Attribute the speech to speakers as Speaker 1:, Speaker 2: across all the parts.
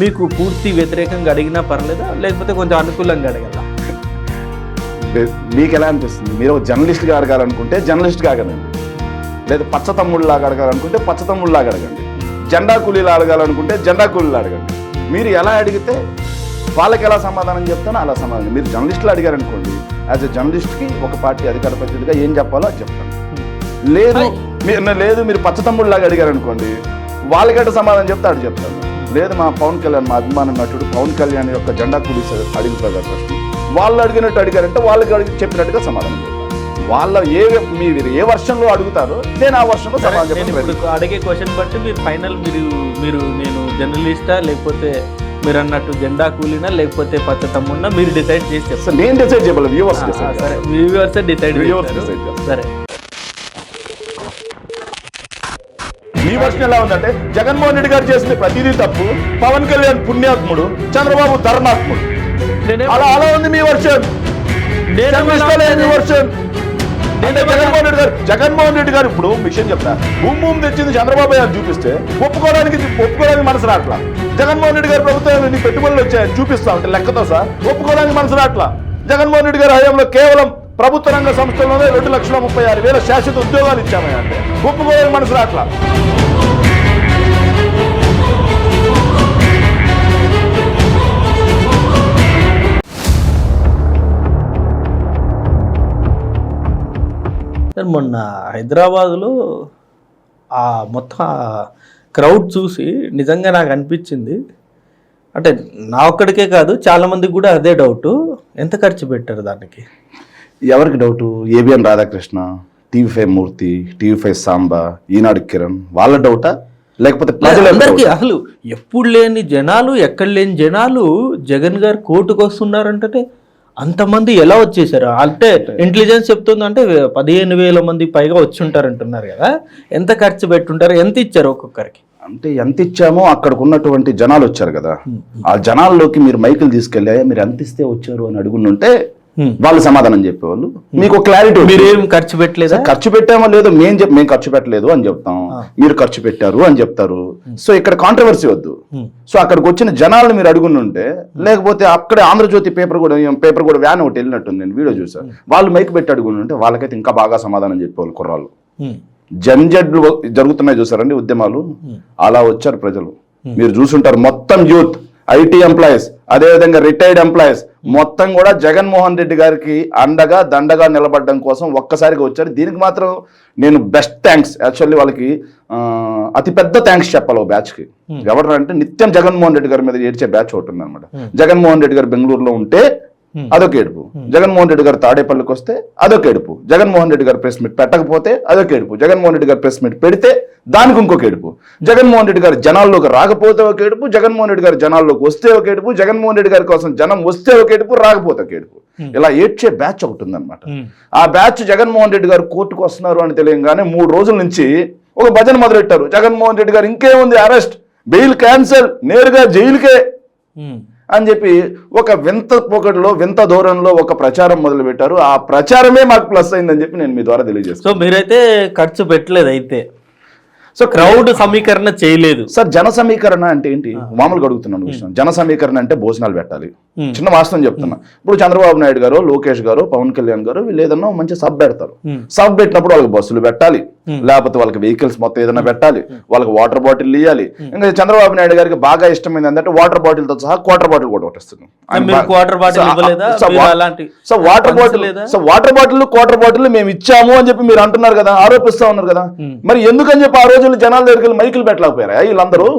Speaker 1: మీకు పూర్తి వ్యతిరేకంగా అడిగినా పర్లేదా, లేకపోతే కొంచెం అనుకూలంగా అడగదా?
Speaker 2: మీకు ఎలా అనిపిస్తుంది? మీరు జర్నలిస్ట్గా అడగాలనుకుంటే జర్నలిస్ట్గా అడగండి, లేదా పచ్చ తమ్ముళ్ళలాగా అడగాలనుకుంటే పచ్చ తమ్ముళ్ళలాగా అడగండి, జెండా కూలీలా అడగాలనుకుంటే జెండా కూలీలా అడగండి. మీరు ఎలా అడిగితే వాళ్ళకి ఎలా సమాధానం చెప్తానో అలా సమాధానం. మీరు జర్నలిస్టులు అడిగారనుకోండి, యాజ్ ఎ జర్నలిస్ట్కి ఒక పార్టీ అధికార ప్రతినిధిగా ఏం చెప్పాలో అది చెప్తాను. లేదు మీరు పచ్చ తమ్ముళ్ళలాగా అడిగారనుకోండి, వాళ్ళకంటే సమాధానం చెప్తే అటు చెప్తాను. లేదు మా పవన్ కళ్యాణ్, మా అభిమాన నటుడు పవన్ కళ్యాణ్ యొక్క జెండా కూలీ అడుగుతారు ప్రశ్న, వాళ్ళు అడిగినట్టు అడిగారంటే వాళ్ళకి చెప్పినట్టుగా సమాధానం చెప్తాను. వాళ్ళ మీరు ఏ వర్షంలో అడుగుతారో నేను ఆ వర్షంలో సమాధానం చెప్తాను.
Speaker 1: అడిగే క్వశ్చన్ బట్టి మీరు ఫైనల్ మీరు నేను జర్నలిస్టా, లేకపోతే మీరు అన్నట్టు జెండా కూలీనా, లేకపోతే పచ్చ తమ్ముడినా మీరు డిసైడ్ చేసి చెప్తారు.
Speaker 2: నేను డిసైడ్ చేయగలను, వ్యూవర్స్
Speaker 1: సరే, వ్యూవర్స్ డిసైడ్ సరే.
Speaker 2: ఈ వర్షన్ ఎలా ఉందంటే జగన్మోహన్ రెడ్డి గారు చేసిన ప్రతిదీ తప్పు, పవన్ కళ్యాణ్ పుణ్యాత్ముడు, చంద్రబాబు ధర్మాత్ముడు, అలా ఉంది మీ వర్షన్. జగన్మోహన్ రెడ్డి గారు ఇప్పుడు విషయం చెప్తా, భూమి తెచ్చింది చంద్రబాబు గారు చూపిస్తే ఒప్పుకోవడానికి మనసు రాట్లా. జగన్మోహన్ రెడ్డి గారు ప్రభుత్వం నీ పెట్టుబడులు వచ్చాయని చూపిస్తా ఉంటే లెక్కతో సార్ ఒప్పుకోవడానికి మనసు రాట్లా. జగన్మోహన్ రెడ్డి గారి హయాంలో కేవలం ప్రభుత్వ రంగ సంస్థల్లోనే 2,36,000 శాశ్వత ఉద్యోగాలు ఇచ్చామయ్యా అంటే ఒప్పుకోవడానికి మనసు రాట్లా.
Speaker 1: సార్, మొన్న హైదరాబాదులో ఆ మొత్తం క్రౌడ్ చూసి నిజంగా నాకు అనిపించింది, అంటే నా ఒక్కడికే కాదు చాలామందికి కూడా అదే డౌటు, ఎంత ఖర్చు పెట్టారు దానికి?
Speaker 2: ఎవరికి డౌటు? ఏబిఎన్ రాధాకృష్ణ, టీవీ5 మూర్తి, టీవీ5 సాంబా, ఈనాడు కిరణ్, వాళ్ళ డౌటా లేకపోతే
Speaker 1: అందరికీ? అసలు ఎప్పుడు లేని జనాలు, ఎక్కడ లేని జనాలు జగన్ గారు కోర్టుకు వస్తున్నారంటే అంతమంది ఎలా వచ్చేసారు? అంటే ఇంటెలిజెన్స్ చెప్తుంది అంటే 15,000 మంది పైగా వచ్చి ఉంటారు అంటున్నారు కదా. ఎంత ఖర్చు పెట్టుంటారు, ఎంత ఇచ్చారు ఒక్కొక్కరికి?
Speaker 2: అంటే ఎంత ఇచ్చామో అక్కడికి ఉన్నటువంటి జనాలు వచ్చారు కదా, ఆ జనాల్లోకి మీరు మైకులు తీసుకెళ్ళా మీరు ఎంత ఇస్తే వచ్చారు అని అడుగుంటే వాళ్ళు సమాధానం చెప్పేవాళ్ళు. మీకు క్లారిటీ.
Speaker 1: మీరేం ఖర్చు పెట్టలేదు?
Speaker 2: ఖర్చు పెట్టామో లేదో మేము ఖర్చు పెట్టలేదు అని చెప్తాం, మీరు ఖర్చు పెట్టారు అని చెప్తారు. సో ఇక్కడ కాంట్రవర్సీ వద్దు. సో అక్కడికి వచ్చిన జనాలను మీరు అడుగుంటే, లేకపోతే అక్కడే ఆంధ్రజ్యోతి పేపర్ కూడా వ్యాన్ ఒకటి వెళ్ళినట్టుంది, నేను వీడియో చూసాను. వాళ్ళు మైక్ పెట్టి అడుగుంటే వాళ్ళకైతే ఇంకా బాగా సమాధానం చెప్పేవాళ్ళు కుర్రాళ్ళు. జంజడ్లు జరుగుతున్నాయి చూసారండి ఉద్యమాలు, అలా వచ్చారు ప్రజలు. మీరు చూసుంటారు మొత్తం యూత్, ఐటీ ఎంప్లాయీస్, అదేవిధంగా రిటైర్డ్ ఎంప్లాయీస్ మొత్తం కూడా జగన్మోహన్ రెడ్డి గారికి అండగా దండగా నిలబడడం కోసం ఒక్కసారిగా వచ్చారు. దీనికి మాత్రం నేను బెస్ట్ థ్యాంక్స్, యాక్చువల్లీ వాళ్ళకి అతిపెద్ద థ్యాంక్స్ చెప్పాలి. ఓ బ్యాచ్కి ఎవరంటే నిత్యం జగన్మోహన్ రెడ్డి గారి మీద ఏడ్చే బ్యాచ్ ఒకటి ఉంది అనమాట. జగన్మోహన్ రెడ్డి గారు బెంగళూరులో ఉంటే అదొక ఏడుపు, జగన్మోహన్ రెడ్డి గారు తాడేపల్లికి వస్తే అదొక ఏడుపు, జగన్మోహన్ రెడ్డి గారు ప్రెస్ మీట్ పెట్టకపోతే అదొక ఏడుపు, జగన్మోహన్ రెడ్డి గారు ప్రెస్ మీట్ పెడితే దానికి ఇంకొక ఏడుపు, జగన్మోహన్ రెడ్డి గారు జనాల్లోకి రాకపోతే ఒక ఏడుపు, జగన్మోహన్ రెడ్డి గారు జనాల్లోకి వస్తే ఒక ఏడుపు, జగన్మోహన్ రెడ్డి గారి కోసం జనం వస్తే ఒక ఏడుపు, రాకపోతే ఒక ఏడుపు. ఇలా ఏడ్చే బ్యాచ్ ఒకటి ఉందన్నమాట. ఆ బ్యాచ్ జగన్మోహన్ రెడ్డి గారు కోర్టుకు వస్తున్నారు అని తెలియగానే 3 రోజుల నుంచి ఒక భజన మొదలెట్టారు. జగన్మోహన్ రెడ్డి గారు ఇంకేముంది, అరెస్ట్, బెయిల్ క్యాన్సల్, నేరుగా జైలుకే అని చెప్పి ఒక వింత పోకడలో వింత ధోరణిలో ఒక ప్రచారం మొదలు పెట్టారు. ఆ ప్రచారమే మాకు ప్లస్ అయిందని చెప్పి నేను మీ ద్వారా తెలియజేస్తాను.
Speaker 1: సో మీరైతే ఖర్చు పెట్టలేదు అయితే, సో క్రౌడ్ సమీకరణ చేయలేదు
Speaker 2: సార్. జన సమీకరణ అంటే ఏంటి మామూలుగా అడుగుతున్నాను విషయం. జన సమీకరణ అంటే భోజనాలు పెట్టాలి. చిన్న వాస్తవం చెప్తున్నా. ఇప్పుడు చంద్రబాబు నాయుడు గారు, లోకేష్ గారు, పవన్ కళ్యాణ్ గారు వీళ్ళు ఏదన్నా మంచి సబ్ పెడతారు. సబ్ పెట్టినప్పుడు వాళ్ళకి బస్సులు పెట్టాలి, లేకపోతే వాళ్ళకి వెహికల్స్ మొత్తం ఏదైనా పెట్టాలి, వాళ్ళకి వాటర్ బాటిల్ ఇవ్వాలి. ఇంకా చంద్రబాబు నాయుడు గారికి బాగా ఇష్టమైంది ఏంటంటే వాటర్ బాటిల్ తో సహా క్వార్టర్ బాటిల్ కూడా కొట్టేస్తున్నాం. వాటర్ బాటిల్ క్వార్టర్ బాటిల్ మేము ఇచ్చాము అని చెప్పి మీరు అంటున్నారు కదా, ఆరోపిస్తా ఉన్నారు కదా. మరి ఎందుకని చెప్పి ఆ రోజుల్లో జనాల దగ్గరికి మైకులు పెట్టలేకపోయారా వీళ్ళందరూ?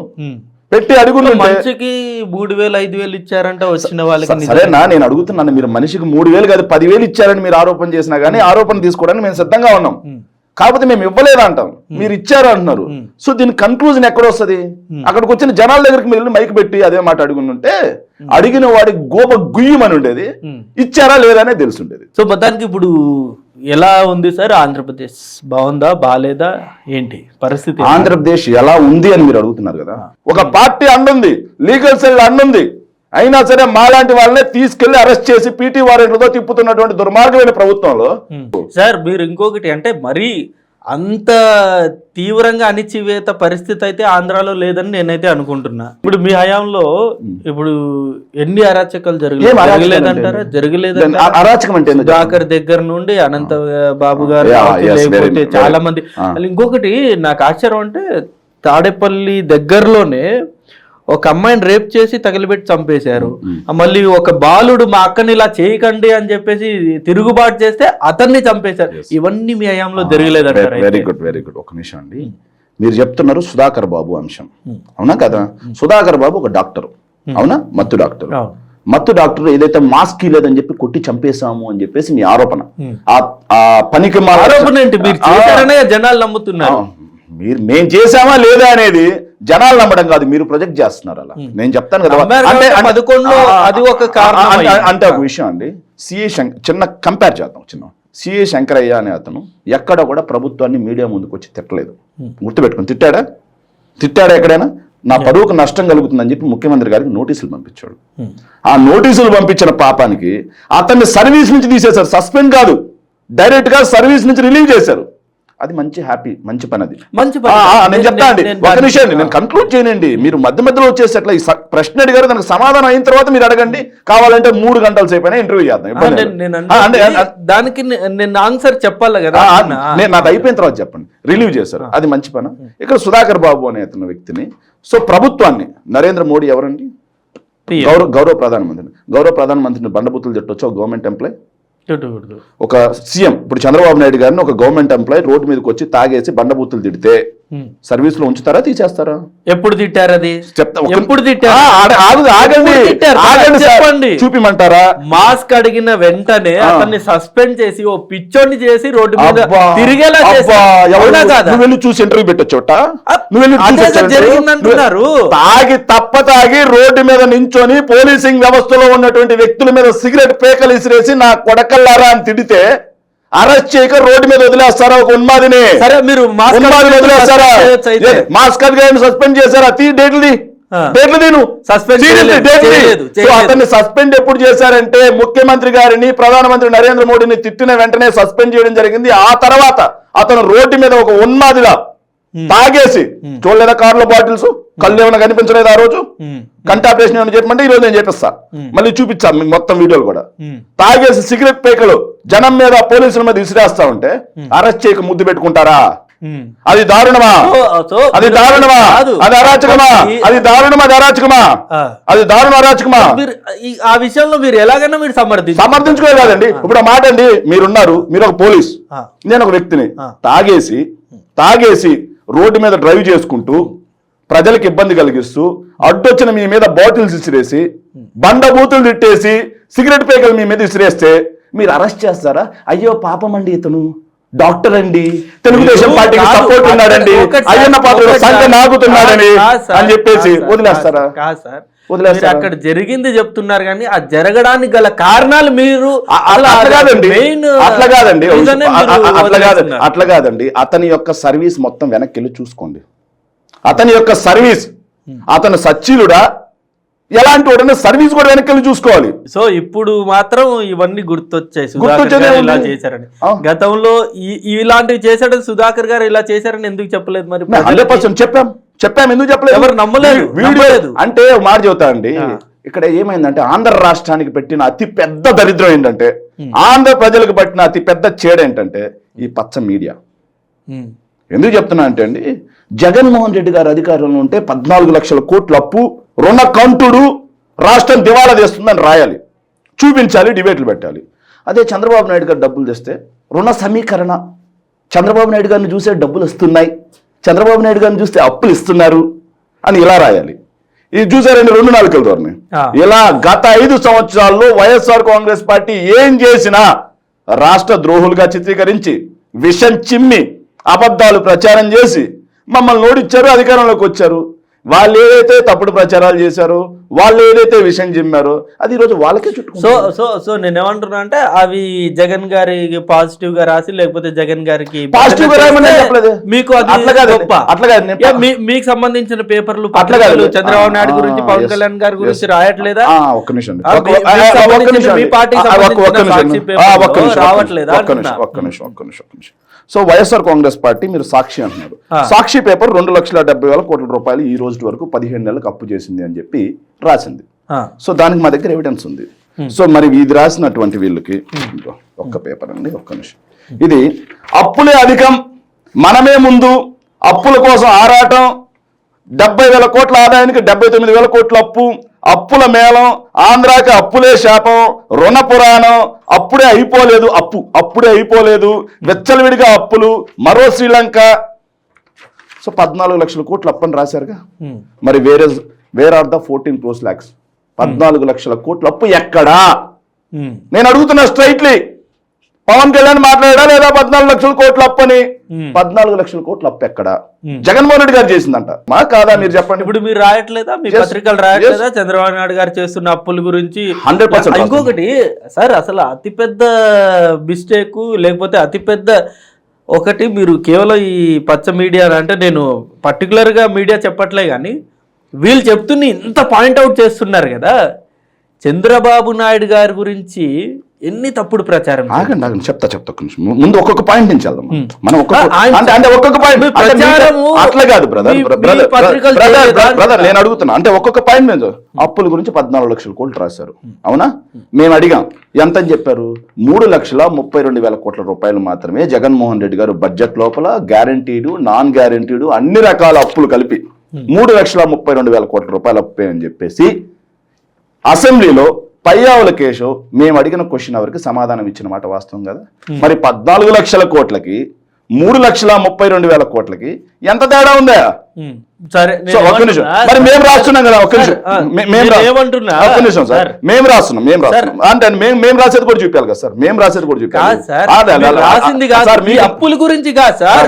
Speaker 2: పెట్టి అడుగులు
Speaker 1: మనిషికి 3,000 5,000 ఇచ్చారంట వచ్చిన వాళ్ళకి.
Speaker 2: సరేనా, నేను అడుగుతున్నాను, మీరు మనిషికి 3,000 కాదు 10,000 ఇచ్చారని మీరు ఆరోపణ చేసినా కానీ ఆరోపణ తీసుకోవడానికి మేము సిద్ధంగా ఉన్నాం. కాకపోతే మేము ఇవ్వలేదు అంటాం, మీరు ఇచ్చారు అంటున్నారు. సో దీని కన్క్లూజన్ ఎక్కడొస్తుంది? అక్కడికి వచ్చిన జనాల దగ్గరికి మీరు మైక్ పెట్టి అదే మాట అడుగుంటే అడిగిన వాడికి గోప గుయ్యమని ఉండేది, ఇచ్చారా లేదా అనేది తెలుసుండేది.
Speaker 1: సో మొత్తానికి ఇప్పుడు ఎలా ఉంది సార్ ఆంధ్రప్రదేశ్? బాగుందా బాగాలేదా ఏంటి పరిస్థితి?
Speaker 2: ఆంధ్రప్రదేశ్ ఎలా ఉంది అని మీరు అడుగుతున్నారు కదా. ఒక పార్టీ అండుంది, లీగల్ సెల్ అండుంది, అయినా సరే మాలాంటి వాళ్ళనే తీసుకెళ్లి అరెస్ట్ చేసి పీటీ వారెంట్లతో తిప్పుతున్నటువంటి దుర్మార్గమైన ప్రభుత్వంలో
Speaker 1: సార్ మీరు ఇంకొకటి అంటే మరీ అంత తీవ్రంగా అణిచివేత పరిస్థితి అయితే ఆంధ్రాలో లేదని నేనైతే అనుకుంటున్నా. ఇప్పుడు మీ హయాంలో ఇప్పుడు ఎన్ని అరాచకాలు జరగలేదంటారా?
Speaker 2: అరాచకం అంటే
Speaker 1: సుధాకర్ దగ్గర నుండి అనంత బాబు గారు లేకపోతే చాలా మంది. ఇంకొకటి నాకు ఆశ్చర్యం అంటే తాడేపల్లి దగ్గరలోనే ఒక అమ్మాయిని రేప్ చేసి తగిలిపెట్టి చంపేశారు. మళ్ళీ ఒక బాలుడు మా అక్కని ఇలా చేయకండి అని చెప్పేసి తిరుగుబాటు చేస్తే అతన్ని చంపేశారు. ఇవన్నీ మీ హయాంలో జరగలేదంటారు?
Speaker 2: Very good, very good. ఒక నిమిషం అండి, మీరు చెప్తున్నారు సుధాకర్ బాబు అంశం, అవునా కదా? సుధాకర్ బాబు ఒక డాక్టర్, అవునా? మత్తు డాక్టర్. మత్తు డాక్టర్ ఏదైతే మాస్క్ లేదని చెప్పి కొట్టి చంపేశాము అని చెప్పేసి మీ ఆరోపణ. ఆ పనికి
Speaker 1: జనాలు నమ్ముతున్నారు.
Speaker 2: మేము చేసామా లేదా అనేది జనాలు నమ్మడం కాదు, మీరు ప్రొజెక్ట్ చేస్తున్నారు. అలా నేను చెప్తాను కదా. అంటే ఒక విషయం అండి, సిఏ చిన్న కంపేర్ చేద్దాం. సిఏ శంకరయ్య అనే అతను ఎక్కడ కూడా ప్రభుత్వాన్ని మీడియా ముందుకు వచ్చి తిట్టలేదు. గుర్తుపెట్టుకుని తిట్టాడా ఎక్కడైనా? నా పరువుకు నష్టం కలుగుతుందని చెప్పి ముఖ్యమంత్రి గారికి నోటీసులు పంపించాడు. ఆ నోటీసులు పంపించిన పాపానికి అతన్ని సర్వీస్ నుంచి తీసేశారు. సస్పెండ్ కాదు, డైరెక్ట్ గా సర్వీస్ నుంచి రిలీవ్ చేశారు. అది మంచి పని. అది నేను చెప్తా అండి, ఒక నిమిషం నేను కన్క్లూడ్ చేయనండి. మీరు మధ్యలో వచ్చేసి అట్లా ఈ ప్రశ్న అడిగారు, దానికి సమాధానం అయిన తర్వాత మీరు అడగండి. కావాలంటే 3 గంటల సేపు అయినా ఇంటర్వ్యూ చేద్దాం.
Speaker 1: దానికి నేను ఆన్సర్ చెప్పాలి కదా.
Speaker 2: నాకు అయిపోయిన తర్వాత చెప్పండి. రిలీవ్ చేశారు, అది మంచి పని. ఇక్కడ సుధాకర్ బాబు అనే అతను వ్యక్తిని, సో ప్రభుత్వాన్ని నరేంద్ర మోడీ ఎవరండి? గౌరవ ప్రధానమంత్రిని బండబూతులు తిట్టొచ్చు ఒక గవర్నమెంట్ ఎంప్లాయ్? ఒక సీఎం ఇప్పుడు చంద్రబాబు నాయుడు గారిని ఒక గవర్నమెంట్ ఎంప్లాయీ రోడ్డు మీదకి వచ్చి తాగేసి బండబూతులు తిడితే సర్వీస్ లో ఉంచుతారా, తీసేస్తారా?
Speaker 1: ఎప్పుడు తిట్టారు? అది
Speaker 2: ఎప్పుడు చెప్పండి, చూపిమంటారా?
Speaker 1: మాస్క్ అడిగిన వెంటనే అతన్ని సస్పెండ్ చేసి ఓ పిచ్చోని చేసి రోడ్డు మీద తిరిగేలా
Speaker 2: వెళ్ళి చూసి ఇంటర్వ్యూ పెట్టొచ్చోట.
Speaker 1: జరిగిందంటున్నారు.
Speaker 2: తాగి రోడ్డు మీద నించొని పోలీసింగ్ వ్యవస్థలో ఉన్నటువంటి వ్యక్తుల మీద సిగరెట్ పేకలు ఇసిరేసి నా కొడకల్లారా అని తిడితే అరెస్ట్ చేయక రోడ్డు మీద వదిలేస్తారా ఒక ఉన్మాదిని?
Speaker 1: సరే, మీరు
Speaker 2: వదిలేస్తారా? మాస్క్ అధికారిని సస్పెండ్ చేశారా? డేట్లు అతన్ని సస్పెండ్ ఎప్పుడు చేశారంటే ముఖ్యమంత్రి గారిని, ప్రధానమంత్రి నరేంద్ర మోడీని తిట్టిన వెంటనే సస్పెండ్ చేయడం జరిగింది. ఆ తర్వాత అతను రోడ్డు మీద ఒక ఉన్మాదిలా తాగేసి, చూడలేదా కార్లో బాటిల్స్, కళ్ళు ఏమైనా కనిపించలేదు ఆ రోజు? కంటాపరేషన్ ఏమైనా చెప్పమంటే ఈ రోజు నేను చెప్పిస్తా, మళ్ళీ చూపించాను మీకు మొత్తం వీడియోలు కూడా. తాగేసి సిగరెట్ పేకలు జనం మీద, పోలీసుల మీద విసిరేస్తా ఉంటే అరెస్ట్ చేయక ముద్దు పెట్టుకుంటారా? అది దారుణమా? అది దారుణమా? అది అరాచకమా? అది దారుణమా? అది అరాచకమా? అది అరాచకమా?
Speaker 1: ఆ విషయంలో మీరు ఎలాగైనా మీరు
Speaker 2: సమర్థించుకోలేదు కాదండి. ఇప్పుడు మాట అండి, మీరున్నారు, మీరు ఒక పోలీస్, నేను ఒక వ్యక్తిని. తాగేసి రోడ్డు మీద డ్రైవ్ చేసుకుంటూ ప్రజలకు ఇబ్బంది కలిగిస్తూ అడ్డొచ్చిన మీ మీద బాటిల్స్ విసిరేసి, బండబూతులు తిట్టేసి, సిగరెట్ పేకలు మీ మీద విసిరేస్తే మీరు అరెస్ట్ చేస్తారా? అయ్యో పాపం అండి, ఇతను డాక్టర్ అండి, తెలుగుదేశం పార్టీకి సపోర్ట్ ఉన్నాడండి, అయ్యన్న పాత్ర సంఖ్య నాగుతున్నాడని అని చెప్పేసి వదిలేస్తారా?
Speaker 1: అక్కడ జరిగింది చెప్తున్నారు కానీ ఆ జరగడానికి గల కారణాలు మీరు
Speaker 2: అట్లా కాదండి. అతని యొక్క సర్వీస్ మొత్తం వెనక్కి వెళ్ళి చూసుకోండి. అతని యొక్క సర్వీస్, అతను సచ్చిలుడా ఎలాంటి వాడైనా సర్వీస్ కూడా వెనక్కి వెళ్ళి చూసుకోవాలి.
Speaker 1: సో ఇప్పుడు మాత్రం ఇవన్నీ గుర్తొచ్చాయి, ఇలా చేశారని. గతంలో ఇలాంటివి చేశాడని సుధాకర్ గారు ఇలా చేశారని ఎందుకు చెప్పలేదు? మరి
Speaker 2: 100% చెప్పాం, ఎందుకు చెప్పలేదు?
Speaker 1: ఎవరు నమ్మలేదు.
Speaker 2: అంటే మాట చెబుతా అండి, ఇక్కడ ఏమైందంటే ఆంధ్ర రాష్ట్రానికి పెట్టిన అతి పెద్ద దరిద్రం ఏంటంటే, ఆంధ్ర ప్రజలకు పట్టిన అతి పెద్ద చేడ ఏంటంటే ఈ పచ్చ మీడియా. ఎందుకు చెప్తున్నా అంటే అండి, జగన్మోహన్ రెడ్డి గారు అధికారంలో ఉంటే 14 లక్షల కోట్ల అప్పు, రుణ కంటుడు, రాష్ట్రం దివాలా చేస్తుందని రాయాలి, చూపించాలి, డిబేట్లు పెట్టాలి. అదే చంద్రబాబు నాయుడు గారు డబ్బులు తెస్తే రుణ సమీకరణ, చంద్రబాబు నాయుడు గారిని చూసే డబ్బులు వస్తున్నాయి, చంద్రబాబు నాయుడు గారిని చూస్తే అప్పులు ఇస్తున్నారు అని ఇలా రాయాలి. ఇది చూసారండి 2 నాలుకల ధోరణి. ఇలా గత 5 సంవత్సరాల్లో వైఎస్ఆర్ కాంగ్రెస్ పార్టీ ఏం చేసినా రాష్ట్ర ద్రోహులుగా చిత్రీకరించి, విషం చిమ్మి, అబద్ధాలు ప్రచారం చేసి మమ్మల్ని ఓడించారు, అధికారంలోకి వచ్చారు. వాళ్ళు ఏదైతే తప్పుడు ప్రచారాలు చేశారో, వాళ్ళు ఏదైతే విషయం చెప్పారో అది ఈరోజు వాళ్ళకే చుట్టూ.
Speaker 1: సో నేనేమంటున్నా అంటే అవి జగన్ గారికి పాజిటివ్ గా రాసి, లేకపోతే జగన్ గారికి
Speaker 2: పాజిటివ్ గా చెప్పలేదు.
Speaker 1: మీకు మీకు సంబంధించిన పేపర్లు చంద్రబాబు నాయుడు గురించి, పవన్ కళ్యాణ్ గారి గురించి రాయట్లేదా?
Speaker 2: ఒక్క నిమిషం,
Speaker 1: మీ పార్టీ రావట్లేదా?
Speaker 2: ఒక్క నిమిషం. సో వైఎస్ఆర్ కాంగ్రెస్ పార్టీ మీరు సాక్షి అంటున్నారు. సాక్షి పేపర్ 2,70,000 కోట్ల రూపాయలు ఈ రోజు వరకు 15 నెలలకు అప్పు చేసింది అని చెప్పి రాసింది. సో దానికి మా దగ్గర ఎవిడెన్స్ ఉంది. సో మరి ఇది రాసినటువంటి వీళ్ళకి ఒక్క పేపర్ అండి, ఒక్క నిమిషం. ఇది అప్పులే అధికం, మనమే ముందు, అప్పుల కోసం ఆరాటం, 70,000 కోట్ల ఆదాయానికి 79,000 కోట్ల అప్పు, అప్పుల మేళం, ఆంధ్రాకి అప్పులే శాపం, రుణ పురాణం, అప్పుడే అయిపోలేదు, వెచ్చలవిడిగా అప్పులు, మరో శ్రీలంక. సో 14 లక్షల కోట్ల అప్పని రాశారుగా. మరి వేర్ ఆర్ ద 14 lakhs 14 లక్షల కోట్ల అప్పు ఎక్కడా? నేను అడుగుతున్నా స్ట్రైట్లీ. పవన్ కళ్యాణ్ మాట్లాడా లేదా 14 లక్షల కోట్ల అప్పు అని? 14 లక్షల కోట్ల అప్పు ఎక్కడా? జగన్మోహన్ రెడ్డి గారు చేసిందంట మా కాదా? మీరు చెప్పండి.
Speaker 1: ఇప్పుడు మీరు రాయట్లేదా, మీ పత్రికలు రాయట్లేదా చంద్రబాబు నాయుడు గారు చేస్తున్న అప్పుల గురించి?
Speaker 2: 100%.
Speaker 1: ఇంకొకటి సార్, అసలు అతిపెద్ద మిస్టేక్ లేకపోతే అతిపెద్ద ఒకటి, మీరు కేవలం ఈ పచ్చ మీడియా అంటే, నేను పర్టికులర్గా మీడియా చెప్పట్లే కానీ వీళ్ళు చెప్తున్న ఇంత పాయింట్అవుట్ చేస్తున్నారు కదా, చంద్రబాబు నాయుడు గారి గురించి ఎన్ని తప్పుడు ప్రచారం.
Speaker 2: ఆగండి చెప్తా ఒక్క నిమిషం. ముందు ఒక్కొక్క పాయింట్ నుంచి వెళ్దాం మనం. ఒక్కొక్క పాయింట్ అట్లా కాదు బ్రదర్, నేను అడుగుతున్నా అంటే ఒక్కొక్క పాయింట్ మీద. అప్పుల గురించి 14 లక్షల కోట్లు రాశారు, అవునా? మేము అడిగాం ఎంత అని చెప్పారు? 3,32,000 కోట్ల రూపాయలు మాత్రమే జగన్మోహన్ రెడ్డి గారు బడ్జెట్ లోపల గ్యారంటీడు, నాన్ గ్యారంటీడు అన్ని రకాల అప్పులు కలిపి 3,32,000 కోట్ల రూపాయలు అప్పే అని చెప్పేసి అసెంబ్లీలో పయ్యావుల కేశవ్ మేము అడిగిన క్వశ్చన్ అవరికి సమాధానం ఇచ్చిన మాట వాస్తవం కదా. మరి 14 లక్షల కోట్లకి 3,32,000 కోట్లకి ఎంత తేడా ఉందా?
Speaker 1: సరే,
Speaker 2: ఒక్క నిమిషం. మరి మేము రాస్తున్నాం కదా, ఒక్క నిమిషం. ఒక్క నిమిషం సార్, మేము రాస్తున్నాం అంటే మేము రాసేది కూడా చూపించాలి కదా సార్. మేము రాసేది కూడా చూపించాలి.
Speaker 1: అప్పుల గురించి కాదు సార్,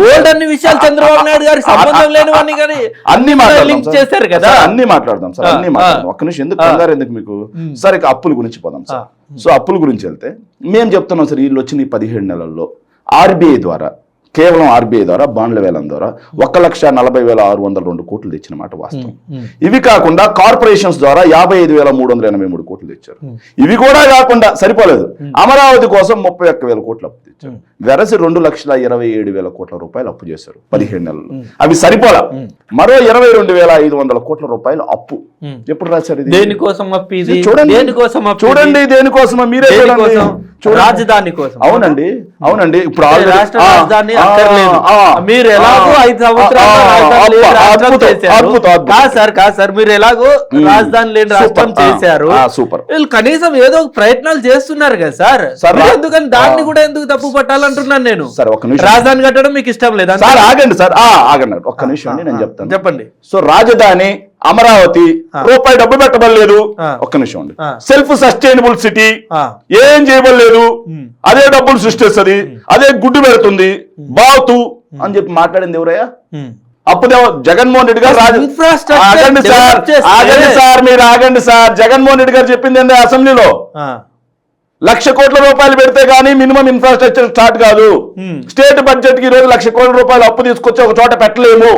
Speaker 1: బోల్డ్ అన్ని విషయాలు చంద్రబాబు నాయుడు గారికి సంబంధం లేనివన్నీ కానీ
Speaker 2: అన్ని
Speaker 1: లింక్ చేశారు కదా.
Speaker 2: అన్ని మాట్లాడదాం సార్, అన్ని మాట్లాడదాం. ఒక్క నిమిషం, ఎందుకు మీకు? సరే, అప్పుల గురించి పోదాం సార్. సో అప్పుల గురించి వెళ్తే మేము చెప్తున్నాం సార్, వీళ్ళు వచ్చిన ఈ 17 నెలల్లో ఆర్బీఐ ద్వారా, కేవలం ఆర్బీఐ ద్వారా, బాండ్ల వేలం ద్వారా 1,40,602 కోట్లు తెచ్చిన మాట వాస్తవం. ఇవి కాకుండా కార్పొరేషన్స్ ద్వారా 55,383 కోట్లు తెచ్చారు. ఇవి కూడా కాకుండా సరిపోలేదు, అమరావతి కోసం 31,000 కోట్లు అప్పు తెచ్చారు. వెరసి 2,27,000 కోట్ల రూపాయలు అప్పు చేశారు 15 నెలల్లో. అవి సరిపోలా, మరో 22,500 కోట్ల రూపాయలు అప్పు. ఎప్పుడు రాశారు ఇది?
Speaker 1: దేనికోసం అప్పు ఇది?
Speaker 2: చూడండి దేనికోసం, మీరే
Speaker 1: రాజధాని కోసం.
Speaker 2: అవునండి. ఇప్పుడు
Speaker 1: రాష్ట్ర రాజధాని మీరు ఎలాగో 5 సంవత్సరాలు కాదు సార్, మీరు ఎలాగో రాజధాని లేని రాష్ట్రం చేశారు.
Speaker 2: సూపర్.
Speaker 1: వీళ్ళు కనీసం ఏదో ప్రయత్నాలు చేస్తున్నారు కదా సార్. ఎందుకని దాన్ని కూడా ఎందుకు తప్పు పట్టాలంటున్నాను నేను. రాజధాని కట్టడం మీకు ఇష్టం లేదా?
Speaker 2: ఆగండి ఒక్క నిమిషం అండి, నేను చెప్తాను.
Speaker 1: చెప్పండి.
Speaker 2: సో రాజధాని అమరావతి రూపాయి డబ్బు పెట్టబడలేదు. ఒక్క నిమిషం అండి. సెల్ఫ్ సస్టైనబుల్ సిటీ, ఏం చేయబడలేదు, అదే డబ్బులు సృష్టిస్తుంది, అదే గుడ్డు పెడుతుంది, బావుతూ అని చెప్పి మాట్లాడింది ఎవరయ్యా? అప్పుడే జగన్మోహన్ రెడ్డి గారు ఆగండి సార్, జగన్మోహన్ రెడ్డి గారు చెప్పింది ఏంటి అసెంబ్లీలో? 1,00,000 కోట్ల రూపాయలు పెడితే గానీ మినిమం ఇన్ఫ్రాస్ట్రక్చర్ స్టార్ట్ కాదు. స్టేట్ బడ్జెట్ కి 1,00,000 కోట్ల రూపాయలు అప్పు తీసుకొచ్చి ఒక చోట పెట్టలేము,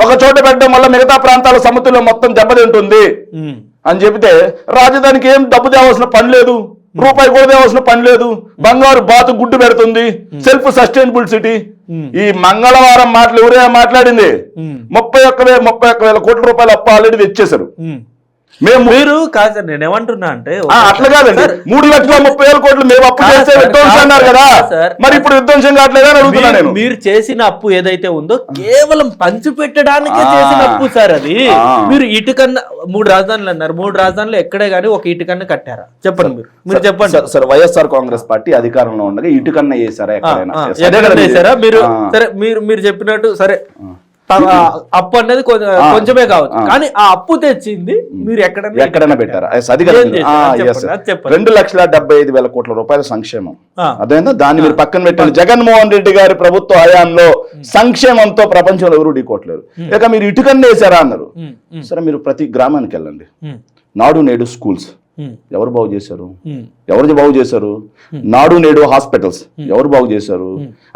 Speaker 2: ఒక చోట పెట్టడం వల్ల మిగతా ప్రాంతాల సమతుల్యం మొత్తం దెబ్బతింటుంది అని చెబితే, రాజధానికి ఏం డబ్బు తేవాల్సిన పని లేదు, రూపాయి కూడా తేవాల్సిన పని లేదు, బంగారు బాతు గుడ్డు పెడుతుంది, సెల్ఫ్ సస్టైనబుల్ సిటీ. ఈ మంగళవారం మాటలు ఎవరే మాట్లాడింది? 31,000 కోట్ల రూపాయలు అప్పు ఆల్రెడీ తెచ్చేశారు.
Speaker 1: మీరు కాదు సార్, నేను ఏమంటున్నా అంటే
Speaker 2: అట్లా కాదండి, 3,30,000 కోట్లు మేము అప్పు చేస్తే విధ్వంసం అన్నారు కదా, మరి ఇప్పుడు విధ్వంసం కావట్లేదని అడుగుతున్నా నేను.
Speaker 1: మీరు చేసిన అప్పు ఏదైతే ఉందో కేవలం పంచి పెట్టడానికే చేసిన అప్పు సార్ అది. మీరు ఇటుకన్నా 3 రాజధానులు అన్నారు, 3 రాజధానులు ఎక్కడే గానీ ఒక ఇటుకన్నా కట్టారా? చెప్పండి మీరు చెప్పండి
Speaker 2: సార్. వైఎస్ఆర్ కాంగ్రెస్ పార్టీ అధికారంలో ఉండగా ఇటుకన్నా వేసారా?
Speaker 1: ఎక్కడైనా వేసారా? మీరు సరే, మీరు చెప్పినట్టు సరే, అప్పు అనేది కొంచెమే కావచ్చు, కానీ ఆ అప్పు తెచ్చింది మీరు
Speaker 2: ఎక్కడైనా పెట్టారా? అది 2,75,000 కోట్ల రూపాయల సంక్షేమం, అదేందో దాన్ని మీరు పక్కన పెట్టండి. జగన్మోహన్ రెడ్డి గారి ప్రభుత్వ హయాంలో సంక్షేమంతో ప్రపంచంలో ఎవరు ఢీకొట్టలేరు. ఇక మీరు ఇటుకన్నే వేసారా అన్నారు. సరే, మీరు ప్రతి గ్రామానికి వెళ్ళండి, నాడు నేడు స్కూల్స్ ఎవరు బాగు చేశారు? ఎవరు బాగు చేశారు? నాడు నేడు హాస్పిటల్స్ ఎవరు బాగు చేశారు?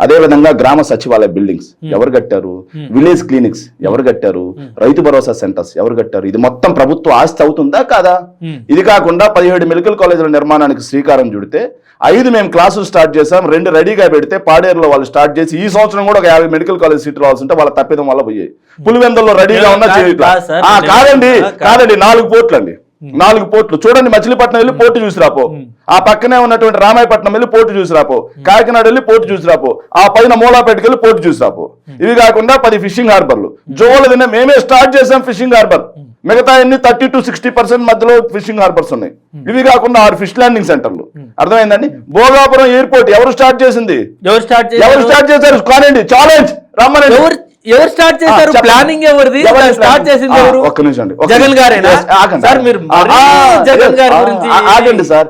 Speaker 2: అదే విధంగా గ్రామ సచివాలయ బిల్డింగ్స్ ఎవరు కట్టారు? విలేజ్ క్లినిక్స్ ఎవరు కట్టారు? రైతు భరోసా సెంటర్స్ ఎవరు కట్టారు? ఇది మొత్తం ప్రభుత్వ ఆస్తి అవుతుందా కాదా? ఇది కాకుండా 17 మెడికల్ కాలేజీల నిర్మాణానికి శ్రీకారం చుడితే 5 మేము క్లాసులు స్టార్ట్ చేసాం, 2 రెడీగా పెడితే పాడేరులో వాళ్ళు స్టార్ట్ చేసి ఈ సంవత్సరం కూడా ఒక 50 మెడికల్ కాలేజ్ సీట్లు రావాల్సి ఉంటే వాళ్ళ తప్పిదం వల్ల పోయాయి. పులివెందుల్లో రెడీగా ఉన్న కాదండి 4 పోర్ట్లు అండి, 4 పోర్ట్లు చూడండి. మచిలీపట్నం వెళ్ళి పోర్టు చూసి రాపో, ఆ పక్కనే ఉన్నటువంటి రామాయపట్నం వెళ్ళి పోర్టు చూసి రాపో, కాకినాడ వెళ్ళి పోర్టు చూసి రాపో, ఆ పైన మూలాపేటకి వెళ్ళి పోర్టు చూసి రాపో. ఇవి కాకుండా 10 ఫిషింగ్ హార్బర్లు జోవల మేమే స్టార్ట్ చేసాం ఫిషింగ్ హార్బర్. మిగతా 30 to 60% మధ్యలో ఫిషింగ్ హార్బర్స్ ఉన్నాయి. ఇవి కాకుండా 6 ఫిష్ ల్యాండింగ్ సెంటర్లు. అర్థమైందండి? భోగాపురం ఎయిర్పోర్ట్ ఎవరు స్టార్ట్ చేసింది? ఎవరు స్టార్ట్ చేశారు? కానండి ఛాలెంజ్ రమ్మనండి.
Speaker 1: ఎవరు స్టార్ట్ చేశారు? ప్లానింగ్ ఎవరిది? స్టార్ట్ చేసింది ఎవరు?
Speaker 2: ఒక్క నిమిషం అండి.
Speaker 1: జగన్ గారేనా? సార్ మీరు జగన్ గారి గురించి
Speaker 2: ఆగండి సార్.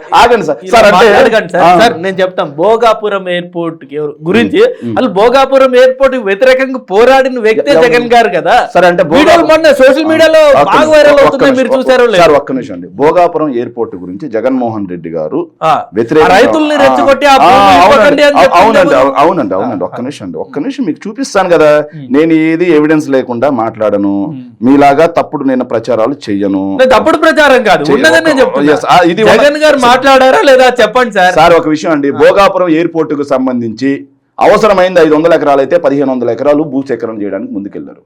Speaker 1: సార్ నేను చెప్తాం భోగాపురం ఎయిర్పోర్ట్ గురించి. అసలు భోగాపురం ఎయిర్పోర్ట్ వ్యతిరేకంగా పోరాడిన వ్యక్తే జగన్ గారు కదా.
Speaker 2: సరే అంటే
Speaker 1: మొన్న సోషల్ మీడియాలో బాగా వైరల్ అవుతున్నాయి, మీరు చూసారో
Speaker 2: సార్? ఒక్క నిమిషం అండి. భోగాపురం ఎయిర్పోర్ట్ గురించి జగన్మోహన్ రెడ్డి గారు
Speaker 1: రైతుల్ని రెచ్చగొట్టి
Speaker 2: అవునండి. ఒక్క నిమిషం మీకు చూపిస్తాను కదా. నేను ఏది ఎవిడెన్స్ లేకుండా మాట్లాడను, మీలాగా తప్పుడు నేను ప్రచారాలు చెయ్యను.
Speaker 1: తప్పుడు ప్రచారం కాదు, ఇది జగన్ గారు మాట్లాడారా లేదా చెప్పండి సార్.
Speaker 2: సార్ ఒక విషయం అండి, భోగాపురం ఎయిర్పోర్ట్ కు సంబంధించి అవసరమైంది 500 ఎకరాలు అయితే 1500 ఎకరాలు భూసేకరణ చేయడానికి ముందుకెళ్లారు.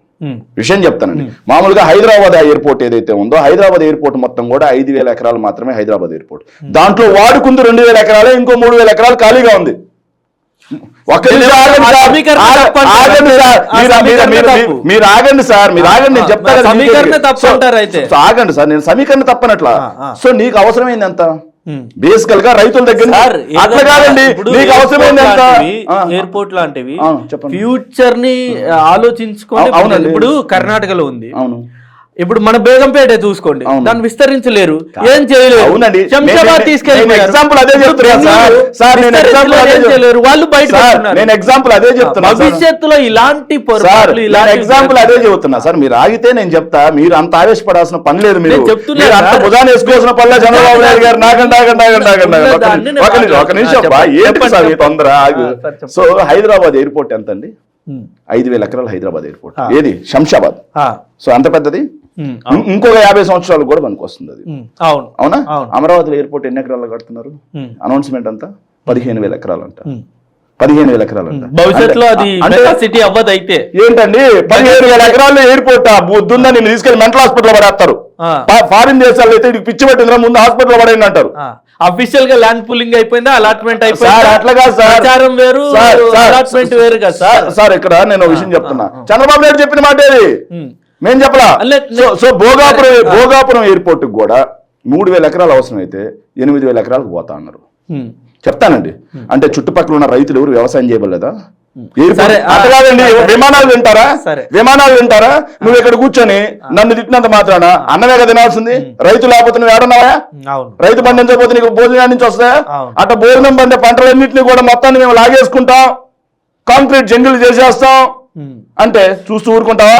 Speaker 2: విషయం చెప్తానండి. మామూలుగా హైదరాబాద్ ఎయిర్పోర్ట్ ఏదైతే ఉందో హైదరాబాద్ ఎయిర్పోర్ట్ మొత్తం కూడా 5000 ఎకరాలు మాత్రమే హైదరాబాద్ ఎయిర్పోర్ట్. దాంట్లో వాడుకుంది 2000 ఎకరాలే, ఇంకో 3000 ఎకరాలు ఖాళీగా ఉంది. మీరు ఆగండి సార్, నేను చెప్తాను. ఆగండి సార్, నేను సమీకరణ తప్పనట్లా. సో నీకు అవసరమైంది ఎంత? బేసికల్ గా రైతుల దగ్గర అట్లా కాదండి, నీకు అవసరమైంది ఎంత?
Speaker 1: ఎయిర్పోర్ట్ లాంటివి ఫ్యూచర్ ని ఆలోచించుకొని. అవునండి, ఇప్పుడు కర్ణాటకలో ఉంది. అవును, ఇప్పుడు మన బేగంపేట చూసుకోండి, దాన్ని విస్తరించలేరు, ఏం చేయలేరు. శంషాబాద్ తీసుకెళ్ళలేరు, వాళ్ళు బయట.
Speaker 2: నేను ఎగ్జాంపుల్ అదే చెప్తున్నా.
Speaker 1: భవిష్యత్తులో ఇలాంటి
Speaker 2: ఎగ్జాంపుల్ అదే చెబుతున్నా సార్. మీరు ఆగితే నేను చెప్తా, మీరు అంత ఆవేశపడాల్సిన పని లేదు. మీరు అంత భుజాన్ని వేసుకోవాల్సిన పనులే చంద్రబాబు నాయుడు గారు. ఒక నిమిషం ఏంటి సార్ ఈ తొందర? సో హైదరాబాద్ ఎయిర్పోర్ట్ ఎంత అండి? 5000 ఎకరాలు హైదరాబాద్ ఎయిర్పోర్ట్. ఏది? శంషాబాద్. సో అంత పెద్దది. ఇంకొక 50 సంవత్సరాలు కూడా మనకు వస్తుంది అది. అవునా? అమరావతిలో ఎయిర్పోర్ట్ ఎన్ని ఎకరాలు కడుతున్నారు? అనౌన్స్మెంట్ అంతా 15000 ఎకరాలు అంట. 15000 ఎకరాలు అంట.
Speaker 1: భవిష్యత్తులో అది సిటీ అవ్వదు. అయితే ఏంటండి
Speaker 2: 15000 ఎకరాలు ఎయిర్పోర్ట్ బుద్ధుందా? నేను తీసుకెళ్లి మెంటల్ హాస్పిటల్ పడేస్తారు. ఫారిన్ దేశాల్లో అయితే పిచ్చి పట్టిందిరా, ముందు హాస్పిటల్ పడేయండి అంటారు.
Speaker 1: అఫీషియల్ గా ల్యాండ్ పూలింగ్ అయిపోయిందా, అలాట్మెంట్ అయిపోయింది.
Speaker 2: అట్లాగా సార్,
Speaker 1: వేరు అలాట్మెంట్ వేరు కదా సార్.
Speaker 2: సార్ ఇక్కడ నేను విషయం చెప్తున్నా, చంద్రబాబు నాయుడు చెప్పిన మాట ఏది? మేము చెప్పలా. సో భోగాపురం ఎయిర్పోర్ట్ కూడా 3000 ఎకరాలు అవసరం అయితే 8000 ఎకరాలకు పోతా అన్నారు. చెప్తానండి. అంటే చుట్టుపక్కల ఉన్న రైతులు ఎవరు వ్యవసాయం చేయబడలేదా? కాదండి, విమానాలు వింటారా? నువ్వు ఇక్కడ కూర్చొని నన్ను తిట్టినంత మాత్రాన అన్నమే కదా తినాల్సింది. రైతు లేకపోతే నువ్వు ఏడన్నావా? రైతు పండించకపోతే నీకు భోజనం నుంచి వస్తాయా? అట్లా భోజనం పండే పంటలన్నింటినీ కూడా మొత్తాన్ని మేము లాగేసుకుంటాం, కాంక్రీట్ జంగిల్ చేసేస్తాం అంటే చూస్తూ ఊరుకుంటావా?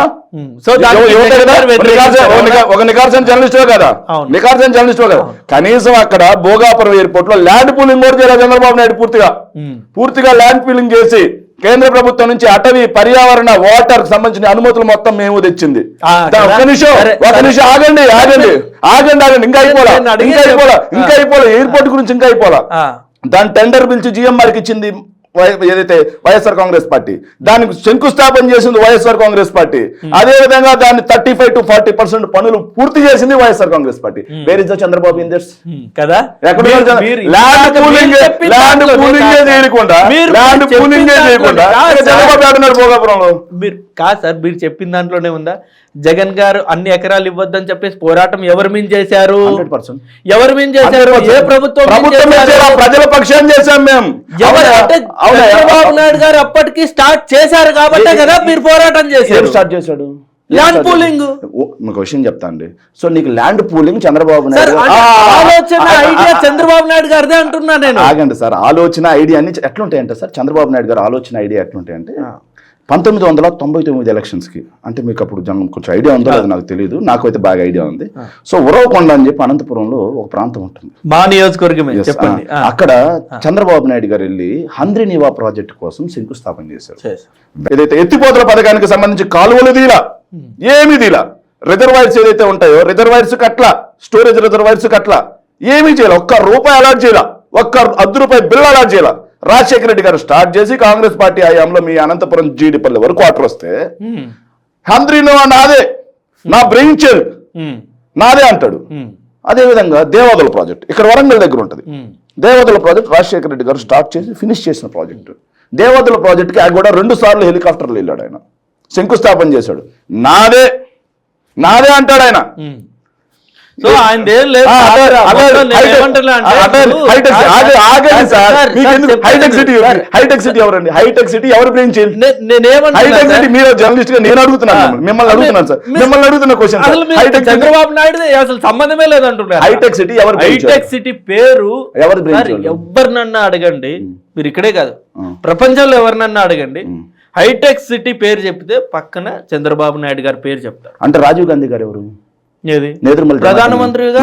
Speaker 2: ఒక నికార్సన్ జర్నలిస్టే కదా, కనీసం అక్కడ భోగాపురం ఎయిర్పోర్ట్ లో ల్యాండ్ పూలింగ్ కూడా చేయాలి చంద్రబాబు నాయుడు. పూర్తిగా ల్యాండ్ పూలింగ్ చేసి కేంద్ర ప్రభుత్వం నుంచి అటవీ, పర్యావరణ, వాటర్ సంబంధించిన అనుమతులు మొత్తం మేము తెచ్చింది. ఒక నిమిషం ఆగండి. ఇంకా అయిపోలా ఎయిర్పోర్ట్ గురించి, ఇంకా అయిపోలా. దాని టెండర్ పిలిచి జిఎంఆర్కి ఇచ్చింది ఏదైతే వైఎస్ఆర్ కాంగ్రెస్ పార్టీ, దానికి శంకుస్థాపన చేసింది వైఎస్ఆర్ కాంగ్రెస్ పార్టీ. అదే విధంగా దాన్ని 35 to 40% పనులు పూర్తి చేసింది YSR Congress party. Where is the Chandrababu in this కదా? ల్యాండ్ పూలింగ్ చేయకుండా చంద్రబాబు ఆడున్నారు భోగాపురంలో.
Speaker 1: మీరు కాదు సార్, మీరు చెప్పిన దాంట్లోనే ఉందా జగన్ గారు అన్ని ఎకరాలు ఇవ్వద్దని చెప్పేసి పోరాటం ఎవరి మీద చేశారు?
Speaker 2: 100%.
Speaker 1: ఎవరి మీద చేశారు? ఏ ప్రభుత్వం?
Speaker 2: ప్రజల పక్షాన్ని చేశాం మేము.
Speaker 1: చంద్రబాబు నాయుడు గారు అప్పటికి స్టార్ట్ చేశారు కాబట్టే కదా మీరు పోరాటం చేశారు.
Speaker 2: స్టార్ట్ చేశాడు
Speaker 1: ల్యాండ్ పూలింగ్.
Speaker 2: మీకు విషయం చెప్తా అండి. సో నీకు ల్యాండ్ పూలింగ్ చంద్రబాబు నాయుడు
Speaker 1: ఆలోచన, ఐడియా చంద్రబాబు నాయుడు గారిదే అంటున్నా నేను.
Speaker 2: ఆగండి సార్, ఆలోచన ఐడియా అన్ని ఎట్లుంటాయంటే సార్, చంద్రబాబు నాయుడు గారు ఆలోచన ఐడియా ఎట్లుంటాయంటే 1999 ఎలక్షన్స్కి, అంటే మీకు అప్పుడు కొంచెం ఐడియా ఉందో లేదో నాకు తెలియదు, నాకు అయితే బాగా ఐడియా ఉంది. సో ఉరవకొండ అని చెప్పి అనంతపురంలో ఒక ప్రాంతం ఉంటుంది,
Speaker 1: మా నియోజకవర్గమే, చెప్పండి.
Speaker 2: అక్కడ చంద్రబాబు నాయుడు గారు వెళ్ళి హంద్రీనీవా ప్రాజెక్టు కోసం శంకుస్థాపన చేశారు. ఏదైతే ఎత్తిపోతల పథకానికి సంబంధించి కాలువలు దీలా, ఏమీ దీలా, రిజర్వాయర్స్ ఏదైతే ఉంటాయో రిజర్వాయర్స్ కట్ల, స్టోరేజ్ రిజర్వాయర్స్ కట్ల, ఏమీ చేయాలి, ₹1 అలాట్ చేయాల, ₹1 బిల్ అలాట్ చేయాల. రాజశేఖర రెడ్డి గారు స్టార్ట్ చేసి కాంగ్రెస్ పార్టీ హయాంలో మీ అనంతపురం జీడిపల్లి వరకు వాటర్ వస్తే హంద్రీనీవా నాదే, నా బ్రెయిన్ చైల్డ్ నాదే అంటాడు. అదేవిధంగా దేవాదుల ప్రాజెక్ట్ ఇక్కడ వరంగల్ దగ్గర ఉంటుంది. దేవాదుల ప్రాజెక్ట్ రాజశేఖర రెడ్డి గారు స్టార్ట్ చేసి ఫినిష్ చేసిన ప్రాజెక్టు. దేవాదుల ప్రాజెక్ట్కి ఆయన కూడా 2 సార్లు హెలికాప్టర్లు వెళ్ళాడు, ఆయన శంకుస్థాపన చేశాడు. నాదే నాదే అంటాడు ఆయన.
Speaker 1: సో ఆయన
Speaker 2: హైటెక్ సిటీ ఎవరండి? హైటెక్ సిటీ ఎవరు బ్రెయిన్ చైల్డ్? హైటెక్ సిటీ మీరు జర్నలిస్ట్ గా నేను అడుగుతున్నాను, మిమ్మల్ని అడుగుతున్నాను సార్, మిమ్మల్ని అడుగుతున్న క్వశ్చన్.
Speaker 1: చంద్రబాబు నాయుడు అసలు సంబంధమే లేదంటున్నారు.
Speaker 2: హైటెక్ సిటీ ఎవరు?
Speaker 1: హైటెక్ సిటీ పేరు ఎవరినన్నా అడగండి, మీరు ఇక్కడే కాదు ప్రపంచంలో ఎవరినన్నా అడగండి, హైటెక్ సిటీ పేరు చెప్తే పక్కన చంద్రబాబు నాయుడు గారి పేరు చెప్తారు.
Speaker 2: అంటే రాజీవ్ గాంధీ గారు ఎవరు?
Speaker 1: ప్రధానమంత్రిగా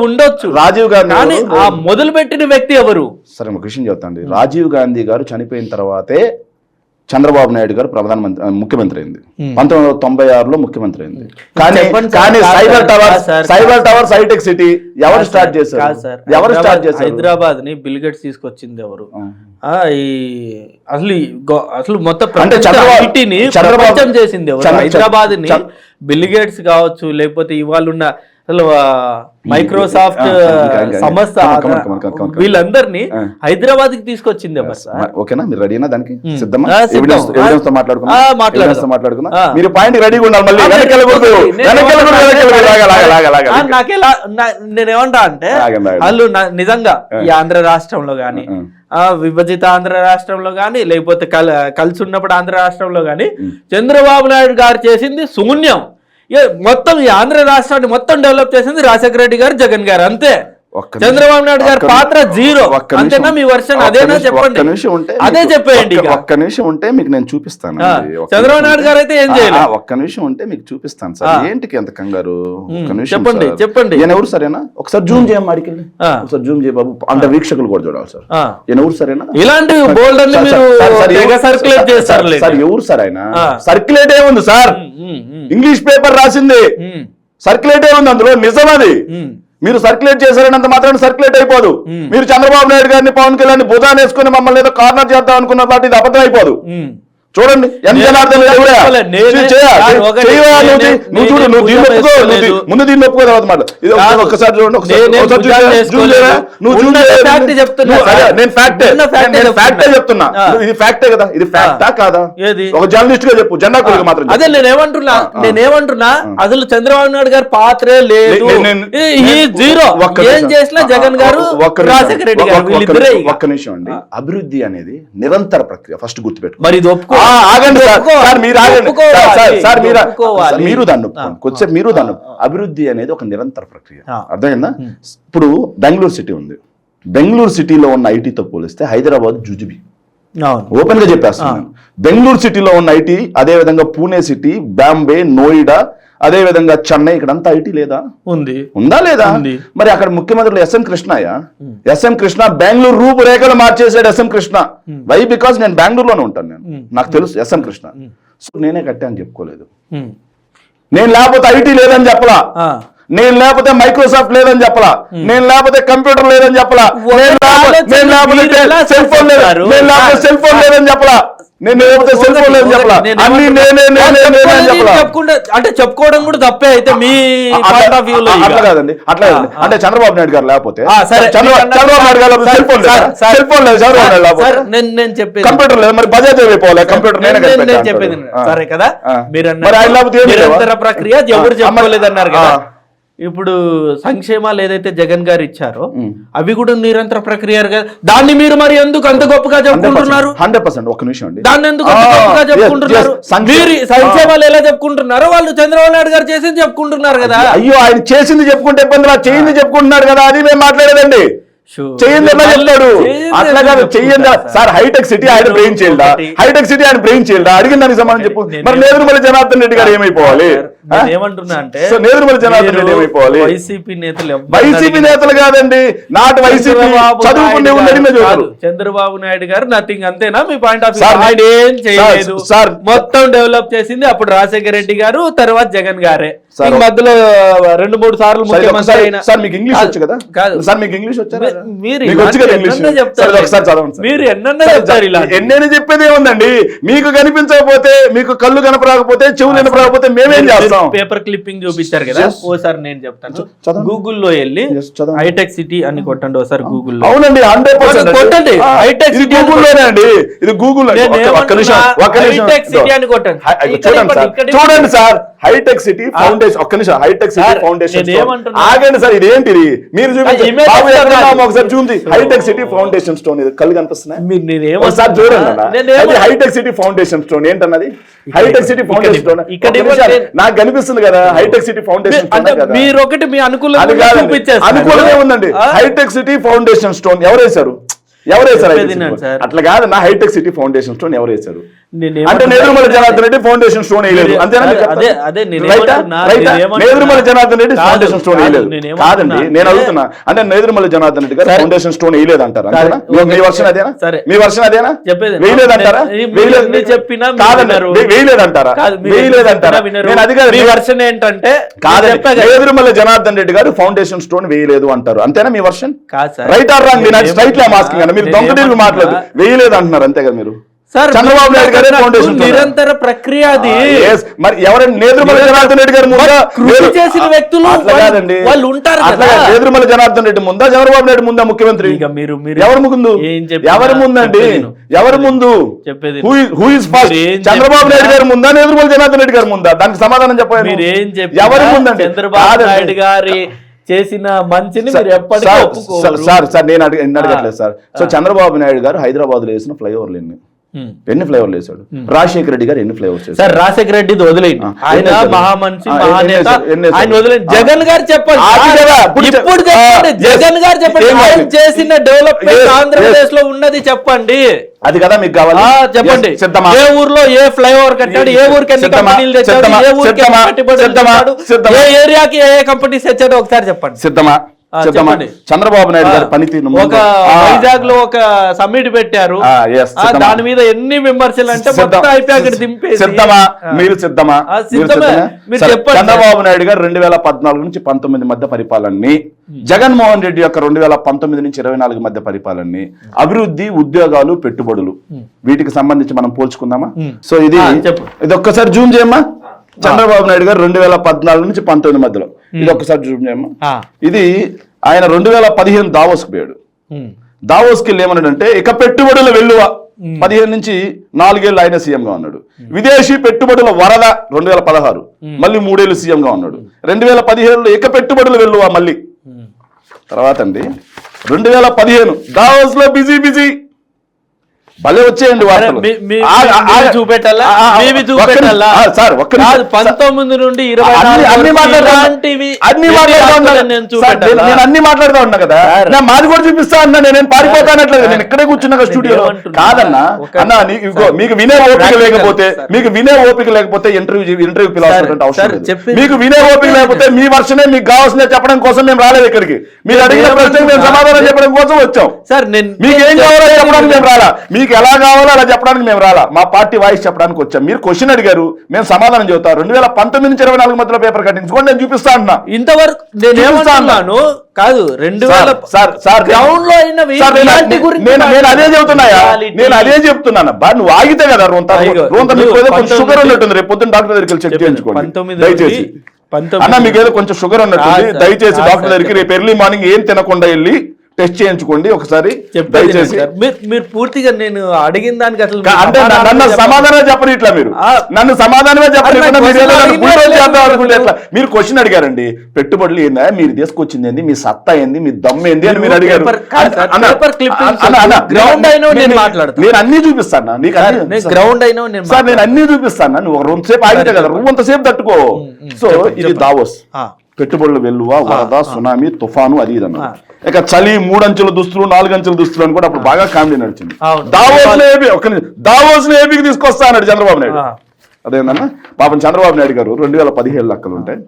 Speaker 1: ఉండొచ్చు
Speaker 2: రాజీవ్ గాంధీ,
Speaker 1: కానీ ఆ మొదలు పెట్టిన వ్యక్తి ఎవరు?
Speaker 2: సరే ఒక విషయం చెప్తాండి. రాజీవ్ గాంధీ గారు చనిపోయిన తర్వాతే చంద్రబాబు నాయుడు గారు ముఖ్యమంత్రి అయింది. 1996లో ముఖ్యమంత్రి అయింది. కానీ సైబర్ టవర్స్ హైటెక్ సిటీ ఎవరు స్టార్ట్ చేశారు? ఎవరు స్టార్ట్ చేశారు?
Speaker 1: హైదరాబాద్ ని బిల్ గేట్స్ తీసుకొచ్చింది ఎవరు? అసలు మొత్తం ప్రపంచం చేసింది ఎవరు? హైదరాబాద్ ని బిల్ గేట్స్ కావచ్చు, లేకపోతే ఇవాళ ఉన్న అసలు మైక్రోసాఫ్ట్ సంస్థ, వీళ్ళందరినీ హైదరాబాద్ కి తీసుకొచ్చింది ఎవరు?
Speaker 2: ఓకేనా, మీరు రెడీనా? దానికి సిద్ధమా? ఎవిడెన్స్ తో మాట్లాడుకుందాం. మీరు పాయింట్ రెడీగా ఉండాలి. మళ్ళీ
Speaker 1: నాకేలా నేనేమంటా అంటే వాళ్ళు నిజంగా ఈ ఆంధ్ర రాష్ట్రంలో గాని, విభజిత ఆంధ్ర రాష్ట్రంలో గాని, లేకపోతే కలిసి ఉన్నప్పుడు ఆంధ్ర రాష్ట్రంలో గాని చంద్రబాబు నాయుడు గారు చేసింది శూన్యం. మొత్తం ఈ ఆంధ్ర రాష్ట్రాన్ని మొత్తం డెవలప్ చేసింది రాజశేఖర రెడ్డి గారు, జగన్ గారు, అంతే. చంద్రబాబు నాయుడు గారి పాత్ర జీరో. అంతేనా మీ వర్షన్? అదేనా చెప్పండి, అదే చెప్పేయండి.
Speaker 2: ఒక్క నిమిషం ఉంటే మీకు నేను చూపిస్తాను.
Speaker 1: చంద్రబాబు నాయుడు గారు అయితే ఏం చేయాలి?
Speaker 2: ఒక్క నిమిషం ఉంటే మీకు చూపిస్తాను సార్. ఏంటికి ఎంత కంగారు? ఒక్క నిమిషం
Speaker 1: చెప్పండి.
Speaker 2: ఈయన ఎవరు సరేనా? ఒకసారి జూమ్ చేయమ్మా, అడికెళ్ళి ఒకసారి జూమ్ చేయ బాబు, అంత వీక్షకులు కూడా చూడాలి సార్. ఈయన ఎవరు సరేనా?
Speaker 1: ఇలాంటి బోల్డ్ సర్క్యులేట్ చేస్తారు
Speaker 2: సార్. ఎవరు సార్ ఆయన? సర్క్యులేట్ ఏముంది సార్? ఇంగ్లీష్ పేపర్ రాసింది, సర్క్యులేట్ ఏముంది అందులో? నిజం అది. మీరు సర్క్యులేట్ చేశారనంత మాత్రం సర్క్యులేట్ అయిపోదు. మీరు చంద్రబాబు నాయుడు గారిని, పవన్ కళ్యాణ్ భుజాన్ని వేసుకుని మమ్మల్ని ఏదో కార్నర్ చేద్దాం అనుకున్న పార్టీ ఇది అబద్ధం అయిపోదు. చూడండి ఎంత జనార్దన్ ముందు దీన్ని ఒప్పుకో తర్వాత మాట. ఒక్కసారి చూడండి, నేను ఫ్యాక్టే చెప్తున్నా. ఇది ఫ్యాక్టే కదా? ఇది ఫ్యాక్టా కాదా? ఒక జర్నలిస్ట్ గా చెప్పు, జెండా కొడుకు మాత్రం.
Speaker 1: అదే నేనేమంటున్నా అసలు చంద్రబాబు నాయుడు గారి పాత్రే లేదు, జీరో. ఏం చేసినా జగన్ గారు, రాజశేఖర రెడ్డి గారు, వీళ్ళిద్దరే.
Speaker 2: ఒక్క నిమిషం అండి. అభివృద్ధి అనేది నిరంతర ప్రక్రియ, ఫస్ట్ గుర్తుపెట్టు.
Speaker 1: మరి ఇది ఒప్పుకో.
Speaker 2: ఆగండి సార్, మీరు ఆగండి సార్, మీరు దాన్ని ఒప్పుకోండి కొద్దిసేపు. మీరు దాన్ని అభివృద్ధి అనేది ఒక నిరంతర ప్రక్రియ, అర్థమైందా? ఇప్పుడు బెంగళూరు సిటీ ఉంది. బెంగళూరు సిటీలో ఉన్న ఐటీతో పోలిస్తే హైదరాబాద్ జుజుబి, ఓపెన్ గా చెప్పేస్తున్నాను. బెంగళూరు సిటీలో ఉన్న ఐటీ, అదే విధంగా పూణే సిటీ, బాంబే, నోయిడా, అదే విధంగా చెన్నై, ఇక్కడంతా ఐటీ లేదా? ఉందా లేదా? మరి అక్కడ ముఖ్యమంత్రులు ఎస్ఎం కృష్ణయ్య. ఎస్ఎం కృష్ణ బెంగళూరు రూపురేఖలు మార్చేసాడు. SM Krishna why? బికాస్ నేను బెంగళూరులోనే ఉంటాను, నాకు తెలుసు ఎస్ఎం కృష్ణ. సో నేనే కట్టా అని చెప్పుకోలేదు. నేను లేకపోతే ఐటీ లేదని చెప్పలా, నేను లేకపోతే మైక్రోసాఫ్ట్ లేదని చెప్పలా, నేను లేకపోతే కంప్యూటర్ లేదని చెప్పలా, నేను లేకపోతే సెల్ ఫోన్ లేదని చెప్పలా, నేను సెల్ ఫోన్ లేదని చెప్పలా, అన్ని
Speaker 1: అంటే చెప్పుకోవడం కూడా తప్పే అయితే మీ పాయింట్ ఆఫ్ వ్యూ లో.
Speaker 2: అట్లా కాదండి, అట్లా అంటే చంద్రబాబు నాయుడు గారు లేకపోతే, చంద్రబాబు నాయుడు గారు సెల్ ఫోన్ లేదు, చంద్రబాబు నాయుడు లేకపోతే
Speaker 1: నేను చెప్పేది
Speaker 2: కంప్యూటర్ లేదు, మరి బజాజ్ అయిపోవాలి కంప్యూటర్. నేను
Speaker 1: చెప్పేది సరే కదా, మీరు నిరంతర ప్రక్రియ ఎవరు చెప్పుకోలేదన్నారు కదా. ఇప్పుడు సంక్షేమాలు ఏదైతే జగన్ గారు ఇచ్చారో అవి కూడా నిరంతర ప్రక్రియ కదా. దాన్ని మీరు మరి ఎందుకు అంత గొప్పగా చెప్పుకుంటున్నారు?
Speaker 2: 100%. ఒక్క నిమిషం అండి,
Speaker 1: దాన్ని ఎందుకు గొప్పగా చెప్పుకుంటున్నారు? మీరు సంక్షేమాలు ఎలా చెప్పుకుంటున్నారో వాళ్ళు చంద్రబాబు నాయుడు గారు చేసింది చెప్పుకుంటున్నారు కదా.
Speaker 2: అయ్యో, ఆయన చేసింది చెప్పుకుంటే ఇబ్బంది, చేయింది చెప్పుకుంటున్నారు కదా, అది మేము మాట్లాడేదండి. చెయ్యండి ఎలా చెప్తాడు? అట్లా కాదు, చెయ్యండి సార్. హైటెక్ సిటీ ఆయన బ్రెయిన్ చేయాలా? హైటెక్ సిటీ ఆయన బ్రెయిన్ చేయాలా? అడిగిన దానికి సమాధానం చెప్పు. మరి నేదురుమల్లి జనార్దన్ రెడ్డి గారు ఏమైపోవాలి?
Speaker 1: ఏమంటున్నా అంటే
Speaker 2: నేదురుమల్లి జనార్దన్ రెడ్డి ఏమైపోవాలి?
Speaker 1: వైసీపీ
Speaker 2: నేతలు కాదండి, నాటి వైసీపీ చదువుకునే ఉన్నాడు
Speaker 1: చంద్రబాబు నాయుడు గారు నథింగ్, అంతేనా మీ పాయింట్ ఆఫ్ వ్యూ? ఆయన ఏం చేయలేదు
Speaker 2: సార్,
Speaker 1: మొత్తం డెవలప్ చేసింది అప్పుడు రాజశేఖర రెడ్డి గారు, తర్వాత జగన్ గారే. ఈ మధ్యలో 2-3 సార్లు ముఖ్యమంత్రి అయినా.
Speaker 2: సార్ మీకు ఇంగ్లీష్ వచ్చు కదా?
Speaker 1: కాదు
Speaker 2: సార్ మీకు ఇంగ్లీష్ వచ్చారా?
Speaker 1: మీరు
Speaker 2: చెప్తారు.
Speaker 1: ఎన్నన్నా చెప్తారు ఇలా.
Speaker 2: ఎన్నైనా చెప్పేది ఏముందండి? మీకు కనిపించకపోతే, మీకు కళ్ళు కనపడకపోతే, చెవులు కనపడకపోతే మేమేం చేస్తాం?
Speaker 1: పేపర్ క్లిప్పింగ్ చూపించారు కదా, ఓసారి నేను చెప్తాను. గూగుల్లో వెళ్ళి హైటెక్ సిటీ అని కొట్టండి ఒకసారి గూగుల్లో.
Speaker 2: అవునండి, 100%
Speaker 1: కొట్టండి. హైటెక్ సిటీ
Speaker 2: గూగుల్లోనే అండి, ఇది గూగుల్.
Speaker 1: హైటెక్ సిటీ అని కొట్టండి.
Speaker 2: చూడండి సార్, హైటెక్ సిటీ ఫౌండేషన్. ఒక్క నిమిషం, హైటెక్ సిటీ ఫౌండేషన్. ఆగండి సార్, ఇదేంటిది? మీరు ఒకసారి చూడండి. హైటెక్ సిటీ ఫౌండేషన్ స్టోన్, ఇది కళ్ళు కనిపిస్తున్నాయి ఒకసారి చూడండి. హైటెక్ సిటీ ఫౌండేషన్ స్టోన్ ఏంటన్నది? హైటెక్ సిటీ ఫౌండేషన్ స్టోన్ నాకు కనిపిస్తుంది కదా. హైటెక్ సిటీ ఫౌండేషన్
Speaker 1: మీరు ఒకటి మీ అనుకూలంగా
Speaker 2: అనుకూలమే ఉందండి. హైటెక్ సిటీ ఫౌండేషన్ స్టోన్ ఎవరేశారు? అట్లా కాదు, నా హైటెక్ సిటీ ఫౌండేషన్ స్టోన్ ఎవరేశారు అంటే నేదురుమల్లి జనార్దన్ రెడ్డి ఫౌండేషన్ స్టోన్ వేయలేదు, అంతేనా? నేదురుమల్లి జనార్దన్ రెడ్డి ఫౌండేషన్ స్టోన్ వేయలేదు కాదండి, నేను అడుగుతున్నా. అంటే నేదురుమల్లి జనార్దన్ రెడ్డి గారు ఫౌండేషన్ స్టోన్ వేయలేదు అంటారా? మీ వర్షన్ అదేనా? మీ వర్షన్ అదేనా? వేయలేదంటారా? కాదండి, వేయలేదంటారా? వేయలేదంటారా? నేను అది కాదు,
Speaker 1: మీ వర్షన్ ఏంటంటే
Speaker 2: కాదండి, నేదురుమల్లి జనార్దన్ రెడ్డి గారు ఫౌండేషన్ స్టోన్ వేయలేదు అంటారు, అంతేనా మీ వర్షన్? Right are wrong? నేను స్ట్రైట్ లా మాస్కింగ్ అండి, మీరు దొంగ తిరిగి మాట్లాడదు. వేయలేదు అంటున్నారు అంతే కదా మీరు. చంద్రబాబు నాయుడు గారు ఫౌండేషన్
Speaker 1: నిరంతర ప్రక్రియ అది.
Speaker 2: మరి ఎవరైనా నేదురుమల్లి జనార్దన్ రెడ్డి గారు ముందా
Speaker 1: చేసిన వ్యక్తులు వాళ్ళు ఉంటారు కదా.
Speaker 2: నేదురుమల్లి జనార్దన్ రెడ్డి ముందా, చంద్రబాబు నాయుడు ముందా ముఖ్యమంత్రి? ఎవరు ముందు? ఎవరు ముందండి? ఎవరు ముందు?
Speaker 1: చెప్పేది
Speaker 2: who is first? Chandrababu Naidu గారు ముందా, నేదురుమల్లి జనార్దన్ రెడ్డి గారు ముందా? దానికి సమాధానం చెప్పండి.
Speaker 1: మీరేం చెప్పి
Speaker 2: ఎవరు ముందండి?
Speaker 1: చంద్రబాబు నాయుడు గారి చేసిన మంచిని మీరు ఎప్పటికీ ఒప్పుకోరు.
Speaker 2: సార్ నేను అడగట్లేదు సార్. సో చంద్రబాబు నాయుడు గారు హైదరాబాద్ లో వేసిన ఫ్లైఓవర్లు ఎన్ని ఫ్లైఓవర్లు వేసాడు? రాజశేఖర రెడ్డి గారు ఎన్ని ఫ్లైఓవర్స్ చేశారు?
Speaker 1: సార్ రాజశేఖర రెడ్డి వదిలేయండి, ఆయన మహామనిషి మహానేత, ఆయన వదిలేండి. జగన్ గారు చెప్పండి, ఇప్పుడు చెప్పండి. జగన్ గారు చెప్పండి, ఆయన చేసిన డెవలప్మెంట్ ఆంధ్రప్రదేశ్ లో ఉన్నది చెప్పండి.
Speaker 2: అది కదా మీకు కావాలి,
Speaker 1: చెప్పండి. ఏ ఊర్లో ఏ ఫ్లైఓవర్ కట్టాడు, ఏ ఊరికి ఎన్ని కంపెనీలు తెచ్చాడు, ఏ ఊరికి పెట్టుబడులు తెచ్చాడు, ఏ ఏరియాకి ఏ కంపెనీస్ తెచ్చాడో ఒకసారి చెప్పండి.
Speaker 2: సిద్ధమా? చంద్రబాబు నాయుడు గారి పనితీరు
Speaker 1: ఒక వైజాగ్ లో ఒక సమ్మిట్ పెట్టారు, దాని మీద ఎన్ని విమర్శలు అంటే మొత్తం అయిపోయి దింపేసి.
Speaker 2: సిద్ధమా? మీరు సిద్ధమా? చంద్రబాబు నాయుడు గారు 2014 నుంచి 19 మధ్య పరిపాలనని, జగన్మోహన్ రెడ్డి యొక్క 2019 నుంచి 24 మధ్య పరిపాలనని, అభివృద్ధి, ఉద్యోగాలు, పెట్టుబడులు, వీటికి సంబంధించి మనం పోల్చుకుందామా? సో ఇది ఒక్కసారి జూమ్ చేయమ్మా. చంద్రబాబు నాయుడు గారు 2014 నుంచి 19 మధ్యలో, ఇది ఒక్కసారి జూమ్ చేయమ్మా. ఇది ఆయన 2015 దావోస్కి పోయాడు. దావోస్కి వెళ్ళి ఏమన్నాడంటే, ఇక పెట్టుబడుల వెల్లువ 15 నుంచి 4 ఏళ్ళు ఆయన సీఎం గా ఉన్నాడు. విదేశీ పెట్టుబడుల వరద 2016, మళ్ళీ 3 ఏళ్ళు సీఎం గా ఉన్నాడు. 2017లో ఇక పెట్టుబడుల వెల్లువ మళ్ళీ. తర్వాత అండి 2015 దావోస్ లో బిజీ భలే వచ్చేయండి వార్తలు.
Speaker 1: చూపెట్టాలా
Speaker 2: సార్?
Speaker 1: 19 నుండి
Speaker 2: 20 అన్ని మాట్లాడుతా ఉన్నా కదా, మాది కూడా చూపిస్తా అన్నా. నేను పారిపోతానట్లేదు, నేను ఇక్కడే కూర్చున్నా స్టూడియోలో. కాదన్నా అన్నా, మీకు వినే ఓపిక లేకపోతే ఇంటర్వ్యూ పిలవాల్సినటువంటి అవసరం లేదు. మీకు వినే ఓపిక లేకపోతే మీ వర్షనే మీకు కావాల్సిన చెప్పడం కోసం మేము రాలేదు ఇక్కడికి. మీరు అడిగిన ప్రశ్నకు మేము సమాధానం చెప్పడం కోసం వచ్చాం సార్. మీకు ఏం కావాలో చెప్పడానికి మేము రాలా, మీకు ఎలా కావాలో అలా చెప్పడానికి మేము రాలా. మా పార్టీ వాయిస్ చెప్పడానికి వచ్చాం. మీరు క్వశ్చన్ అడిగారు, మేము సమాధానం చెబుతాం. 2019 నుంచి 24 మధ్యలో పేపర్ కట్టించుకోండి, నేను చూపిస్తా అన్నా.
Speaker 1: ఇంతవరకు కాదు నేను
Speaker 2: అదే చెప్తున్నాను. నువ్వు ఆగితే కదా కొంచెం షుగర్ ఉన్నట్టుంది, రేపు పొద్దున్న డాక్టర్ దగ్గరికి చెక్ చేయించుకోండి దయచేసి. అన్న మీకు ఏదో కొంచెం షుగర్ ఉన్నట్టుంది, దయచేసి డాక్టర్ దగ్గరికి రేపు ఎర్లీ మార్నింగ్ ఏం తినకుండా వెళ్ళి టెస్ట్ చేయించుకోండి ఒకసారి దయచేసి.
Speaker 1: మీరు పూర్తిగా నేను అడిగిన దానికి అసలు
Speaker 2: అంటే నన్ను సమాధానమే చెప్పరు ఇట్లా, మీరు నన్ను సమాధానమే చెప్పరు. మీరు క్వశ్చన్ అడిగారండి, పెట్టుబడులు ఏందా, మీరు తీసుకొచ్చింది ఏంది, మీ సత్తా ఏంది, మీ దమ్ము ఏంది అని మీరు అడిగారు. నేను అన్ని చూపిస్తాను నీకు,
Speaker 1: గ్రౌండ్ అయినా
Speaker 2: సార్ నేను అన్ని చూపిస్తాను. నువ్వు ఒక 2 సేపు ఆగితే కదా, అంతసేపు తట్టుకో. సో ఇది దావోస్, పెట్టుబడులు వెల్లువ, వరద, సునామీ, తుఫాను, అది ఇదన్న. ఇక చలి 3 అంచెల దుస్తులు 4 అంచెల దుస్తులు అని కూడా అప్పుడు బాగా కామెడీ నడిచింది.
Speaker 1: అవును.
Speaker 2: దావోస్ ఏపీకి తీసుకొస్తా అన్నాడు చంద్రబాబు నాయుడు. అదేందన్నా పాపం చంద్రబాబు నాయుడు గారు 2017 లెక్కలు ఉంటాయి.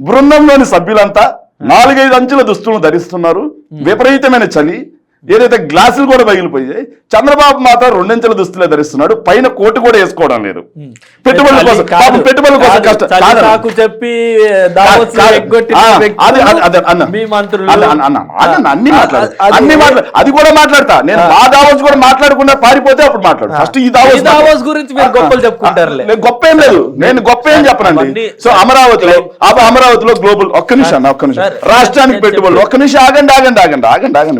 Speaker 2: బృందంలోని సభ్యులంతా 4-5 అంచెల దుస్తులను ధరిస్తున్నారు, విపరీతమైన చలి, ఏదైతే గ్లాసులు కూడా పగిలిపోయాయి. చంద్రబాబు మాత్రం 2 అంచెల దుస్తులే ధరిస్తున్నాడు, పైన కోటు కూడా వేసుకోవడం లేదు. పెట్టుబడుల కోసం పెట్టుబడుల కోసం కష్టం
Speaker 1: చెప్పి
Speaker 2: అన్ని మాట్లాడు, అది కూడా మాట్లాడతా నేను. ఆ దావోస్ కూడా మాట్లాడకుండా పారిపోతే అప్పుడు మాట్లాడు. ఫస్ట్ ఈ
Speaker 1: దావోస్ గురించి మీరు గొప్పలు చెప్పుకుంటారు.
Speaker 2: గొప్ప ఏం లేదు, నేను గొప్ప ఏం చెప్పనండి. సో అమరావతిలో గ్లోబల్ ఒక్క నిమిషం రాష్ట్రానికి పెట్టుబడులు. ఒక్క నిమిషం ఆగండి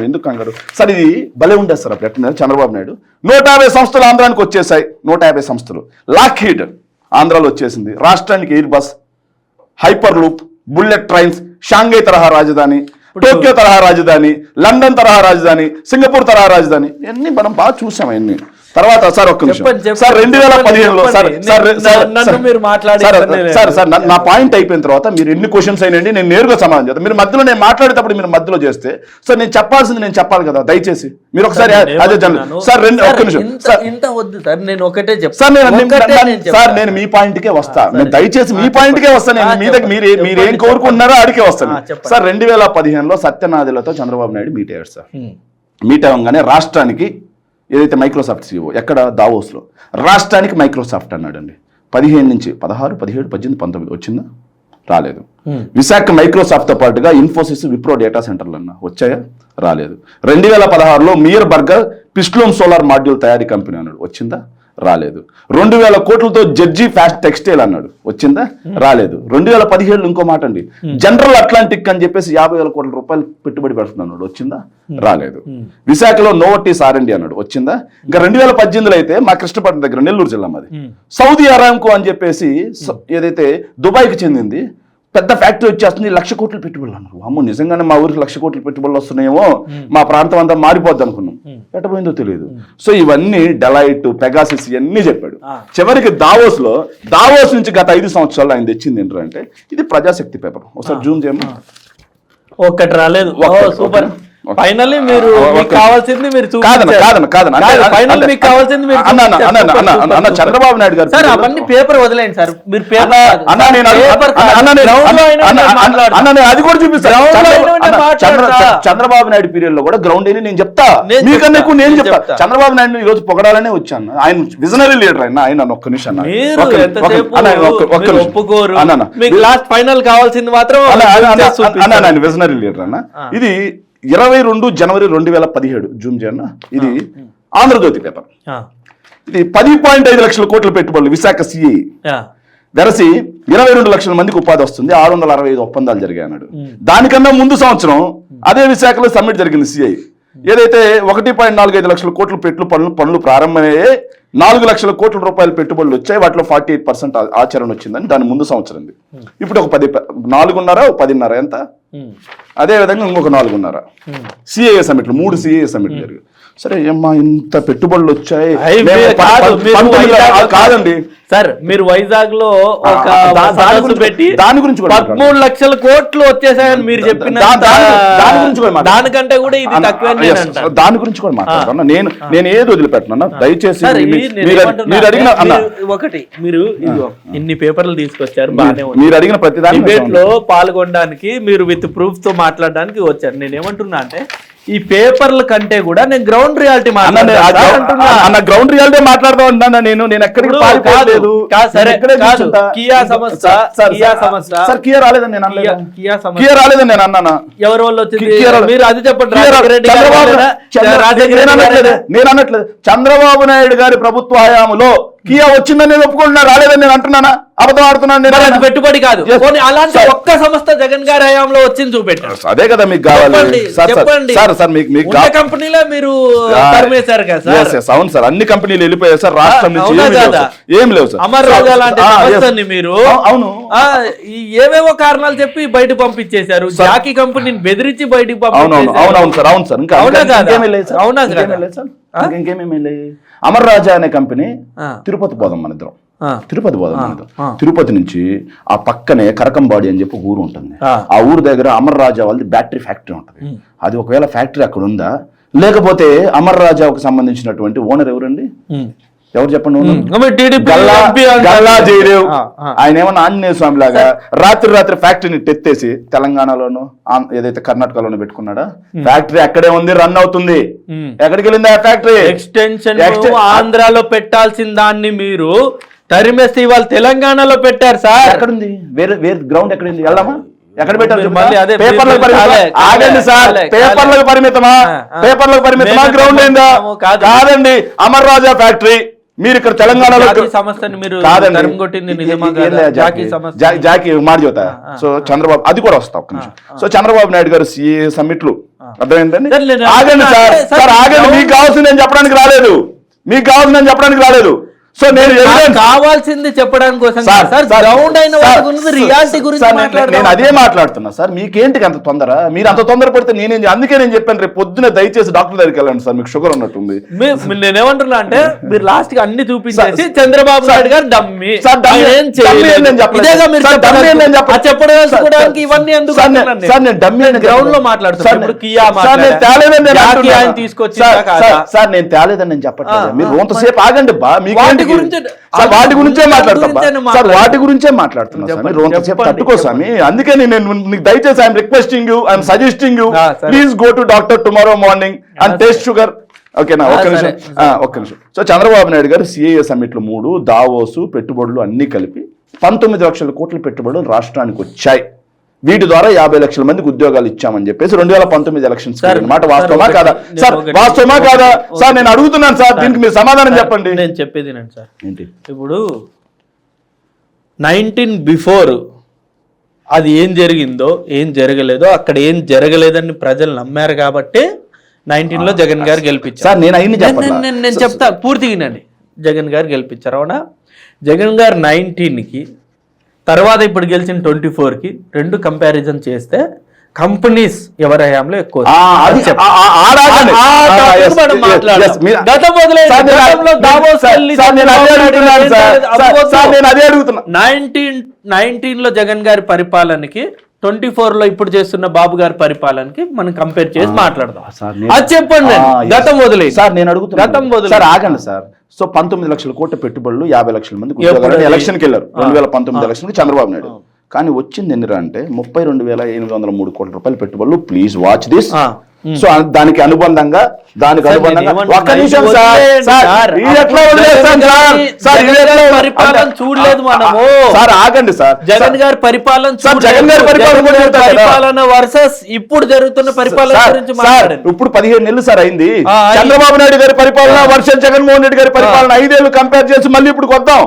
Speaker 2: ఎందుకు కంగారు సార్? ఇది భలే ఉండేది సార్ అప్పుడు ఎట్లా చంద్రబాబు నాయుడు. 150 సంస్థలు ఆంధ్రానికి వచ్చేసాయి. 150 సంస్థలు. లాక్హీడ్ ఆంధ్రాలో వచ్చేసింది. రాష్ట్రానికి air bus, hyper loop, bullet trains, Shanghai తరహా రాజధాని, టోక్యో తరహా రాజధాని, లండన్ తరహా రాజధాని, సింగపూర్ తరహా రాజధాని, ఇవన్నీ మనం బాగా చూసాం. అవన్నీ తర్వాత సార్ ఒక్క నిమిషం సార్ 2015లో సార్ నా పాయింట్ అయిపోయిన తర్వాత మీరు ఎన్ని క్వశ్చన్స్ అయినండి నేను నేరుగా సమాధానం చేస్తాను. మీరు మధ్యలో నేను మాట్లాడేటప్పుడు మీరు మధ్యలో చేస్తే సార్ నేను చెప్పాల్సింది నేను చెప్పాలి కదా, దయచేసి మీరు ఒకసారి అదే సార్ ఒక్క నిమిషం సార్ నేను మీ పాయింట్కే వస్తా. నేను దయచేసి మీ పాయింట్కే వస్తాను. నేను మీ దగ్గర మీరు ఏం కోరుకుంటున్నారో అడిగే వస్తాను సార్. 2015లో సత్యనాథులతో చంద్రబాబు నాయుడు మీట్ అయ్యాడు సార్. మీట్ అవ్వగానే రాష్ట్రానికి ఏదైతే మైక్రోసాఫ్ట్ CEO ఎక్కడ దావోస్లో రాష్ట్రానికి మైక్రోసాఫ్ట్ అన్నాడండి. 15 నుంచి 16, 17, 18, 19 వచ్చిందా? రాలేదు. విశాఖ మైక్రోసాఫ్ట్తో పాటుగా ఇన్ఫోసిస్, విప్రో డేటా సెంటర్లు అన్నా వచ్చాయా? రాలేదు. 2016లో మియర్ బర్గర్ పిస్ట్లోన్ సోలార్ మాడ్యూల్ తయారీ కంపెనీ అన్నాడు, వచ్చిందా? రాలేదు. 2000 కోట్లతో జడ్జి ఫ్యాస్ట్ టెక్స్టైల్ అన్నాడు, వచ్చిందా? రాలేదు. 2017 ఇంకో మాట అండి, జనరల్ అట్లాంటిక్ అని చెప్పేసి 50,000 కోట్ల రూపాయలు పెట్టుబడి పెడుతున్నాడు, వచ్చిందా? రాలేదు. విశాఖలో నోవటీస్ R&D అన్నాడు, వచ్చిందా? ఇంకా 2018లో అయితే మా కృష్ణపట్నం దగ్గర నెల్లూరు జిల్లా మాది సౌదీ అరామ్కో అని చెప్పేసి ఏదైతే దుబాయ్కి చెందింది పెద్ద ఫ్యాక్టరీ వచ్చేస్తుంది, 1,00,000 కోట్ల పెట్టుబడులు అన్నారు. అమ్మో నిజంగానే మా ఊరికి 1,00,000 కోట్ల పెట్టుబడులు వస్తున్నాయేమో, మా ప్రాంతం అంతా మారిపోద్ది అనుకున్నాం. ఎట్టపోయిందో తెలియదు. సో ఇవన్నీ డెలైట్, పెగాసిస్ ఇవన్నీ చెప్పాడు. చివరికి దావోస్ నుంచి గత 5 సంవత్సరాలు ఆయన తెచ్చింది ఏంటంటే ఇది ప్రజాశక్తి పేపర్. ఒకసారి జూమ్ చేయమా.
Speaker 1: ఒక్కటి రాలేదు. సూపర్. ఫైనల్లీ మీరు కావాల్సింది మీరు
Speaker 2: చంద్రబాబు నాయుడు గారు
Speaker 1: సార్ అవన్నీ పేపర్ వదిలేండి సార్. మీరు
Speaker 2: అది కూడా చూపిస్తాను. చంద్రబాబు నాయుడు పీరియడ్ లో కూడా గ్రౌండ్ అని నేను చెప్తా, మీకన్నా ఎక్కువ నేను చెప్తా. చంద్రబాబు నాయుడు ఈ రోజు పొగడాలనే వచ్చాను. ఆయన విజనరీ లీడర్. ఆయన ఒక్క నిమిషం
Speaker 1: ఒప్పుకోరు. లాస్ట్ ఫైనల్ కావాల్సింది మాత్రం
Speaker 2: ఆయన విజనరీ లీడర్ అన్న. ఇది 22 జనవరి 2017 జూమ్ చేయన్న. ఇది ఆంధ్రజ్యోతి పేపర్. ఇది 10.5 లక్షల కోట్ల పెట్టుబడులు విశాఖ CE వెరసి 22 లక్షల మందికి ఉపాధి వస్తుంది, 665 ఒప్పందాలు జరిగాయి అన్నాడు. దానికన్నా ముందు సంవత్సరం అదే విశాఖలో సమ్మిట్ జరిగింది CI. ఏదైతే 1.45 లక్షల కోట్ల పనులు ప్రారంభమయ్యాయి, 4 లక్షల కోట్ల రూపాయల పెట్టుబడులు వచ్చాయి, వాటిలో 48% ఆచరణ వచ్చిందని దాని ముందు సంవత్సరం. ఇప్పుడు ఒక 4.5 10.5 ఎంత? అదే విధంగా ఇంకొక 4.5 CAA సమిట్లు, 3 CAA సమిట్లు జరిగాయి. సరే అమ్మా ఇంత పెట్టుబడులు వచ్చాయి కాదండి
Speaker 1: సార్. మీరు వైజాగ్ లో ఒక పెట్టి
Speaker 2: దాని గురించి
Speaker 1: 13 లక్షల కోట్లు వచ్చేసాయని మీరు చెప్పిన
Speaker 2: దాని గురించి కూడా
Speaker 1: దానికంటే కూడా ఇది తక్కువ.
Speaker 2: దాని గురించి కూడా మాట్లాడుతున్నా. నేను ఏది వదిలిపెట్టినా దయచేసి మీరు అడిగిన
Speaker 1: ఒకటి మీరు ఇన్ని పేపర్లు తీసుకొచ్చారు, బాగానే
Speaker 2: మీరు అడిగిన ప్రతి
Speaker 1: డిబేట్ లో పాల్గొనడానికి మీరు విత్ ప్రూఫ్ తో మాట్లాడడానికి వచ్చారు. నేనేమంటున్నా అంటే ఈ పేపర్ల కంటే కూడా నేను గ్రౌండ్ రియాలిటీ
Speaker 2: గ్రౌండ్ రియాలిటీ మాట్లాడుతూ ఉంటాను. నేను ఎక్కడికి పారిపోలేదు.
Speaker 1: కియా
Speaker 2: రాలేదని నేను అన్నానా?
Speaker 1: ఎవరి వల్ల వచ్చింది మీరు అది చెప్పండి.
Speaker 2: నేను అనట్లేదు. చంద్రబాబు నాయుడు గారి ప్రభుత్వ హయాంలో కియా వచ్చిందని నేను ఒప్పుకుంటున్నా, రాలేదని నేను అంటున్నానా? అబద్ధం ఆడుతున్నాను నేను.
Speaker 1: అది పెట్టుబడి కాదు. అలాంటి ఒక్క సంస్థ జగన్ గారి హయాంలో వచ్చింది చూపెట్టారు.
Speaker 2: అదే కదా మీకు కావాలి.
Speaker 1: చెప్పండి సార్. మీకు కంపెనీలో మీరు తరిమేశారు కదా సార్.
Speaker 2: అవును సార్, అన్ని కంపెనీలు వెళ్ళిపోయారు సార్. రాష్ట్రం నుంచి ఏం లేవు సార్.
Speaker 1: అమర్ రాజా లాంటి సంస్థని మీరు అవును ఏవేవో కారణాలు చెప్పి బయట పంపించేశారు. జాకీ కంపెనీని బెదిరించి బయటకు పంపించారు.
Speaker 2: అవునవును సార్. అవును సార్. ఇంకా అవునా ఇంకేమేమి అమర్ రాజా అనే కంపెనీ తిరుపతి పోదాం మన ఇద్దరం. తిరుపతి పోదాం మనతో. తిరుపతి నుంచి ఆ పక్కనే కరకంబాడి అని చెప్పి ఊరు ఉంటుంది. ఆ ఊరు దగ్గర అమర్ రాజా వాళ్ళది బ్యాటరీ ఫ్యాక్టరీ ఉంటుంది. అది ఒకవేళ ఫ్యాక్టరీ అక్కడ ఉందా, లేకపోతే అమర్ రాజాకు సంబంధించినటువంటి ఓనర్ ఎవరండి? ఎవరు చెప్పండి? గల్లా జయదేవ్. ఆయన ఏమన్నా ఆంజనేయ స్వామి లాగా రాత్రి ఫ్యాక్టరీని ఎత్తేసి తెలంగాణలోను ఏదైతే కర్ణాటకలోనూ పెట్టుకున్నాడా? ఫ్యాక్టరీ అక్కడే ఉంది, రన్ అవుతుంది. ఎక్కడికి వెళ్ళింది ఆ ఫ్యాక్టరీ?
Speaker 1: ఎక్స్టెన్షన్ ఆంధ్రాలో పెట్టాల్సిన దాన్ని మీరు తరిమేసి వాళ్ళు తెలంగాణలో పెట్టారు సార్.
Speaker 2: ఎక్కడుంది? వేరే గ్రౌండ్ ఎక్కడుంది? వెళ్దామా? ఎక్కడ పెట్టారు?
Speaker 1: మళ్ళీ అదే
Speaker 2: ఆగండి సార్, పేపర్లకు పరిమితమా? పేపర్లకు పరిమితమా? గ్రౌండ్ ఏందా? కాదండి, అమర్ రాజా ఫ్యాక్టరీ. మీరు ఇక్కడ తెలంగాణలో
Speaker 1: సంస్థని మీరు
Speaker 2: జాకీ మాట చెబుతా. సో చంద్రబాబు అది కూడా వస్తా ఒక్క నిమిషం. సో చంద్రబాబు నాయుడు గారు సిఏ సమ్మిట్లు అర్థమైందండి. ఆగండి సార్, సార్ ఆగండి. మీకు కావాల్సింది నేను చెప్పడానికి రాలేదు, మీకు కావాల్సింది నేను చెప్పడానికి రాలేదు. సో నేను
Speaker 1: కావాల్సింది చెప్పడానికి కోసం రియాలిటీ గురించి
Speaker 2: నేను అదే మాట్లాడుతున్నా సార్. మీకేంటికి అంత తొందర? మీరు అంత తొందర పడితే అందుకే నేను చెప్పాను రేపు పొద్దున దయచేసి డాక్టర్ దగ్గరికి వెళ్ళండి సార్, మీకు షుగర్ ఉన్నట్టుంది.
Speaker 1: నేనేమంటున్నా అంటే మీరు లాస్ట్ కి అన్ని చూపించేసి చంద్రబాబు నాయుడు గారు డమ్మి చెప్పడానికి ఇవన్నీ ఎందుకు
Speaker 2: సార్? నేను డమ్మి
Speaker 1: గ్రౌండ్ లో మాట్లాడుతున్నాను. తీసుకొచ్చి
Speaker 2: సార్ నేను తేలేదని నేను చెప్పట్లేదు. మీరు కొంతసేపు ఆగండి బా. మీకు వాటి గురించే మాట్లాడుతున్నా తట్టుకో స్వామి. అందుకే నేను దయచేసి I'm requesting you, I'm suggesting you, please go to doctor tomorrow morning and test sugar. ఓకేనా? ఒక్క నిమిషం. సో చంద్రబాబు నాయుడు గారు సిఏఏ సమ్మిట్లు 3, దావోసు పెట్టుబడులు అన్ని కలిపి 19 లక్షల కోట్ల పెట్టుబడులు రాష్ట్రానికి వచ్చాయి. వీటి ద్వారా 50 లక్షల మందికి ఉద్యోగాలు ఇచ్చామని చెప్పేసి 2019 ఎలక్షన్స్ మాట వాస్తవమా కాదా సార్? వాస్తవమా కాదా సార్? నేను అడుగుతున్నాను సార్, దీనికి మీరు సమాధానం చెప్పండి.
Speaker 1: నేను చెప్పేది సార్, ఏంటి ఇప్పుడు 19 బిఫోర్ అది ఏం జరిగిందో ఏం జరగలేదో, అక్కడ ఏం జరగలేదని ప్రజలు నమ్మారు కాబట్టి 19లో జగన్ గారు గెలిపించారు
Speaker 2: సార్. నేను
Speaker 1: చెప్తా పూర్తిగానండి. జగన్ గారు గెలిపించారు, అవునా? జగన్ గారు 19కి తర్వాత ఇప్పుడు గెలిచిన 24కి రెండు కంపారిజన్ చేస్తే కంపెనీస్ ఎవరి హయాంలో ఎక్కువ. లో జగన్ గారి పరిపాలనకి 24లో ఇప్పుడు చేస్తున్న బాబు గారి పరిపాలనకి మనం కంపేర్ చేసి మాట్లాడదాం. అది చెప్పండి. గతం వదిలే
Speaker 2: సార్, నేను అడుగుతున్నా. గతం వదిలే సార్, ఆగండి సార్. సో 19 లక్షల కోట్ల పెట్టుబడులు 50 లక్షల మంది ఎలక్షన్కి వెళ్ళారు 2019 ఎలక్షన్ చంద్రబాబు నాయుడు. కానీ వచ్చింది ఎన్నిరా అంటే 32,803 కోట్ల రూపాయల పెట్టుబడులు. Please watch this. సో దానికి అనుబంధంగా ఒక్క నిమిషం
Speaker 1: చూడలేదు మనము
Speaker 2: సార్. ఆగండి సార్.
Speaker 1: జగన్ గారి పరిపాలన వర్సెస్ ఇప్పుడు జరుగుతున్న పరిపాలన గురించి మాట్లాడండి.
Speaker 2: ఇప్పుడు 15 నెలలు సార్ అయింది. చంద్రబాబు నాయుడు గారి పరిపాలన వర్సెస్ జగన్మోహన్ రెడ్డి గారి పరిపాలన 5 ఏళ్ళు కంపేర్ చేసి మళ్ళీ ఇప్పుడు వద్దాం.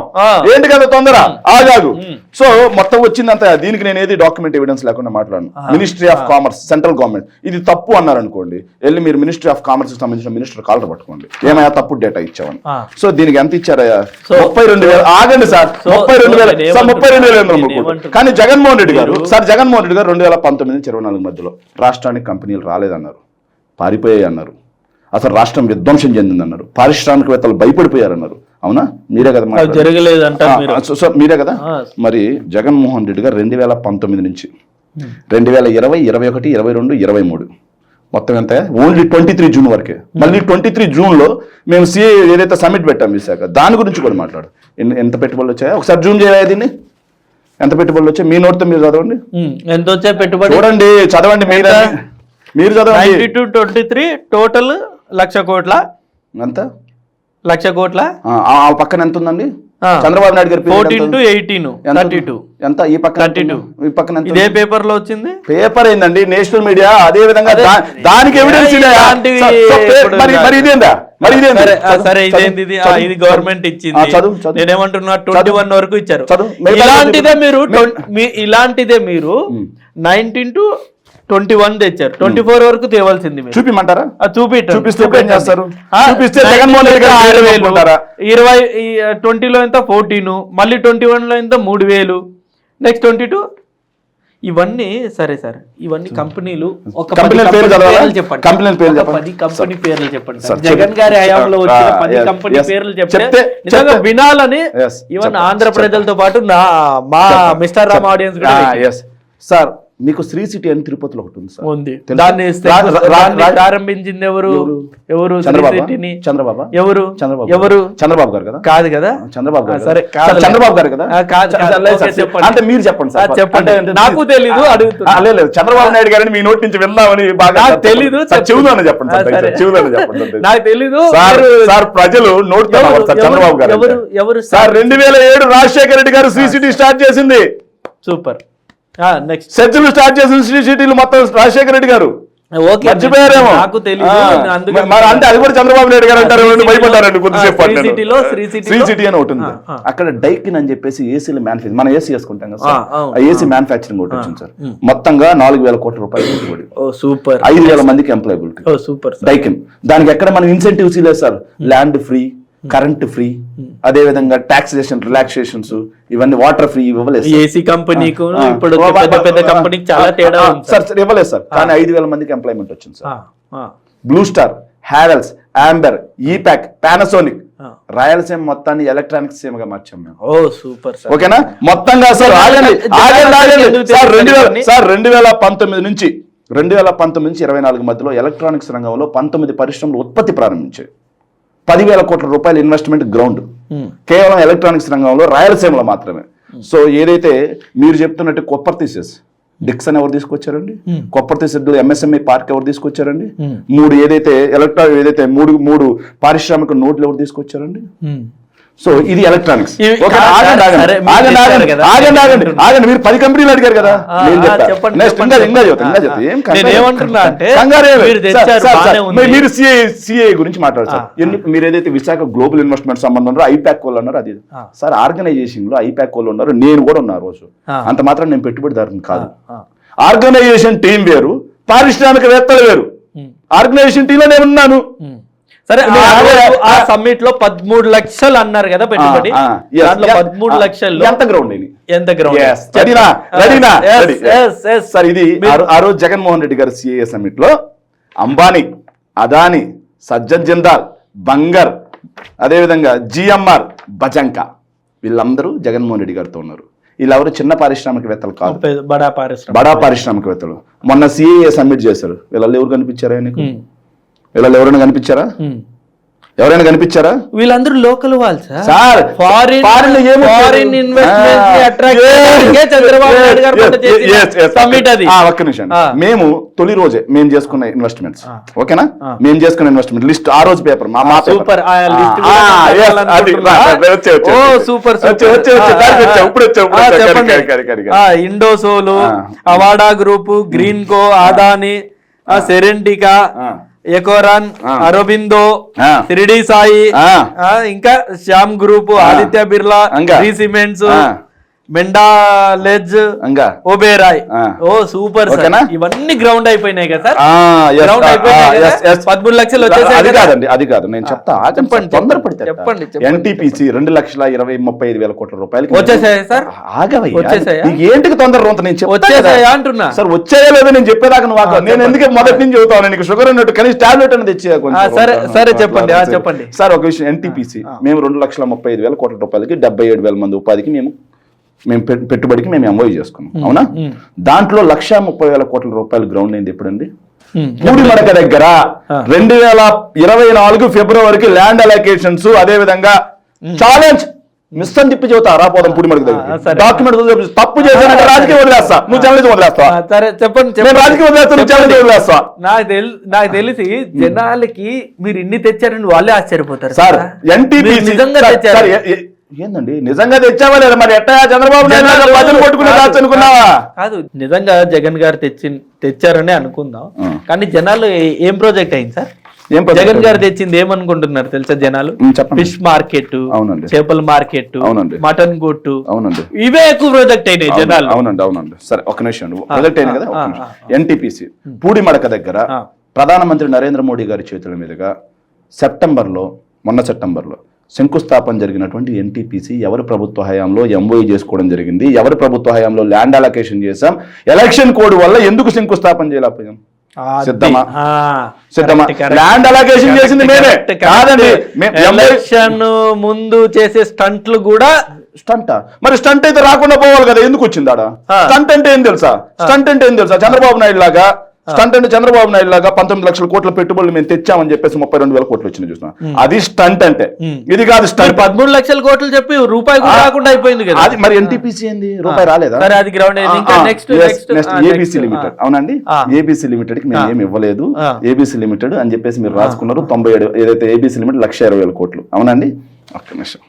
Speaker 2: ఏంటి కదా తొందర? ఆగాగు. సో మొత్తం వచ్చిందంతా దీనికి నేను ఏది డాక్యుమెంట్ ఎవిడెన్స్ లేకుండా మాట్లాడను. Ministry of commerce, central government ఇది తప్పు అన్నారు అనుకోండి, వెళ్ళి మీరు మినిస్ట్రీ ఆఫ్ కామర్స్ కి సంబంధించిన మినిస్టర్ కాలర్ పట్టుకోండి, ఏమయ్యా తప్పు డేటా ఇచ్చామని. సో దీనికి ఎంత ఇచ్చారయ్యా? 32,000. ఆగండి సార్, 32,000. కానీ జగన్మోహన్ రెడ్డి గారు 2019 నుంచి 24 మధ్యలో రాష్ట్రానికి కంపెనీలు రాలేదన్నారు, పారిపోయాయి అన్నారు, అసలు రాష్ట్రం విధ్వంసం చెందిందన్నారు, పారిశ్రామికవేత్తలు భయపడిపోయారన్నారు. అవునా? మీరే కదా మీరే కదా. మరి జగన్మోహన్ రెడ్డి గారు 2019 నుంచి 2020, 21, 22, 23 మొత్తం ఎంత? ఓన్లీ 23 జూన్ వరకే. మళ్ళీ 23 జూన్లో మేము సిఏ ఏదైతే సమ్మిట్ పెట్టాం విశాఖ, దాని గురించి కూడా మాట్లాడు. ఎంత పెట్టుబడులు వచ్చాయో ఒకసారి జూమ్ చేయాలి. దీన్ని ఎంత పెట్టుబడులు వచ్చాయి మీ నోటితో మీరు చదవండి.
Speaker 1: ఎంత వచ్చాయి పెట్టుబడి
Speaker 2: చూడండి, చదవండి. మీరు చదవండి.
Speaker 1: 22-23 టోటల్ 1,00,000 కోట్ల.
Speaker 2: ఎంత?
Speaker 1: 1,00,000 కోట్ల.
Speaker 2: ఆ పక్కన ఎంత ఉందండి? చంద్రబాబు నాయుడు గారు
Speaker 1: 14-18 32 ఎంత? ఈ పక్కన 32. ఈ పక్కన ఎంత? ఇదే పేపర్ లో వచ్చింది. పేపర్ ఏందండి? National media. అదే విధంగా దానికి ఎవిడెన్స్ మరి ఇదేందా? మరి సరే, ఇదేంది? ఇది గవర్నమెంట్ ఇచ్చింది. నేనేమంటున్నా 21 వరకు ఇచ్చారు. ఇలాంటిదే మీరు 19 to 21 తెచ్చారు. 24 వరకు తేవాల్సింది. చూపిమంటారా? చూపిస్తే 2020లో ఎంత 14, మళ్ళీ 21లో ఎంత 3,000, నెక్స్ట్ 22 ఇవన్నీ సరే సార్, ఇవన్నీ కంపెనీలు ఒక
Speaker 2: కంపెనీల పేర్లు చదవాలా?
Speaker 1: చెప్పండి.
Speaker 2: కంపెనీల పేర్లు
Speaker 1: ఒక
Speaker 2: చెప్పండి.
Speaker 1: 10 కంపెనీ పేర్లు చెప్పండి
Speaker 2: సార్,
Speaker 1: జగన్ గారి హయాంలో వచ్చిన 10
Speaker 2: yes,
Speaker 1: కంపెనీ
Speaker 2: yes.
Speaker 1: పేర్లు
Speaker 2: చెప్తే
Speaker 1: నిజంగా వినాలని
Speaker 2: Yes,
Speaker 1: ఈవెన్ ఆంధ్ర ప్రజలతో పాటు మా మిస్టర్ రామ్ ఆడియన్స్ కూడా
Speaker 2: ఎస్ సార్, మీకు శ్రీ సిటీ అని తిరుపతిలో ఒకటి ఉంది సార్.
Speaker 1: ఉంది.
Speaker 2: తెలుసా?
Speaker 1: దాన్ని
Speaker 2: రా-
Speaker 1: ప్రారంభించింది ఎవరు?
Speaker 2: చంద్రబాబు
Speaker 1: సిటీని
Speaker 2: చంద్రబాబు
Speaker 1: ఎవరు?
Speaker 2: చంద్రబాబు
Speaker 1: ఎవరు?
Speaker 2: చంద్రబాబు గారు కదా?
Speaker 1: కాదు కదా?
Speaker 2: చంద్రబాబు గారు
Speaker 1: సరే,
Speaker 2: కదా? సార్, చంద్రబాబు గారు కదా?
Speaker 1: కాదు,
Speaker 2: లేదు
Speaker 1: ఓకే,
Speaker 2: సార్,
Speaker 1: చెప్పండి.
Speaker 2: అంటే మీరు చెప్పండి సార్.
Speaker 1: చెప్పండి.
Speaker 2: అంటే
Speaker 1: నాకు తెలీదు, అడుగుతున్నా.
Speaker 2: లేదు చంద్రబాబు నాయుడు గారిని మీ నోటి నుంచి విన్నామని బాగా
Speaker 1: నాకు తెలీదు,
Speaker 2: చెవులోనే చెప్పండి సార్,
Speaker 1: సరే.
Speaker 2: చెవులోనే చెప్పండి సార్.
Speaker 1: నాకు తెలీదు.
Speaker 2: సార్ ప్రజలు నోట్ సార్ చంద్రబాబు గారు
Speaker 1: ఎవరు ఎవరు
Speaker 2: సార్ 2007 రాజశేఖర రెడ్డి గారు శ్రీ సిటీ స్టార్ట్ చేసింది.
Speaker 1: సూపర్. నెక్స్ట్
Speaker 2: చర్చలు స్టార్ట్ చేసిన శ్రీ సిటీలు మొత్తం రాజశేఖర రెడ్డి గారు.
Speaker 1: ఓకే,
Speaker 2: మర్చిపోయారేమో.
Speaker 1: నాకు తెలీదు. అందుకని
Speaker 2: మరి అంటే అది కూడా చంద్రబాబు నాయుడు గారు అంటారు, భయపడ్డారండి కొద్దిసేపు.
Speaker 1: శ్రీ సిటీలో
Speaker 2: శ్రీ సిటీ అని ఒకటి ఉంది. అక్కడ డైకిన్ అని చెప్పేసి ఏసీలు మ్యానుఫ్యాక్చర్, మనం ఏసీ వేసుకుంటాం కదా సార్, ఆ ఏసీ మ్యానుఫ్యాక్చరింగ్ ఒకటి వచ్చింది సార్. మొత్తంగా 4,000 కోట్ల రూపాయలు పెట్టుబడి,
Speaker 1: ఓ సూపర్,
Speaker 2: 5,000 మందికి ఎంప్లాయబిలిటీ.
Speaker 1: ఓ సూపర్.
Speaker 2: డైకిన్ దానికి ఎక్కడ మనం ఇన్సెంటివ్స్ లేదు sir. Land free, current free, అదే విధంగా టాక్సేషన్ రిలాక్సేషన్స్, ఇవన్నీ వాటర్ ఫ్రీ ఇవ్వలేదు.
Speaker 1: ఏసీ కంపెనీకు ఇప్పుడు పెద్ద పెద్ద కంపెనీకి చాలా తేడా ఉంది
Speaker 2: సార్. ఇవ్వలేదు సార్, కానీ 5,000 మందికి ఎంప్లాయ్మెంట్ వచ్చింది sir. Blue Star, Havells, Amber, EPack, Panasonic, Rayalaseema మొత్తాన్ని ఎలక్ట్రానిక్స్ సీమగా మార్చాం మేము.
Speaker 1: ఓ సూపర్ సార్.
Speaker 2: ఓకేనా? మొత్తంగా సార్ ఆగండి సార్. 2019 నుంచి 24 మధ్యలో ఎలక్ట్రానిక్స్ రంగంలో 19 పరిశ్రమలు ఉత్పత్తి ప్రారంభించాయి. 10,000 కోట్ల రూపాయల ఇన్వెస్ట్మెంట్ గ్రౌండ్ కేవలం ఎలక్ట్రానిక్స్ రంగంలో రాయలసీమలో మాత్రమే. సో ఏదైతే మీరు చెప్తున్నట్టు కొప్పర్ తీసేస్ డిక్సన్ ఎవరు తీసుకొచ్చారండి? కొప్పర్ తీసేట్లో ఎంఎస్ఎంఈ పార్క్ ఎవరు తీసుకొచ్చారండి? 3 ఏదైతే మూడు పారిశ్రామిక నోడ్లు ఎవరు తీసుకొచ్చారండి? సో ఇది ఎలక్ట్రానిక్స్. ఆగండి, మీరు 10 కంపెనీలు అడిగారు కదా. మీరు సిఏ గురించి మాట్లాడారు సార్. మీరు ఏదైతే విశాఖ గ్లోబల్ ఇన్వెస్ట్మెంట్ సంబంధం ఉన్నారో ఐపాక్ వాళ్ళు అన్నారు, అది సార్ ఆర్గనైజేషన్ లో ఐపాక్ వాళ్ళు ఉన్నారు, నేను కూడా ఉన్నా రోజు. అంత మాత్రం నేను పెట్టుబడిదారుని కాదు. ఆర్గనైజేషన్ టీం వేరు, పారిశ్రామికవేత్తలు వేరు. ఆర్గనైజేషన్ టీంలో నేను ఉన్నాను.
Speaker 1: సరే, ఆ సమ్మిట్ లో 13 లక్షలు అన్నారు కదా పెట్టుబడి. దాంట్లో 13 లక్షలు
Speaker 2: ఎంత గ్రౌండ్?
Speaker 1: ఎంత గ్రౌండ్?
Speaker 2: సార్ ఇది ఆ రోజు జగన్మోహన్ రెడ్డి గారు సిఏ సమ్మిట్ లో అంబానీ, అదానీ, సజ్జన్ జిందాల్, బంగర్, అదేవిధంగా జిఎంఆర్, బజంకా వీళ్ళందరూ జగన్మోహన్ రెడ్డి గారితో ఉన్నారు. వీళ్ళెవరు చిన్న పారిశ్రామికవేత్తలు కాదు, బడా పారిశ్రామికవేత్తలు. మొన్న సిఏ సమ్మిట్ చేశారు. వీళ్ళు ఎవరు కనిపించారా? వీళ్ళు ఎవరైనా కనిపించారా? ఎవరైనా కనిపించారా?
Speaker 1: వీళ్ళందరూ లోకల్ వాళ్ళు
Speaker 2: sir.
Speaker 1: Foreign investment Chandrababu Naidu గారు సమ్మిట్ అది.
Speaker 2: ఒక్క నిమిషం. మేము తొలి రోజే మేము చేసుకున్న ఇన్వెస్ట్మెంట్స్, ఓకేనా? మేము చేసుకున్న ఇన్వెస్ట్మెంట్ లిస్ట్ ఆ రోజు పేపర్
Speaker 1: సూపర్. ఇండోసోలు, అవాడా గ్రూప్, గ్రీన్ కో, అదానీ, సెరెంటికా, ఎకోరాన్, అరబిందో, షిరిడి సాయి, ఇంకా శ్యామ్ గ్రూప్, ఆదిత్య బిర్లా, సిమెంట్స్, మెండాలెజ్, ఓబేరాయ్. ఓ సూపర్. ఇవన్నీ గ్రౌండ్ అయిపోయినాయి కదా సార్? గ్రౌండ్ అయిపోయినాయి. 13 లక్షలు వచ్చేసాయి.
Speaker 2: అది కాదు నేను చెప్తా, చెప్పండి. తొందరపడితే చెప్పండి. ఎన్టీపీసీ 2,20,35,000 కోట్ల రూపాయలు
Speaker 1: వచ్చేసాయి సార్.
Speaker 2: ఏంటికి తొందర నేను
Speaker 1: వచ్చేసాయా అంటున్నా
Speaker 2: సార్. వచ్చేయా లేదో నేను చెప్పేదాకా నువ్వు నేను ఎందుకు మొదటి నుంచి చెబుతాను. నీకు షుగర్ ఉన్నట్టు కనీసం టాబ్లెట్ అనేది తెచ్చే.
Speaker 1: సరే చెప్పండి
Speaker 2: సార్. ఒక విషయం, ఎన్టీపీసీ మేము 2,35,000 కోట్ల రూపాయలకి 77,000 మంది ఉపాధికి మేము పెట్టుబడికి మేము ఎంఓయూ చేసుకున్నాం, అవునా? దాంట్లో 1,30,000 కోట్ల రూపాయలు గ్రౌండ్ అయింది ఎప్పుడండి? పూడిమడక దగ్గర 2024 ఫిబ్రవరికి ల్యాండ్ అలొకేషన్స్, అదే విధంగా ఛాలెంజ్ మిస్ అని తిప్పి చెబుతా. రాపోదాం పూడిమడక దగ్గర డాక్యుమెంట్ తప్పు చేశానంటే రాజకీయ వదిలేస్తా, నువ్వు జర్నలిజం వదిలేస్తా.
Speaker 1: సరే చెప్పండి.
Speaker 2: రాజకీయ వదిలేస్తా, నువ్వు జర్నలిజం వదిలేస్తా.
Speaker 1: నాకు తెలిసి జనాలకి మీరు ఇన్ని తెచ్చారని వాళ్ళే ఆశ్చర్యపోతారు
Speaker 2: సార్. ఎన్టీపీ
Speaker 1: నిజంగా తెచ్చారు.
Speaker 2: ఏందండి నిజంగా తెచ్చావా లేదా? మరి ఎట్టా చంద్రబాబు నాయుడు బదులు కొట్టుకునే రాచ్చు అనుకున్నావా?
Speaker 1: కాదు, నిజంగా జగన్ గారు తెచ్చారని అనుకుందాం, కానీ జనాలు ఏం ప్రాజెక్ట్ అయింది సార్? జగన్ గారు తెచ్చింది ఏమనుకుంటున్నారు తెలుసా జనాలు? ఫిష్ మార్కెట్, చేపల మార్కెట్, మటన్ కొట్టు, ఇవే ఎక్కువ ప్రాజెక్ట్ అయినాయి జనాలు.
Speaker 2: అవునండి. సరే ఒక నిమిషం, ప్రాజెక్ట్ అయినాయి కదా. ఎన్టీపీసీ పూడిమడక దగ్గర ప్రధానమంత్రి నరేంద్ర మోడీ గారి చేతుల మీదుగా మొన్న సెప్టెంబర్లో శంకుస్థాపన జరిగినటువంటి ఎన్టీపీసీ ఎవరి ప్రభుత్వ హయాంలో ఎంఓఈ చేసుకోవడం జరిగింది, ఎవరి ప్రభుత్వ హయాంలో ల్యాండ్ అలొకేషన్ చేశాం, ఎలక్షన్ కోడ్ వల్ల ఎందుకు శంకుస్థాపన చేయలేకపోయాం? సిద్ధమా? ల్యాండ్ అలొకేషన్ చేసింది మేమే కాదండి.
Speaker 1: ఎలక్షన్ ముందు చేసే స్టంట్లు కూడా
Speaker 2: స్టంటా? మరి స్టంట్ అయితే రాకుండా పోవాలి కదా, ఎందుకు వచ్చింది ఆడ? స్టంట్ అంటే ఏం తెలుసా? స్టంట్ అంటే ఏం తెలుసా? చంద్రబాబు నాయుడు లాగా స్టంట్ అంటే చంద్రబాబు నాయుడు లాగా 19 లక్షల కోట్ల పెట్టుబడులు మేము తెచ్చామని చెప్పేసి 32,000 కోట్లు వచ్చినాయి చూసిన, అది స్టంట్ అంటే. ఇది కాదు స్టంట్.
Speaker 1: 13 లక్షల కోట్లు చెప్పి రూపాయి కూడా రాకుండా అయిపోయింది కదా.
Speaker 2: అది మరి ఎన్టీపీసీ ఏంది? రూపాయి రాలేదా?
Speaker 1: అది గ్రౌండ్ నెక్స్ట్
Speaker 2: ఏబీసీ లిమిటెడ్. అవునండి, ఏబీసీ లిమిటెడ్ కి మేము ఏమి ఇవ్వలేదు, ఏబీసీ లిమిటెడ్ అని చెప్పేసి మీరు రాసుకున్నారు. 97 ఏదైతే ఏబీసీ లిమిటెడ్ 1,20,000 కోట్లు. అవునండి, ఒక్క నిమిషం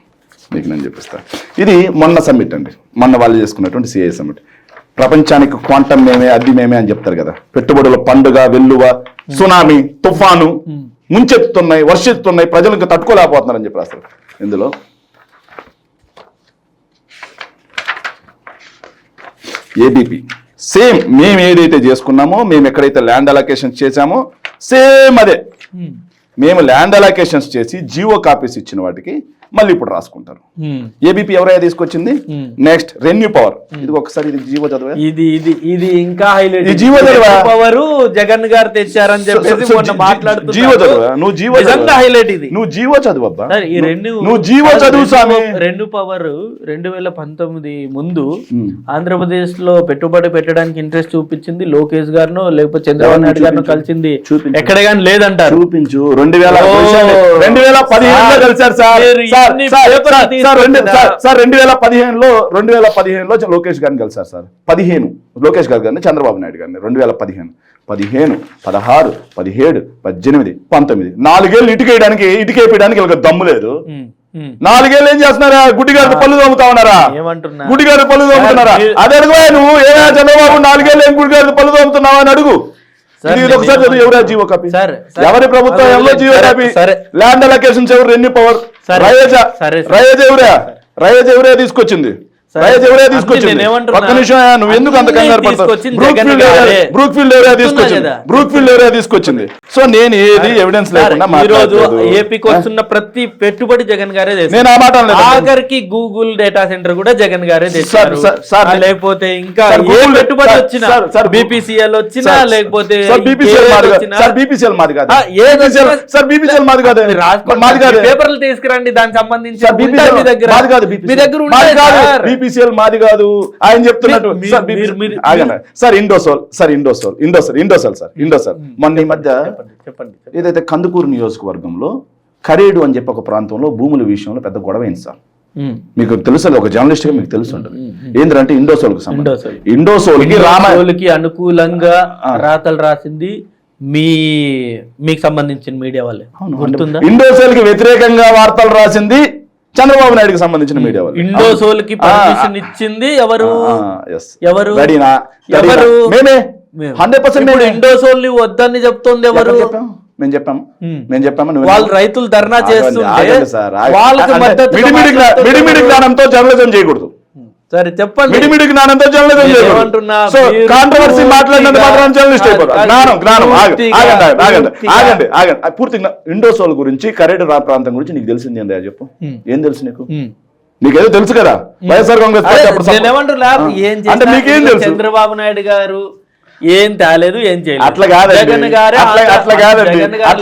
Speaker 2: మీకు నేను చెప్పిస్తాను. ఇది మొన్న సమ్మిట్ అండి, మొన్న వాళ్ళు చేసుకున్నటువంటి సిఐ సమ్మిట్. ప్రపంచానికి క్వాంటం మేమే, అది మేమే అని చెప్తారు కదా. పెట్టుబడుల పండుగ, వెల్లువ, సునామీ, తుఫాను ముంచెత్తుతున్నాయి, వర్షిస్తున్నాయి, ప్రజలకు తట్టుకోలేకపోతున్నారని చెప్పి రాస్తారు. ఇందులో ఏబీపీ సేమ్ మేము ఏదైతే చేసుకున్నామో, మేము ఎక్కడైతే ల్యాండ్ అలొకేషన్స్ చేశామో సేమ్ అదే. మేము ల్యాండ్ అలొకేషన్స్ చేసి జీవో కాపీస్ ఇచ్చిన వాటికి మళ్ళీ ఇప్పుడు రాసుకుంటారు. ఏబీపీ ఎవరైనా తీసుకొచ్చింది. Next renew power. ఇది ఒకసారి ఇది జీవో చదివా,
Speaker 1: ఇది ఇంకా హైలైట్.
Speaker 2: జీవో
Speaker 1: పవర్ జగన్ గారు తెచ్చారని చెప్పేసి మాట్లాడుతున్నారు.
Speaker 2: జీవో చదువు, నువ్వు జీవో
Speaker 1: హైలైట్. ఇది
Speaker 2: నువ్వు జీవో చదువబ్బా,
Speaker 1: ఈ
Speaker 2: నువ్వు జీవో చదువు స్వామి.
Speaker 1: రెన్యూ పవర్ 2019 ముందు ఆంధ్రప్రదేశ్ లో పెట్టుబడి పెట్టడానికి ఇంట్రెస్ట్ చూపించింది లోకేష్ గారినో లేకపోతే చంద్రబాబు నాయుడు గారినో కలిసింది ఎక్కడ కానీ లేదంటారు.
Speaker 2: చూపించు. 2015 కలిసారు సార్. 2015లో లోకేష్ గారిని కలిసారు సార్. 15 లోకేష్ గారు గారిని, చంద్రబాబు నాయుడు గారిని 2015, 16, 17, 17, 18, 19 4 ఏళ్ళు ఇటుకేయడానికి వీళ్ళకి దమ్ము లేదు. 4 ఏళ్ళు ఏం చేస్తున్నారా? గుడ్డిగారి పళ్ళు తోముతా ఉన్నారా? గుడ్డిగారి పళ్ళు తోముతున్నారా? అది అడుగు నువ్వు. ఏమైనా చంద్రబాబు 4 ఏళ్ళు ఏం గుడ్డిగారి పళ్ళు తోముతున్నావా అని అడుగు. ఎవరా జీవో కాపీ? ఎవరి ప్రభుత్వం జీవో కాపీ? ల్యాండ్ అలొకేషన్స్ ఎవరు? ReNew Power. రయేజ్ ఎవరే తీసుకొచ్చింది? ఒక్క నిమిషం, నువ్వు ఎందుకు అంత కంగారు పడతావు? బ్రూక్ఫీల్డ్ ఏరియా తీసుకొచ్చింది. సో నేను ఏది ఎవిడెన్స్ లేకుండా
Speaker 1: ఏపీకి వస్తున్న ప్రతి పెట్టుబడి జగన్ గారే.
Speaker 2: నేను ఆ మాట
Speaker 1: ఆఖరికి గూగుల్ డేటా సెంటర్ కూడా జగన్ గారే తెచ్చారు. లేకపోతే ఇంకా ఏ పెట్టుబడి వచ్చినా, బీపీసీఎల్ వచ్చినా, లేకపోతే
Speaker 2: బీపీసీఎల్ మాది కాదు సార్. బీపీసీఎల్ మాది కాదు.
Speaker 1: పేపర్లు తీసుకురండి దానికి సంబంధించి. మీ దగ్గర
Speaker 2: బీపీసీఎల్ మాది కాదు ఆయన చెప్తున్నట్టు. సార్ ఇండోసోల్ మొన్న ఈ మధ్య ఏదైతే కందుకూరు నియోజకవర్గంలో కరేడు అని చెప్పి ఒక ప్రాంతంలో భూముల విషయంలో పెద్ద గొడవ అయింది సార్. మీకు తెలుసు, ఒక జర్నలిస్ట్ గా మీకు తెలుసు ఉంటుంది. ఏంటంటే ఇండోసోల్ కి
Speaker 1: అనుకూలంగా రాతలు రాసింది మీకు సంబంధించిన మీడియా వాళ్ళే.
Speaker 2: ఇండోసోల్ కి వ్యతిరేకంగా వార్తలు రాసింది చంద్రబాబు నాయుడుకి సంబంధించిన మీడియా వాళ్ళు.
Speaker 1: ఇండోసోల్ కి పర్మిషన్ ఇచ్చింది ఎవరు?
Speaker 2: మేమే 100%.
Speaker 1: ఇండోసోల్ ని వద్దని చెప్తోంది ఎవరు?
Speaker 2: మేము చెప్పాము.
Speaker 1: వాళ్ళు రైతులు ధర్నా చేస్తుంటే
Speaker 2: మిడిమిడి జ్ఞానంతో జర్నలిజం చేయకూడదు.
Speaker 1: సరే చెప్పండి.
Speaker 2: మిడిమిడి జ్ఞానంతో జర్నలిజం చేయకూడదు. సో కాంట్రవర్సీ మాట్లాడినంత మాత్రం జర్నలిస్ట్ అయిపోతారు. ఆగండి. పూర్తి ఇండోసోల్ గురించి, కరేడు ప్రాంతం గురించి నీకు తెలిసింది ఏందా చెప్పు. ఏం తెలుసు నీకేదో తెలుసు కదా. వైఎస్ఆర్ కాంగ్రెస్
Speaker 1: అంటే మీకేం తెలుసు? చంద్రబాబు నాయుడు గారు ఏం తేలేదు, ఏం చేయలేదు.
Speaker 2: అట్లా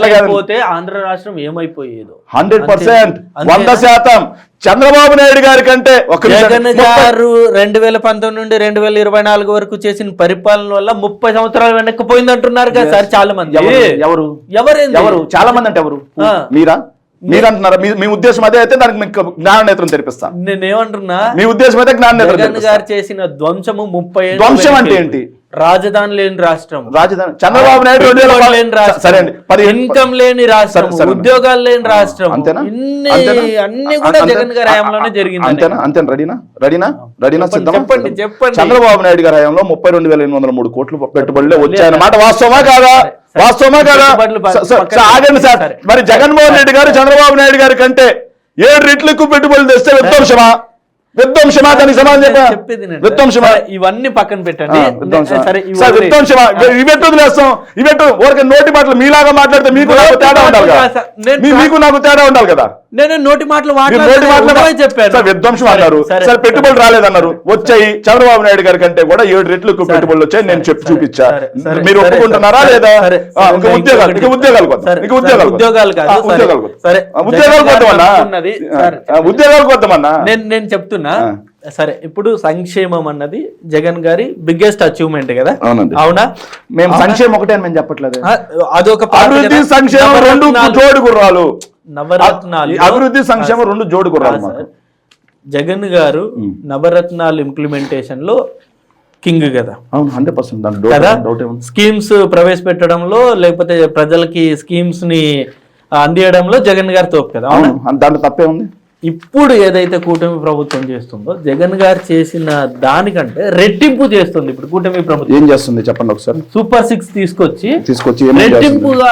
Speaker 2: కాదు,
Speaker 1: పోతే ఆంధ్ర రాష్ట్రం ఏమైపోయేదో
Speaker 2: 100%, 100% చంద్రబాబు నాయుడు గారి కంటే
Speaker 1: జగన్ గారు 2019 నుండి 2024 వరకు చేసిన పరిపాలన వల్ల 30 సంవత్సరాలు వెనక్కిపోయింది అంటున్నారు కదా సార్ చాలా మంది.
Speaker 2: ఎవరు చాలా మంది అంటే ఎవరు? మీరంటున్నారా? మీ ఉద్దేశం అదే అయితే దానికి మీకు జ్ఞాన నేత్రం తెరిపిస్తా.
Speaker 1: నేనేమంటున్నా,
Speaker 2: మీ ఉద్దేశం అయితే జ్ఞాన నేత్రం.
Speaker 1: జగన్ గారు చేసిన ధ్వంసము 30
Speaker 2: ధ్వంసం అంటే ఏంటి?
Speaker 1: రాజధాని లేని రాష్ట్రం,
Speaker 2: రాజధాని చంద్రబాబు నాయుడు
Speaker 1: ఇన్కమ్ లేని రాష్ట్రం, ఉద్యోగాలు లేని రాష్ట్రం, అన్ని కూడా జగన్ గారి హయాంలోనే జరిగింది.
Speaker 2: అంతేనా? రెడీనా? చెప్పండి. చంద్రబాబు నాయుడు గారి హయాంలో 32,803 కోట్లు పెట్టుబడులే వచ్చాయన్నమాట. వాస్తవమా కాదా? ఆగండి సార్. మరి జగన్మోహన్ రెడ్డి గారు చంద్రబాబు నాయుడు గారి కంటే 7 రెట్లు ఎక్కువ పెట్టుబడులు తెస్తే విధ్వంసమా? విధ్వంసమా? దానికి సమాధానం చెప్పా.
Speaker 1: చెప్పేది నేను.
Speaker 2: విధ్వంసమా?
Speaker 1: సరే, ఇవన్నీ పక్కన పెట్టండి. సరే,
Speaker 2: సార్ విధ్వంసమా? ఇవెట్టు వదిలేస్తాం, ఇవెట్టు ఊరికే నోటి మాటలు మీలాగా మాట్లాడితే మీకు నాకు తేడా ఉండాలి కదా, మీకు నాకు తేడా ఉండాలి కదా.
Speaker 1: నేను నోటి మాటలు
Speaker 2: చెప్పాను. సార్ విధ్వంసం అన్నారు, సరే పెట్టుబడులు రాలేదన్నారు, వచ్చాయి. చంద్రబాబు నాయుడు గారి కంటే కూడా 7 రెట్లు ఎక్కువ పెట్టుబడులు వచ్చాయి, నేను చెప్పి చూపించా. మీరు ఒప్పుకుంటున్నారా లేదా? ఉద్యోగాలు కొద్దామన్నా
Speaker 1: నేను చెప్తున్నా. సరే, ఇప్పుడు సంక్షేమం అన్నది జగన్ గారి బిగ్గెస్ట్ అచీవ్మెంట్ కదా, అవునా?
Speaker 2: మేము సంక్షేమం ఒకటే అని మేము చెప్పట్లేదు.
Speaker 1: అదొక
Speaker 2: అభివృద్ధి సంక్షేమం 2 జోడు గుర్రాలు.
Speaker 1: నవరత్నాలు,
Speaker 2: అభివృద్ధి సంక్షేమం 2 జోడు గుర్రాలు.
Speaker 1: జగన్ గారు నవరత్నాలు ఇంప్లిమెంటేషన్ లో కింగ్ కదా,
Speaker 2: 100%.
Speaker 1: స్కీమ్స్ ప్రవేశపెట్టడంలో లేకపోతే ప్రజలకి స్కీమ్స్ ని అందియడంలో జగన్ గారి తోపు కదా,
Speaker 2: దాంట్లో తప్పే ఉంది.
Speaker 1: ఇప్పుడు ఏదైతే కూటమి ప్రభుత్వం చేస్తుందో జగన్ గారు చేసిన దానికంటే రెట్టింపు చేస్తుంది ఇప్పుడు కూటమి ప్రభుత్వం.
Speaker 2: ఏం చేస్తుంది చెప్పండి ఒకసారి.
Speaker 1: సూపర్ 6 తీసుకొచ్చి
Speaker 2: రెట్టింపుగా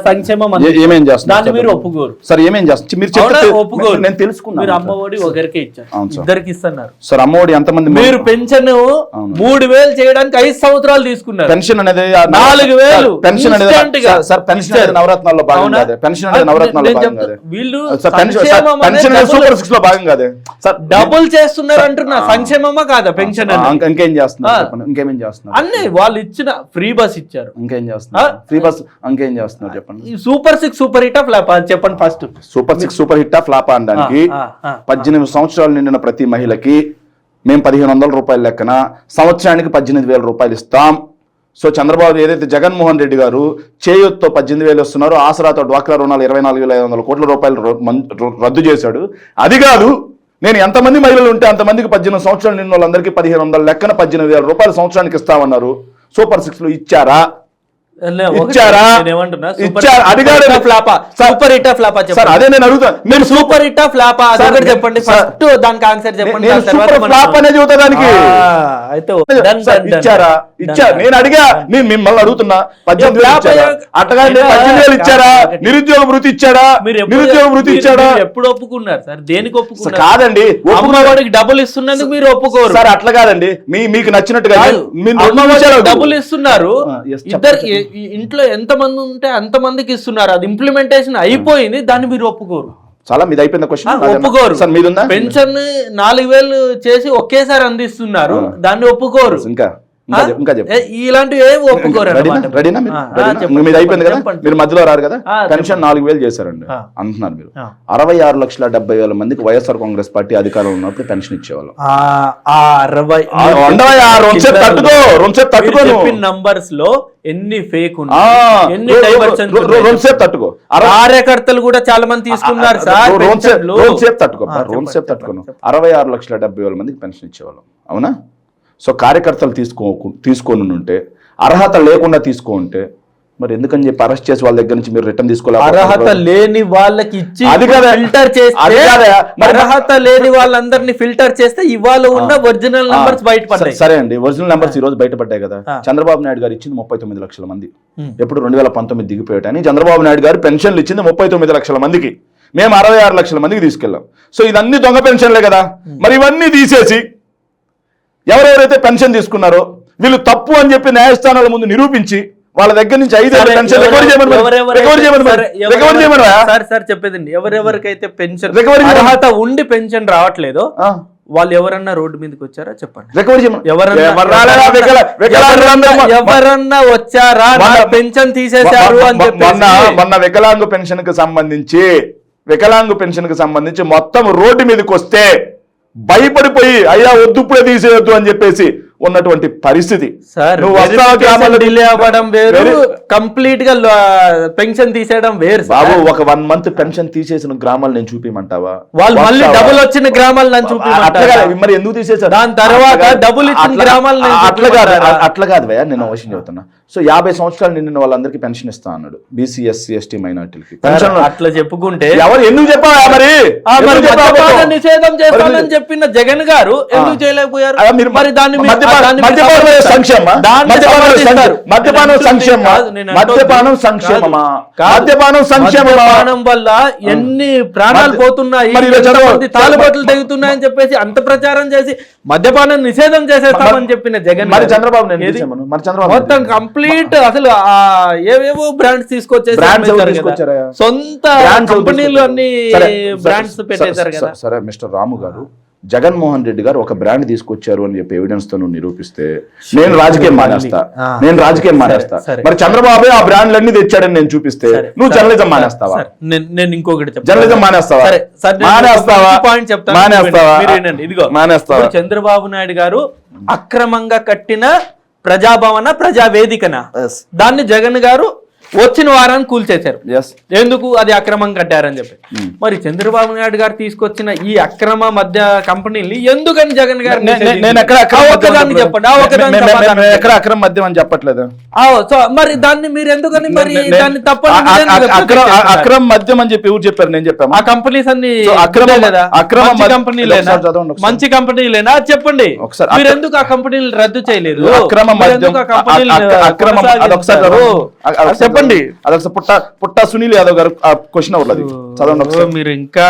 Speaker 1: సంక్షేమం
Speaker 2: ఏమేం చేస్తుంది
Speaker 1: దాన్ని మీరు ఒప్పుకోరు
Speaker 2: సార్. ఏమేం చేస్తుంది మీరు
Speaker 1: ఒప్పుకోరు.
Speaker 2: నేను తెలుసుకున్నాను.
Speaker 1: మీరు అమ్మఒడి ఒకరికే ఇచ్చారు, ఇద్దరికి ఇస్తున్నారు
Speaker 2: సార్. అమ్మఒడి ఎంతమంది?
Speaker 1: మీరు పెన్షన్ 3000 చేయడానికి 5 సంవత్సరాలు తీసుకున్నారు.
Speaker 2: పెన్షన్ అనేది
Speaker 1: 4000
Speaker 2: పెన్షన్ అనేది సార్. పెన్షన్ అనేది నవరత్నాల్లో భాగం కాదు. పెన్షన్ అనేది నవరత్నాల్లో భాగం కాదు.
Speaker 1: వీళ్ళు
Speaker 2: సూపర్ 6 లో భాగం కాదే సార్.
Speaker 1: డబుల్ చేస్తున్నారు అంటున్నా. సంక్షేమమా కాదా పెన్షన్?
Speaker 2: ఇంకేం చేస్తున్నారు? ఇంకేమేం చేస్తున్నారు?
Speaker 1: అన్నీ వాళ్ళు ఇచ్చిన ఫ్రీ బస్ ఇచ్చారు.
Speaker 2: ఇంకేం చేస్తున్నారు? ఫ్రీ బస్ ఇంకేం చేస్తున్నారు చెప్పండి.
Speaker 1: Super 6 super hit of flop చెప్పండి first.
Speaker 2: Super 6 super hit of flop అనడానికి 18 సంవత్సరాలు నిండిన ప్రతి మహిళకి మేము 1500 రూపాయల లెక్కన సంవత్సరానికి 18,000 రూపాయలు ఇస్తాం. సో చంద్రబాబు ఏదైతే జగన్మోహన్ రెడ్డి గారు చేయూత్తో 18,000 ఇస్తున్నారు, ఆసరాతో డ్వాక్రా రుణాలు 24,500 కోట్ల రూపాయలు రద్దు చేశాడు. అది కాదు, నేను ఎంతమంది మహిళలు ఉంటే అంతమందికి 18 సంవత్సరాలు నిన్న వాళ్ళందరికీ 1500 లెక్కన 18,000 రూపాయలు సంవత్సరానికి ఇస్తామన్నారు. సూపర్ 6 లో ఇచ్చారా?
Speaker 1: సూపర్ హిట్ ఆఫ్ ఫ్లాపా
Speaker 2: సార్? అదే నేను అడుగుతాను.
Speaker 1: మీరు సూపర్ హిట్ ఆఫ్ ఫ్లాపా చెప్పండి ఫస్ట్, దానికి ఆన్సర్ చెప్పండి.
Speaker 2: ఫ్లాప్ అనేది చెబుతానికి ఇచ్చారా? ఇచ్చారు. నేను అడిగా, నేను మిమ్మల్ని అడుగుతున్నా. 18,000 ఇచ్చారా? నిరుద్యోగ వృత్తి ఇచ్చాడా? నిరుద్యోగ వృత్తి ఇచ్చాడా?
Speaker 1: ఎప్పుడు ఒప్పుకున్నారు సార్? దేనికి ఒప్పుకున్నారు?
Speaker 2: కాదండి,
Speaker 1: అమ్మఒడికి డబ్బులు ఇస్తున్నందుకు మీరు ఒప్పుకోరు
Speaker 2: సార్. అట్లా కాదండి, మీకు నచ్చినట్టుగా
Speaker 1: డబ్బులు ఇస్తున్నారు. ఇద్దరికి ఇంట్లో ఎంత మంది ఉంటే అంత మందికి ఇస్తున్నారు. అది ఇంప్లిమెంటేషన్ అయిపోయింది, దాన్ని మీరు ఒప్పుకోరు.
Speaker 2: చాలా మీద అయిపోయింది క్వశ్చన్.
Speaker 1: ఒప్పుకోరు.
Speaker 2: సార్ మీదుందా?
Speaker 1: పెన్షన్ 4000 చేసి ఒకేసారి అందిస్తున్నారు, దాన్ని ఒప్పుకోరు.
Speaker 2: ఇంకా
Speaker 1: ఇలాంటివి ఏమి ఒప్పుకోరు.
Speaker 2: రెడీనా? మీరు అయిపోయింది కదా, మీరు మధ్యలో రారు కదా. పెన్షన్ 4000 చేశారండి అంటున్నారు మీరు. 66,70,000 మందికి వైఎస్ఆర్ కాంగ్రెస్ పార్టీ అధికారంలో ఉన్నప్పుడు పెన్షన్ ఇచ్చేవాళ్ళు.
Speaker 1: నంబర్స్ లో ఎన్ని ఫేక్ ఉన్నాయి, ఎన్ని డైవర్షన్.
Speaker 2: తట్టుకో.
Speaker 1: కార్యకర్తలు కూడా చాలా మంది తీసుకున్నారు సార్.
Speaker 2: 66,70,000 మందికి పెన్షన్ ఇచ్చేవాళ్ళం, అవునా? సో కార్యకర్తలు తీసుకొని ఉంటే, అర్హత లేకుండా తీసుకుంటే మరి ఎందుకని చెప్పి అరెస్ట్ చేసి వాళ్ళ దగ్గర నుంచి మీరు రిటర్న్ తీసుకోవాలి?
Speaker 1: అర్హత లేని వాళ్ళకి ఇచ్చి ఫిల్టర్ చేస్తే, అర్హత లేని వాళ్ళందరినీ ఫిల్టర్ చేస్తే ఇవాళ ఉన్న ఒరిజినల్ నంబర్స్ బయటపడ్డాయి.
Speaker 2: సరే అండి, ఒరిజినల్ నంబర్స్ ఈ రోజు బయటపడ్డాయి కదా. చంద్రబాబు నాయుడు గారు ఇచ్చింది 39 లక్షల మంది, ఎప్పుడు 2019 దిగిపోయాటని. చంద్రబాబు నాయుడు గారు పెన్షన్లు ఇచ్చింది 39 లక్షల మందికి, మేము 66 లక్షల మందికి తీసుకెళ్ళాం. సో ఇదన్నీ దొంగ పెన్షన్లే కదా. మరి ఇవన్నీ తీసేసి ఎవరెవరైతే పెన్షన్ తీసుకున్నారో వీళ్ళు తప్పు అని చెప్పి న్యాయస్థానాల ముందు నిరూపించి వాళ్ళ దగ్గర నుంచి 5 పెన్షన్ రికవరీ
Speaker 1: చెప్పేదండి. ఎవరెవరికైతే పెన్షన్ అర్హత ఉండి పెన్షన్ రావట్లేదో వాళ్ళు ఎవరన్నా రోడ్డు మీదకి వచ్చారా చెప్పండి. ఎవరన్నా వచ్చారా? పెన్షన్ తీసేశారు అని చెప్పి
Speaker 2: మొన్న వికలాంగు పెన్షన్ కి సంబంధించి మొత్తం రోడ్డు మీదకి వస్తే భయపడిపోయి అయ్యా వద్దు ఇప్పుడే తీసేయొద్దు అని చెప్పేసి ఉన్నటువంటి పరిస్థితి.
Speaker 1: డిలే అవ్వడం వేరు, కంప్లీట్ గా పెన్షన్ తీసేయడం వేరు.
Speaker 2: బాబు ఒక 1 మంత్ పెన్షన్ తీసేసిన గ్రామాలు నేను చూపించమంటావా?
Speaker 1: వాళ్ళు మళ్ళీ డబుల్ వచ్చిన గ్రామాలు నన్ను చూపించమంటారా?
Speaker 2: మరి ఎందుకు తీసేసారు?
Speaker 1: దాని తర్వాత డబుల్ ఇచ్చిన గ్రామాలు
Speaker 2: అట్లా కాదు భయ్యా, నేను విషయం చెబుతున్నా. సో 50 సంవత్సరాలు నిండిన వాళ్ళందరికీ పెన్షన్ ఇస్తా అన్నాడు, బీసీ ఎస్సీ ఎస్టీ మైనార్టీలకి.
Speaker 1: అట్లా చెప్పుకుంటే
Speaker 2: ఎవరు ఎందుకు చెప్పావా? మరి
Speaker 1: నిషేధం చేస్తానని చెప్పిన జగన్ గారు ఎందుకు చేయలేకపోయారు? మరి దాన్ని మద్యపానం వల్ల ఎన్ని ప్రాణాలు పోతున్నాయి, తాలుబట్లు తెగుతున్నాయని చెప్పేసి అంత ప్రచారం చేసి మద్యపానం నిషేధం చేసేస్తామని చెప్పిన జగన్
Speaker 2: చంద్రబాబు
Speaker 1: మొత్తం కంప్లీట్ అసలు ఏవేవో బ్రాండ్స్ తీసుకొచ్చేసి సొంత కంపెనీలు అన్ని బ్రాండ్స్ పెట్టేశారు కదా.
Speaker 2: సరే మిస్టర్ రాము గారు, జగన్మోహన్ రెడ్డి గారు ఒక బ్రాండ్ తీసుకొచ్చారు అని చెప్పి ఎవిడెన్స్ తో నువ్వు నిరూపిస్తే నేను రాజకీయం మానేస్తా. మరి చంద్రబాబు ఆ బ్రాండ్లన్నీ తెచ్చాడని నేను చూపిస్తే నువ్వు జర్నలిజం మానేస్తావా?
Speaker 1: నేను ఇంకొకటి
Speaker 2: జర్నలిజం మానేస్తావా?
Speaker 1: మానేస్తావా? చంద్రబాబు నాయుడు గారు అక్రమంగా కట్టిన ప్రజాభవన ప్రజావేదికన దాన్ని జగన్ గారు వచ్చిన వారాన్ని కూల్చేశారు. ఎందుకు? అది అక్రమం కట్టారని చెప్పి. మరి చంద్రబాబు నాయుడు గారు తీసుకొచ్చిన ఈ అక్రమ మధ్య కంపెనీలు ఎందుకని జగన్ గారు చెప్పండి.
Speaker 2: ఎక్కడ అక్రమ మద్యం అని చెప్పట్లేదు.
Speaker 1: మరి దాన్ని మీరు ఎందుకని మరి దాన్ని తప్ప
Speaker 2: అక్రమ మద్యం అని చెప్పి ఎవరు చెప్పారు? నేను చెప్పాను.
Speaker 1: ఆ కంపెనీస్ అన్ని అక్రమ కంపెనీలేనా? మంచి కంపెనీలేనా చెప్పండి. మీరు ఎందుకు ఆ కంపెనీలు రద్దు చేయలేదు?
Speaker 2: అక్రమ మద్యం చెప్పండి. అదొక పుట్ట సునీల్ యాదవ్ గారు క్వశ్చన్ అవుతుంది, చదవండి.
Speaker 1: మీరు ఇంకా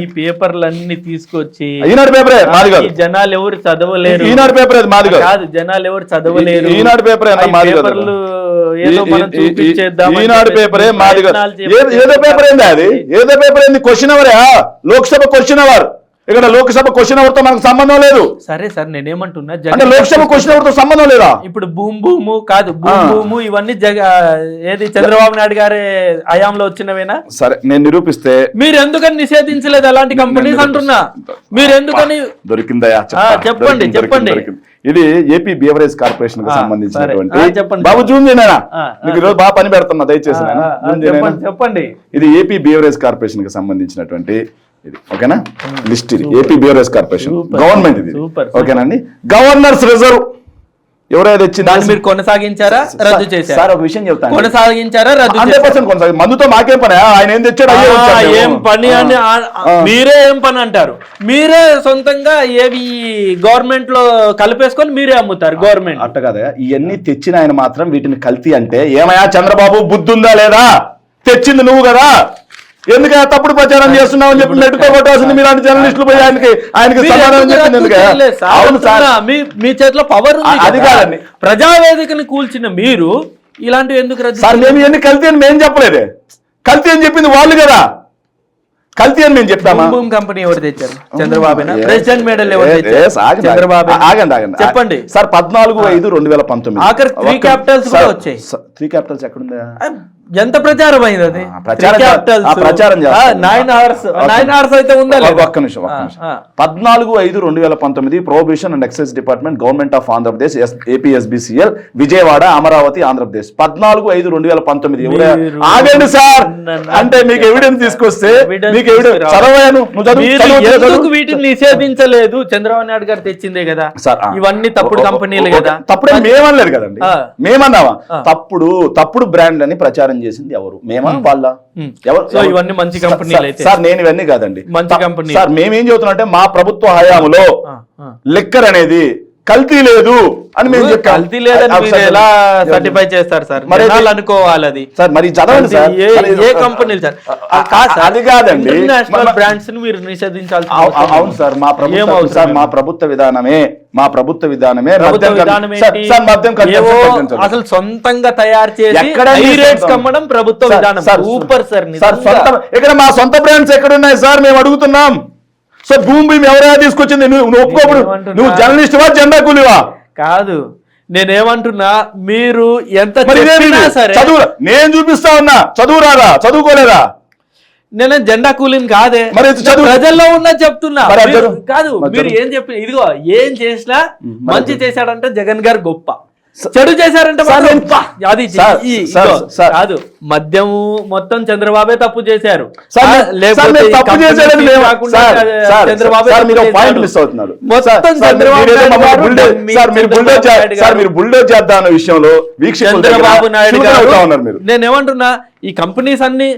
Speaker 1: ఈ పేపర్లన్నీ తీసుకొచ్చి
Speaker 2: ఈనాడు పేపరే మాది కాదు,
Speaker 1: జనాలు ఎవరు చదవలేరు.
Speaker 2: ఈనాడు పేపర్ మాది కాదు,
Speaker 1: జనాలు ఎవరు చదవలేరు.
Speaker 2: ఈనాడు పేపర్
Speaker 1: పేపర్లు ఏదో మనం చూపించేద్దాం.
Speaker 2: ఈనాడు పేపరే మాది కాదు. ఏదో పేపర్ ఏంది అది? ఏదో పేపర్ ఏంది? క్వశ్చన్ అవరే, లోక్సభ క్వశ్చన్ అవర్. ఇక్కడ లోక్సభ క్వశ్చన్ ఎవరితో మనకు సంబంధం లేదు.
Speaker 1: సరే సార్, నేనేమంటున్నా,
Speaker 2: అంటే లోక్సభ క్వశ్చన్ ఎవరితో సంబంధం లేదా?
Speaker 1: ఇప్పుడు భూము కాదు, భూము ఇవన్నీ ఏది చంద్రబాబు నాయుడు గారి హయాంలో వచ్చినవేనా?
Speaker 2: సరే, నేను నిరూపిస్తే
Speaker 1: మీరు ఎందుకని నిషేధించలేదు అలాంటి కంపెనీస్ అంటున్నా? మీరు ఎందుకని?
Speaker 2: దొరికిందయా?
Speaker 1: చెప్పండి.
Speaker 2: ఇది ఏపీ బీవరేజ్ కార్పొరేషన్ కి సంబంధించినటువంటి బాబు జూమ్ చేయనా, మీకు ఈరోజు బాగా పని పెడుతున్నా, దయచేసి
Speaker 1: చెప్పండి.
Speaker 2: ఇది ఏపీ బీవరేజ్ కార్పొరేషన్ కి సంబంధించినటువంటి ఇది, ఓకేనా? లిస్ట్ ఇది ఏపీ బీవరేజ్ కార్పొరేషన్ గవర్నమెంట్ ఇది, ఓకేనండి. గవర్నర్స్ రిజర్వ్ ఎవరైతే వచ్చింది
Speaker 1: మీరు కొనసాగించారా, రద్దు చేశారా?
Speaker 2: సార్, ఒక విషయం చెప్తాను.
Speaker 1: కొనసాగించారా, రద్దు
Speaker 2: 100% కొనసాగి. మందుతో మాకేం పని? ఆయన ఏం తెచ్చాడు?
Speaker 1: ఏం పని అని మీరే ఏం పని అంటారు? మీరే సొంతంగా ఏవి గవర్నమెంట్ లో కలిపేసుకొని మీరే అమ్ముతారు. గవర్నమెంట్
Speaker 2: అట్ట కదా, ఇవన్నీ తెచ్చిన ఆయన మాత్రం వీటిని కల్తీ అంటే ఏమయ్యా చంద్రబాబు, బుద్ధి ఉందా లేదా? తెచ్చింది నువ్వు కదా, ఎందుకంటే తప్పుడు ప్రచారం చేస్తున్నావు అని చెప్పి నెట్టుతో కొట్టాల్సింది మీలాంటి జర్నలిస్టులు పోయి ఆయనకి సమాధానం చెప్పింది ఎందుకు?
Speaker 1: అవును సార్, మీ చేతిలో పవర్ అది కాదండి. ప్రజావేదికని కూల్చిన మీరు ఇలాంటివి ఎందుకు రద్దు?
Speaker 2: సార్, మేము ఎన్ని కల్తీ అని మేము చెప్పలేదే, కల్తీ అని చెప్పింది వాళ్ళు కదా. కల్తీ అని మేము చెప్తామా?
Speaker 1: భూమి కంపెనీ ఎవరు తెచ్చారు? చంద్రబాబు. ప్రెసిడెంట్ మెడల్ ఎవరు తెచ్చారు? చంద్రబాబు.
Speaker 2: ఆగండి
Speaker 1: చెప్పండి
Speaker 2: సార్. 14/5/2019
Speaker 1: ఆఖరి 3 క్యాపిటల్స్ కూడా వచ్చాయి.
Speaker 2: 3 క్యాపిటల్స్ ఎక్కడుందా?
Speaker 1: ఎంత ప్రచారం అయింది అది?
Speaker 2: ప్రచారం
Speaker 1: 9 hours అయితే ఉందా?
Speaker 2: ఒక్క నిమిషం. 14/5/2019 prohibition and excise department, government of Andhra Pradesh, APSBCL, Vijayawada, Amaravati, Andhra Pradesh. 14/5/2019. ఆగండి సార్, అంటే మీకు ఎవిడెన్స్ తీసుకొస్తే మీకు ఎవిడెన్స్ చదవను.
Speaker 1: వీటిని నిషేధించలేదు, చంద్రబాబు నాయుడు గారు తెచ్చిందే కదా. ఇవన్నీ తప్పుడు కంపెనీలు కదా.
Speaker 2: తప్పుడు మేమనలేదు కదండి, మేమన్నావా? తప్పుడు బ్రాండ్లని ప్రచారం చేసింది ఎవరు? మేమా వాళ్ళ? ఎవరు?
Speaker 1: ఇవన్నీ మంచి కంపెనీలు.
Speaker 2: సార్, నేను ఇవన్నీ కాదండి,
Speaker 1: మంచి కంపెనీ.
Speaker 2: సార్, మేమేం చెబుతున్నా అంటే మా ప్రభుత్వ హయాంలో లిక్కర్ అనేది కల్తీ లేదు అని మేము చెప్పాం.
Speaker 1: కల్తీ లేదని ఎలా సర్టిఫై చేస్తారు సార్? మరి అనుకోవాలి అది.
Speaker 2: సార్, మరి చదవండి సార్.
Speaker 1: ఏ కంపెనీలు సార్?
Speaker 2: అది కాదండి,
Speaker 1: ఇంటర్నేషనల్ బ్రాండ్స్ ని మీరు నిషేధించాల్సి.
Speaker 2: అవును సార్, మా ప్రభుత్వ విధానమే
Speaker 1: అసలు సొంతంగా తయారు చేసి కమ్మడం ప్రభుత్వ విధానం. Super sir.
Speaker 2: ఇక్కడ మా సొంత బ్రాండ్స్ ఎక్కడున్నాయి సార్? మేము అడుగుతున్నాం. సో భూమి ఎవరైనా తీసుకొచ్చింది? నువ్వు ఒప్పుకోప్పుడు నువ్వు జర్నలిస్టువా, జెండా కూలివా?
Speaker 1: కాదు, నేనేమంటున్నా, మీరు ఎంత
Speaker 2: చదువు నేను చూపిస్తా ఉన్నా, చదువు రాదా? చదువుకోలేదా?
Speaker 1: నేను జెండా కూలిని కాదే,
Speaker 2: మరి
Speaker 1: ప్రజల్లో ఉన్న చెప్తున్నా. కాదు, మీరు ఏం చెప్పి ఇదిగో ఏం చేసినా మంచి చేశాడంటే జగన్ గారు గొప్ప, చెడు చేశారంటే అది కాదు. మద్యము మొత్తం చంద్రబాబే తప్పు చేశారు. చంద్రబాబు నాయుడు గారు నేనేమంటున్నా, ఈ కంపెనీస్ అన్ని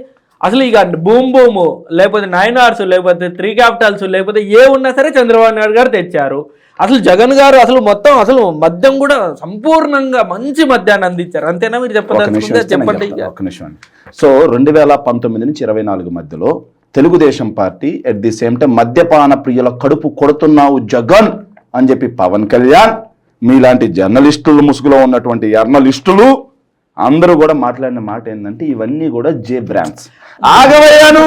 Speaker 1: అసలు ఇక భూము లేకపోతే 9 hours లేకపోతే 3 capitals లేకపోతే ఏ ఉన్నా సరే చంద్రబాబు నాయుడు గారు తెచ్చారు. అసలు జగన్ గారు అసలు మొత్తం అసలు మద్యం కూడా సంపూర్ణంగా మంచి మద్యాన్ని అందించారు. అంతేనా? మీరు చెప్పదలుచుకుంటే చెప్పండి.
Speaker 2: ఒక నిమిషం అండి. సో 2019 నుంచి 24 మధ్యలో Telugu Desam party at the same time మద్యపాన ప్రియుల కడుపు కొడుతున్నావు జగన్ అని చెప్పి పవన్ కళ్యాణ్, మీలాంటి జర్నలిస్టులు, ముసుగులో ఉన్నటువంటి జర్నలిస్టులు అందరూ కూడా మాట్లాడిన మాట ఏంటంటే ఇవన్నీ కూడా జే బ్రాండ్స్. ఆగవయ్యాను,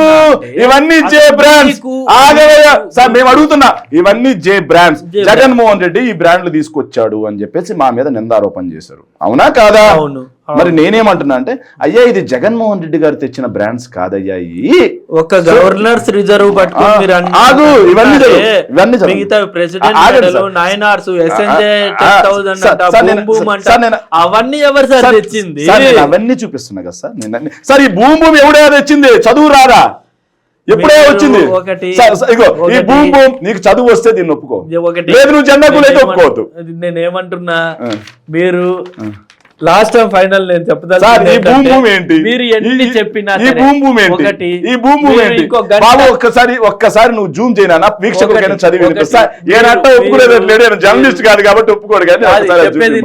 Speaker 2: ఇవన్నీ జే బ్రాండ్స్. ఆగవయ్యా సార్, మేము అడుగుతున్నా, ఇవన్నీ జే బ్రాండ్స్. జగన్మోహన్ రెడ్డి ఈ బ్రాండ్లు తీసుకొచ్చాడు అని చెప్పేసి మా మీద నిందారోపణ చేశారు. అవునా కాదా? మరి నేనేమంటున్నా అంటే, అయ్యా ఇది జగన్మోహన్ రెడ్డి గారు తెచ్చిన బ్రాండ్స్ కాదయ్యా,
Speaker 1: ఒక గవర్నర్స్ రిజర్వ్ అవన్నీ ఎవరు సార్ తెచ్చింది?
Speaker 2: అవన్నీ చూపిస్తున్నా కదా సార్ నేను. సార్ ఈ భూమి ఎవడే తెచ్చింది? చదువు రాదా? ఎప్పుడే వచ్చింది? ఇగో ఈ భూమి నీకు చదువు వస్తే దీన్ని ఒప్పుకో, లేదు నువ్వు జెండాకులు అయితే ఒప్పుకోవద్దు.
Speaker 1: నేనేమంటున్నా, మీరు లాస్ట్ టైం ఫైనల్ నేను చెప్తాను, మీరు ఎన్ని చెప్పినా
Speaker 2: ఒక్కసారి నువ్వు జూమ్ చేయనా వీక్షకులకైనా చదివి ఏనంటే ఒప్పుకోలేదు, జర్నలిస్ట్ కాదు కాబట్టి ఒప్పుకోడు. కానీ
Speaker 1: చెప్పేది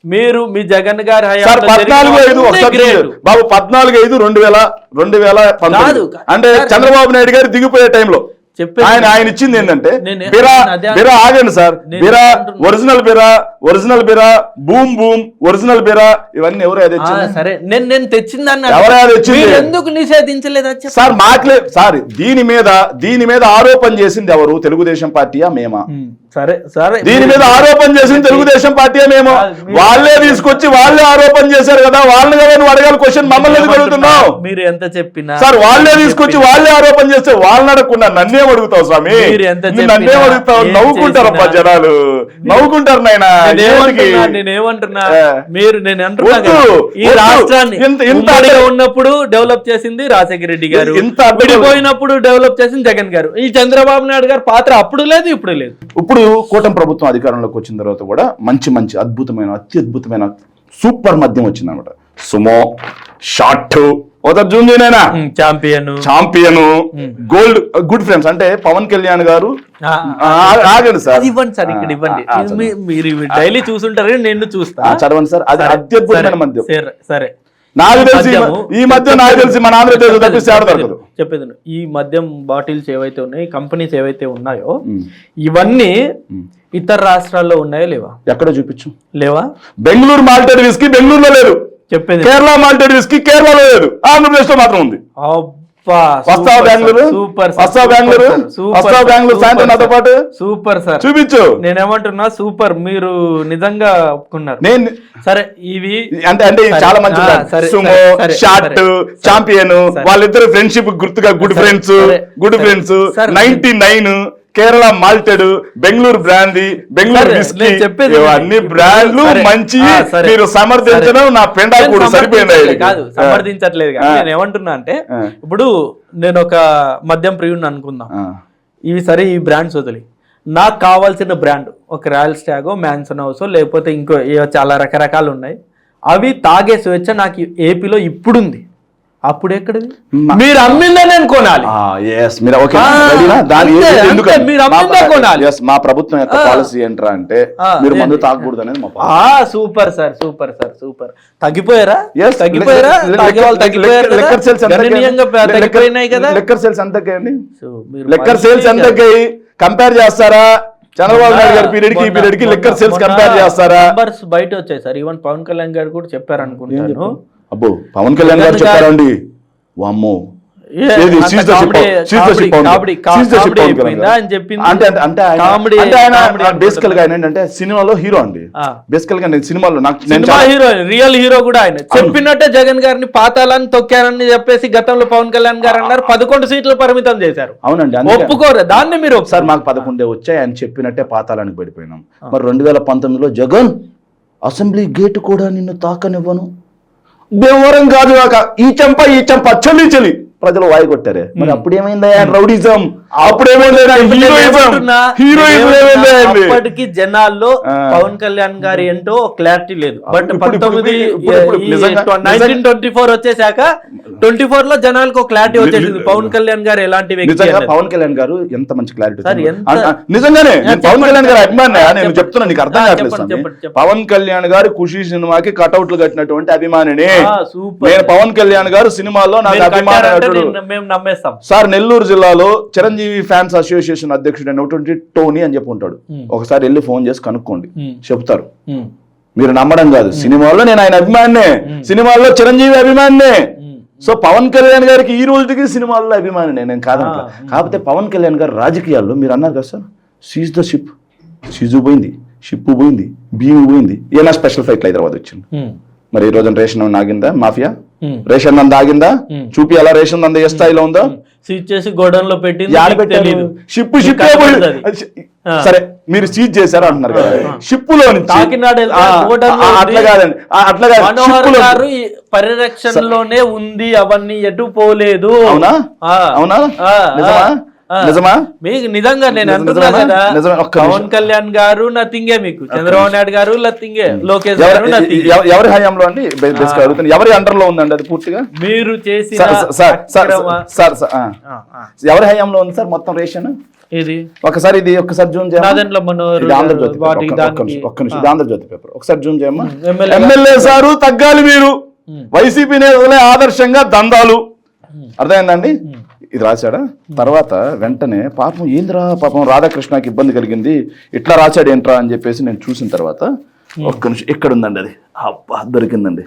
Speaker 1: మీరు మీ జగన్ గారు
Speaker 2: 14/5/2019 అంటే చంద్రబాబు నాయుడు గారు దిగిపోయే టైంలో ఆయన ఇచ్చింది ఏంటంటే బిరా ఆగండి సార్, బిరా ఒరిజినల్ బిరా బూమ్ ఒరిజినల్ బిరా ఇవన్నీ ఎవరు
Speaker 1: సరే నేను తెచ్చిందాన్ని ఎందుకు నిషేధించలేదు
Speaker 2: సార్? మాట్లేదు సార్, దీని మీద ఆరోపణ చేసింది ఎవరు? తెలుగుదేశం పార్టీయా మేమా?
Speaker 1: సరే సరే,
Speaker 2: దీని మీద ఆరోపణ చేసింది తెలుగుదేశం పార్టీ మేము. వాళ్ళే తీసుకొచ్చి వాళ్ళే ఆరోపణ చేశారు కదా, వాళ్ళని కదా నువ్వు అడగాలి క్వశ్చన్, మమ్మల్ని ఎందుకు అడుగుతున్నావు?
Speaker 1: మీరు ఎంత చెప్పినా
Speaker 2: సార్, వాళ్ళే తీసుకొచ్చి వాళ్ళే ఆరోపణ చేస్తే వాళ్ళని అడగకుండా నన్నేం అడుగుతావు స్వామి? నన్నేం అడుగుతావు? నవ్వుకుంటారబ్బా జనాలు, నవ్వుకుంటారు నాయన.
Speaker 1: నేనేమంటున్నా, ఈ రాష్ట్రాన్ని ఉన్నప్పుడు డెవలప్ చేసింది రాజశేఖర రెడ్డి గారు, విడిపోయినప్పుడు డెవలప్ చేసింది జగన్ గారు. ఈ చంద్రబాబు నాయుడు గారు పాత్ర అప్పుడు లేదు, ఇప్పుడు లేదు.
Speaker 2: ఇప్పుడు కూటమి ప్రభుత్వం అధికారంలోకి వచ్చిన తర్వాత కూడా మంచి అత్యద్భుతమైన సూపర్ మద్యం వచ్చింది అనమాట. Sumo, short, champion, gold, good friends. అంటే పవన్ కళ్యాణ్ గారు ఆగండి సార్,
Speaker 1: ఇవ్వండి సార్, ఇక్కడ ఇవ్వండి. మీరు డైలీ చూసుంటారు, నేను చూస్తా,
Speaker 2: చదవండి సార్. అది అత్యద్భుతమైన మద్యం.
Speaker 1: సరే,
Speaker 2: నాకు తెలిసి ఈ మధ్య మన ఆంధ్రప్రదేశ్ తప్పిస్తే దొరకదు.
Speaker 1: చెప్పేది, ఈ మద్యం బాటిల్స్ ఏవైతే ఉన్నాయో, కంపెనీస్ ఏవైతే ఉన్నాయో, ఇవన్నీ ఇతర రాష్ట్రాల్లో ఉన్నాయో లేవా?
Speaker 2: ఎక్కడ చూపించు.
Speaker 1: లేవా?
Speaker 2: బెంగళూరు మాల్టెడ్ విస్కీ బెంగళూరులో లేదు,
Speaker 1: చెప్పేది.
Speaker 2: కేరళ మాల్టెడ్ విస్కీ కేరళలో లేదు, ఆంధ్రప్రదేశ్ లో మాత్రం ఉంది.
Speaker 1: సూపర్ సార్,
Speaker 2: చూపించు.
Speaker 1: నేనేమంటున్నా, సూపర్, మీరు నిజంగా ఒప్పుకున్నారు. సరే, ఇవి
Speaker 2: అంటే చాలా మంచి సుమో, షార్ట్, ఛాంపియన్, వాళ్ళిద్దరు ఫ్రెండ్షిప్ గుర్తుగా good friends 99, Kerala malted, Bengaluru brandy, Bengaluru whisky, అన్ని బ్రాండ్లు మంచి. మీరు సమర్థించడం నా పెండా కూడా సరిపోయింది.
Speaker 1: కాదు, సమర్థించట్లేదు. నేను ఏమంటున్నా అంటే, ఇప్పుడు నేను ఒక మద్యం ప్రియుడిని అనుకుందాం, ఇవి సరే, ఈ బ్రాండ్స్ వదిలి నాకు కావాల్సిన బ్రాండ్ ఒక రాయల్ స్టాగో, మ్యాన్సన్ హౌస్, లేకపోతే ఇంకో చాలా రకరకాలు ఉన్నాయి, అవి తాగే స్వేచ్ఛ నాకు ఏపీలో ఇప్పుడుంది. అప్పుడు ఎక్కడిది? మీరు అమ్మిందే నేను కొనాలి.
Speaker 2: మా ప్రభుత్వం యొక్క పాలసీ ఏంట్రా అంటే, మీరు మందు తాగకూడదు అనేది మా policy.
Speaker 1: Super sir, super sir, super. తగ్గిపోయారా?
Speaker 2: లిక్కర్ సేల్స్ ఎంత కంపేర్ చేస్తారా? చంద్రబాబు నాయుడు గారి పీరియడ్ కి ఈ పీరియడ్ కి లిక్కర్ సేల్స్ కంపేర్ చేస్తారా?
Speaker 1: నంబర్స్ బయట వచ్చాయి సార్. ఈవెన్ పవన్ కళ్యాణ్ గారు కూడా చెప్పారు అనుకుంటాను.
Speaker 2: అబ్బో, పవన్ కళ్యాణ్ గారు చెప్పారండి, వామ్మో బేసికల్ గా ఏంటంటే సినిమాలో హీరో అండి. బేసికల్ గా నేను సినిమాలో
Speaker 1: రియల్ హీరో కూడా ఆయన చెప్పినట్టే జగన్ గారిని పాతాలని తొక్కారని చెప్పేసి గతంలో పవన్ కళ్యాణ్ గారు అన్నారు. 11 సీట్లు పరిమితం చేశారు.
Speaker 2: అవునండి,
Speaker 1: ఒప్పుకోరు దాన్ని. మీరు
Speaker 2: ఒకసారి మాకు 11 వచ్చాయి అని చెప్పినట్టే పాతాళానికి పడిపోయినాం. మరి 2019లో జగన్ అసెంబ్లీ గేటు కూడా నిన్ను తాకనివ్వను, బేవరం కాదు ఈ చెంప చలి ప్రజలు వాయి కొట్టారే. మరి అప్పుడు ఏమైందా రౌడిజం? అప్పుడు
Speaker 1: అప్పటికి జనాల్లో పవన్ కళ్యాణ్ గారి ఏంటో క్లారిటీ లేదు. బట్ 1924 వచ్చేసాక 24 లో జనాలకు క్లారిటీ వచ్చేసింది పవన్ కళ్యాణ్ గారు ఎలాంటి వ్యక్తి.
Speaker 2: పవన్ కళ్యాణ్ గారు ఎంత మంచి క్లారిటీ నిజంగానే. పవన్ కళ్యాణ్ గారు అభిమాని నేను చెప్తున్నా, నీకు అర్థం కావట్లేదు. పవన్ కళ్యాణ్ గారు ఖుషి సినిమాకి కటౌట్లు కట్టినటువంటి అభిమానిని నేను. పవన్ కళ్యాణ్ గారు సినిమాల్లో నాకు అభిమానుడు.
Speaker 1: మేము నమ్మేస్తాం
Speaker 2: సార్. నెల్లూరు జిల్లాలో చిరంజీవి ఫ్యాన్స్ అసోసియేషన్ అధ్యక్షుడు అయినటువంటి టోనీ అని చెప్పి ఉంటాడు. ఒకసారి వెళ్ళి ఫోన్ చేసి కనుక్కోండి, చెప్తారు. మీరు నమ్మడం కాదు, సినిమాల్లో నేను ఆయన అభిమానినే, సినిమాల్లో చిరంజీవి అభిమానినే. సో పవన్ కళ్యాణ్ గారికి ఈ రోజుకి సినిమాల్లో అభిమానినే, నేను కాదంటా. కాకపోతే పవన్ కళ్యాణ్ గారు రాజకీయాల్లో మీరు అన్నారు కదా సార్, సీజ్ ద షిప్, సీజు పోయింది, షిప్ పోయింది, భీము పోయింది, ఏనా స్పెషల్ ఫ్లైట్ హైదరాబాద్ వచ్చింది. మరి ఈ రోజున రేషన్ ఆగిందా? మాఫియా రేషన్ దంద ఆగిందా? చూపి ఎలా రేషన్ దంద ఏ స్థాయిలో ఉందో.
Speaker 1: సీజ్ చేసి గోడౌన్ లో పెట్టి
Speaker 2: షిప్ సరే మీరు సీజ్ చేశారు అంటున్నారు కదా, షిప్ లో అట్లా కాదండి, అట్లా కాదు,
Speaker 1: పరిరక్షణలోనే ఉంది, అవన్నీ ఎటు పోలేదు.
Speaker 2: అవునా? అవునా? నిజమా?
Speaker 1: మీకు నిజంగా నేను అంటున్నా కదా, పవన్ కళ్యాణ్ గారు నథింగే, మీకు చంద్రబాబు నాయుడు గారు నథింగే, లోకేష్ గారు నథింగే.
Speaker 2: ఎవరి హయాంలో అండి? ఎవరి అండర్ లో ఉందండి అది పూర్తిగా?
Speaker 1: మీరు చేసిన
Speaker 2: ఎవరి హయాంలో ఉంది సార్ మొత్తం రేషన్?
Speaker 1: ఇది
Speaker 2: ఒకసారి ఇది ఒక్కసారి జూమ్ చేయండి.
Speaker 1: ఆంధ్రజ్యోతి
Speaker 2: పేపర్ ఒకసారి జూమ్ చేయమ్మా. ఎమ్మెల్యే సారు తగ్గాలి మీరు, వైసీపీ నేతలే ఆదర్శంగా దందాలు. అర్థమైందండి? ఇది రాశాడా? తర్వాత వెంటనే పాపం ఏంద్రా, పాపం రాధాకృష్ణకి ఇబ్బంది కలిగింది, ఇట్లా రాశాడు ఏంట్రా అని చెప్పేసి నేను చూసిన తర్వాత ఒక్క నిమిషం ఎక్కడ ఉందండి అది, అబ్బా దొరికిందండి.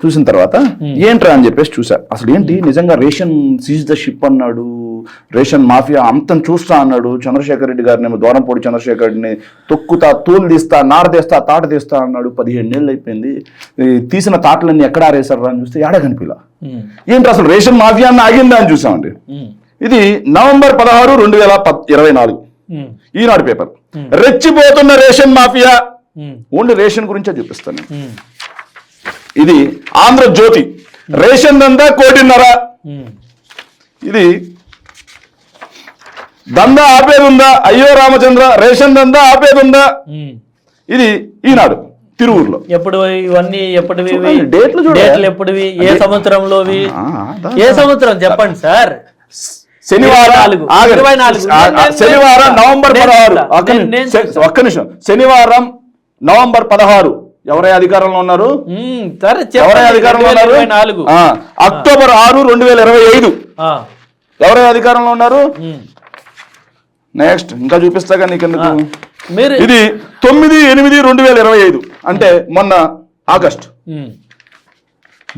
Speaker 2: చూసిన తర్వాత ఏంట్రా అని చెప్పేసి చూసా, అసలు ఏంటి నిజంగా రేషన్ సీజ్ ద షిప్ అన్నాడు, రేషన్ మాఫియా అంతం చూస్తా అన్నాడు. చంద్రశేఖర్ రెడ్డి గారిని, దూరంపూడి చంద్రశేఖర్ రెడ్డిని తొక్కుతా, తూలు తీస్తా, నార తీస్తా, తాట తీస్తా అన్నాడు. 17 ఏళ్ళు అయిపోయింది, తీసిన తాటలన్నీ ఎక్కడ ఆరేసారా అని చూస్తే ఏడా కనిపిలా. ఏంటి అసలు రేషన్ మాఫియా అని ఆగిందా అని చూసామండి. ఇది నవంబర్ 16, 2024 ఈనాడు పేపర్. రెచ్చిపోతున్న రేషన్ మాఫియా, ఓన్లీ రేషన్ గురించే చూపిస్తాను. ఇది ఆంధ్రజ్యోతి, రేషన్ దందా 1.5 కోటి. ఇది దందా ఆపేదుందా? అయ్యో రామచంద్ర, రేషన్ దందా ఆపేదుందా? ఇది ఈనాడు తిరువురులో.
Speaker 1: ఎప్పుడు ఇవన్నీ ఎప్పటివి?
Speaker 2: డేట్లు
Speaker 1: ఎప్పటివి? ఏ సంవత్సరంలోవి? ఏ సంవత్సరం చెప్పండి సార్.
Speaker 2: శనివారం నవంబర్ 16. ఒక్క నిమిషం. శనివారం నవంబర్ 16 ఎవరై అధికారంలో ఉన్నారు? ఎవరై అధికారంలో ఉన్నారు? అక్టోబర్ 6, 2025 ఎవరై అధికారంలో ఉన్నారు? నెక్స్ట్ ఇంకా చూపిస్తాగా నీకెందుకు. ఇది 9/8/2025 అంటే మొన్న August.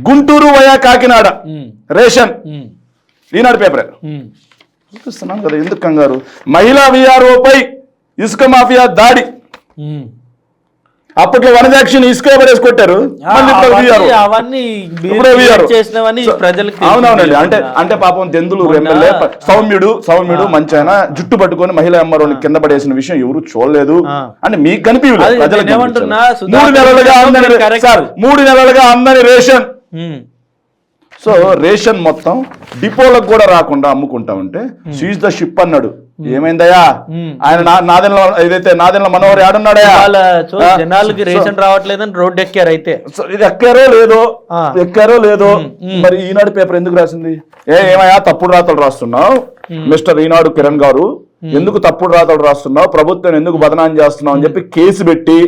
Speaker 2: Guntur via Kakinada ration, Eenadu paper చూపిస్తున్నాం కదా, ఎందుకు కంగారు. మహిళా విఆర్ఓపై ఇసుక మాఫియా దాడి. అప్పట్లో వనజాక్షిని ఇసుక పడేసి కొట్టారు. అవునవునండి. అంటే పాపం దెందులూరు ఎమ్మెల్యే సౌమ్యుడు మంచాయన జుట్టు పట్టుకొని మహిళా ఎంఆర్ఓని కింద పడేసిన విషయం ఎవరు చూడలేదు అని మీకు కనిపించలేదు. ప్రజలకు 3 నెలలుగా అందని రేషన్. సో రేషన్ మొత్తం డిపోలకు కూడా రాకుండా అమ్ముకుంటా ఉంటే సీజ్ ద షిప్ అన్నాడు. ఏమైందయ్యా? ఆయన నాదెండ్ల ఏదైతే నాదెండ్ల మనోహర్ ఆడున్నాడయా,
Speaker 1: జనాలకి రేషన్ రావట్లేదని రోడ్డు ఎక్కారు. అయితే
Speaker 2: ఇది ఎక్కారో లేదో మరి ఈనాడు పేపర్ ఎందుకు రాసింది? ఏమయ్యా తప్పుడు రాతలు రాస్తున్నావు మిస్టర్ ఈనాడు కిరణ్ గారు, ఎందుకు తప్పుడు రాతలు రాస్తున్నావు, ప్రభుత్వం ఎందుకు బదనాం చేస్తున్నావు అని చెప్పి కేసు పెట్టి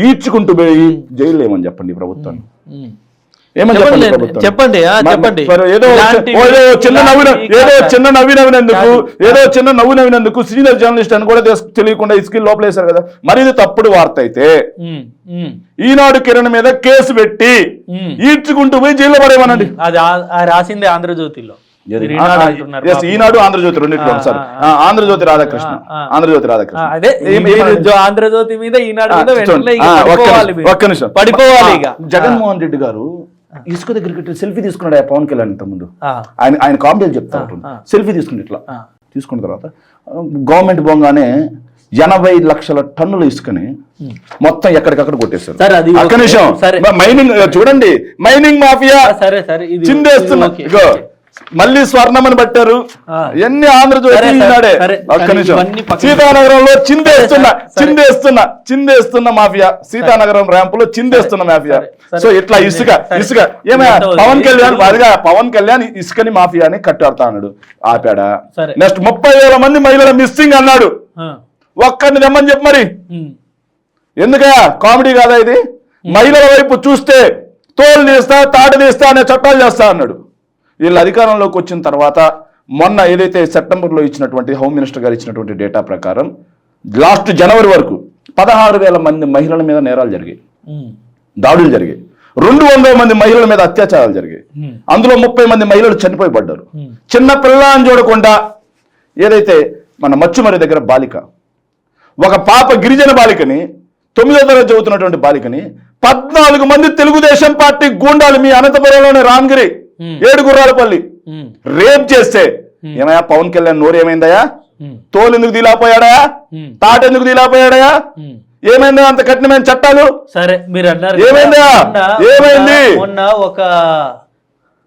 Speaker 2: ఈడ్చుకుంటూ పోయి జైలు ఏమని చెప్పండి ప్రభుత్వాన్ని.
Speaker 1: చెప్పండి.
Speaker 2: ఏదో చిన్న నవ్వినందుకు సీనియర్ జర్నలిస్ట్ అని కూడా తెలియకుండా ఇసుకలు లోపలేశారు కదా. మరి ఇది తప్పుడు వార్త అయితే ఈనాడు కిరణ్ మీద కేసు పెట్టి ఈడ్చుకుంటూ పోయి జైల్లో పడేమనండి.
Speaker 1: అది రాసింది ఆంధ్రజ్యోతిలో.
Speaker 2: ఈనాడు ఆంధ్రజ్యోతి రెండింటిలో సార్. ఆంధ్రజ్యోతి రాధాకృష్ణ
Speaker 1: అదే ఆంధ్రజ్యోతి మీద ఈనాడు
Speaker 2: ఒక్క నిమిషం పడిపోవాలి. జగన్మోహన్ రెడ్డి గారు ఇసుక దగ్గరికి సెల్ఫీ తీసుకున్నాడు పవన్ కళ్యాణ్ ఇంత ముందు. ఆయన కామెడీలు చెప్తా ఉంటుంది. సెల్ఫీ తీసుకుని ఇట్లా తీసుకున్న తర్వాత గవర్నమెంట్ పోగానే 80 లక్షల టన్నుల ఇసుకని మొత్తం ఎక్కడికక్కడ కొట్టేశారు. ఒక్క నిమిషం. మైనింగ్ చూడండి, మైనింగ్ మాఫియా చిందేస్తున్నా. మళ్ళీ స్వర్ణమని పట్టారు ఎన్ని ఆంధ్రజ్యోతి
Speaker 1: సరే,
Speaker 2: ఈనాడే.
Speaker 1: సరే,
Speaker 2: ఒక్క నిమిషం.
Speaker 1: ఇవన్నీ పక్కన
Speaker 2: సీతానగరంలో చిందేస్తున్న మాఫియా, సీతానగరం ర్యాంపులో చిందేస్తున్న మాఫియా. సో ఇట్లా ఇసుక ఏమైనా పవన్ కళ్యాణ్ ఇసుకని మాఫియాని కట్టాడుతా అన్నాడు, ఆపాడా? నెక్స్ట్ 30,000 మంది మహిళల మిస్సింగ్ అన్నాడు, ఒక్కడిని తెమ్మని చెప్పు మరి. ఎందుకయ్యా కామెడీ కాదా ఇది? మహిళల వైపు చూస్తే తోలు తీస్తా తాడు తీస్తా అనే చట్టాలు చేస్తా అన్నాడు. వీళ్ళు అధికారంలోకి వచ్చిన తర్వాత మొన్న ఏదైతే సెప్టెంబర్లో ఇచ్చినటువంటి హోమ్ మినిస్టర్ గారు ఇచ్చినటువంటి డేటా ప్రకారం లాస్ట్ జనవరి వరకు 16,000 మంది మహిళల మీద నేరాలు జరిగాయి, దాడులు జరిగాయి. 200 మంది మహిళల మీద అత్యాచారాలు జరిగాయి. అందులో 30 మంది మహిళలు చనిపోయి పడ్డారు. చిన్న పిల్లని చూడకుండా ఏదైతే మన మచ్చుమరి దగ్గర బాలిక, ఒక పాప గిరిజన బాలికని 9వ తరగతి చదువుతున్నటువంటి బాలికని 14 మంది తెలుగుదేశం పార్టీ గూండాలు మీ అనంతపురంలోని రామగిరి 7 గుర్రాలపల్లి రేప్ చేస్తే ఏమయ్యా పవన్ కళ్యాణ్ నోరు ఏమైందయా? తోలు ఎందుకు దీలాపోయాడా? తాట ఎందుకు దీలాపోయాడయా? ఏమైందా అంత కఠినమైన చట్టాలు?
Speaker 1: సరే మీరు అన్నారు
Speaker 2: ఏమైందా? ఏమైంది?
Speaker 1: మొన్న ఒక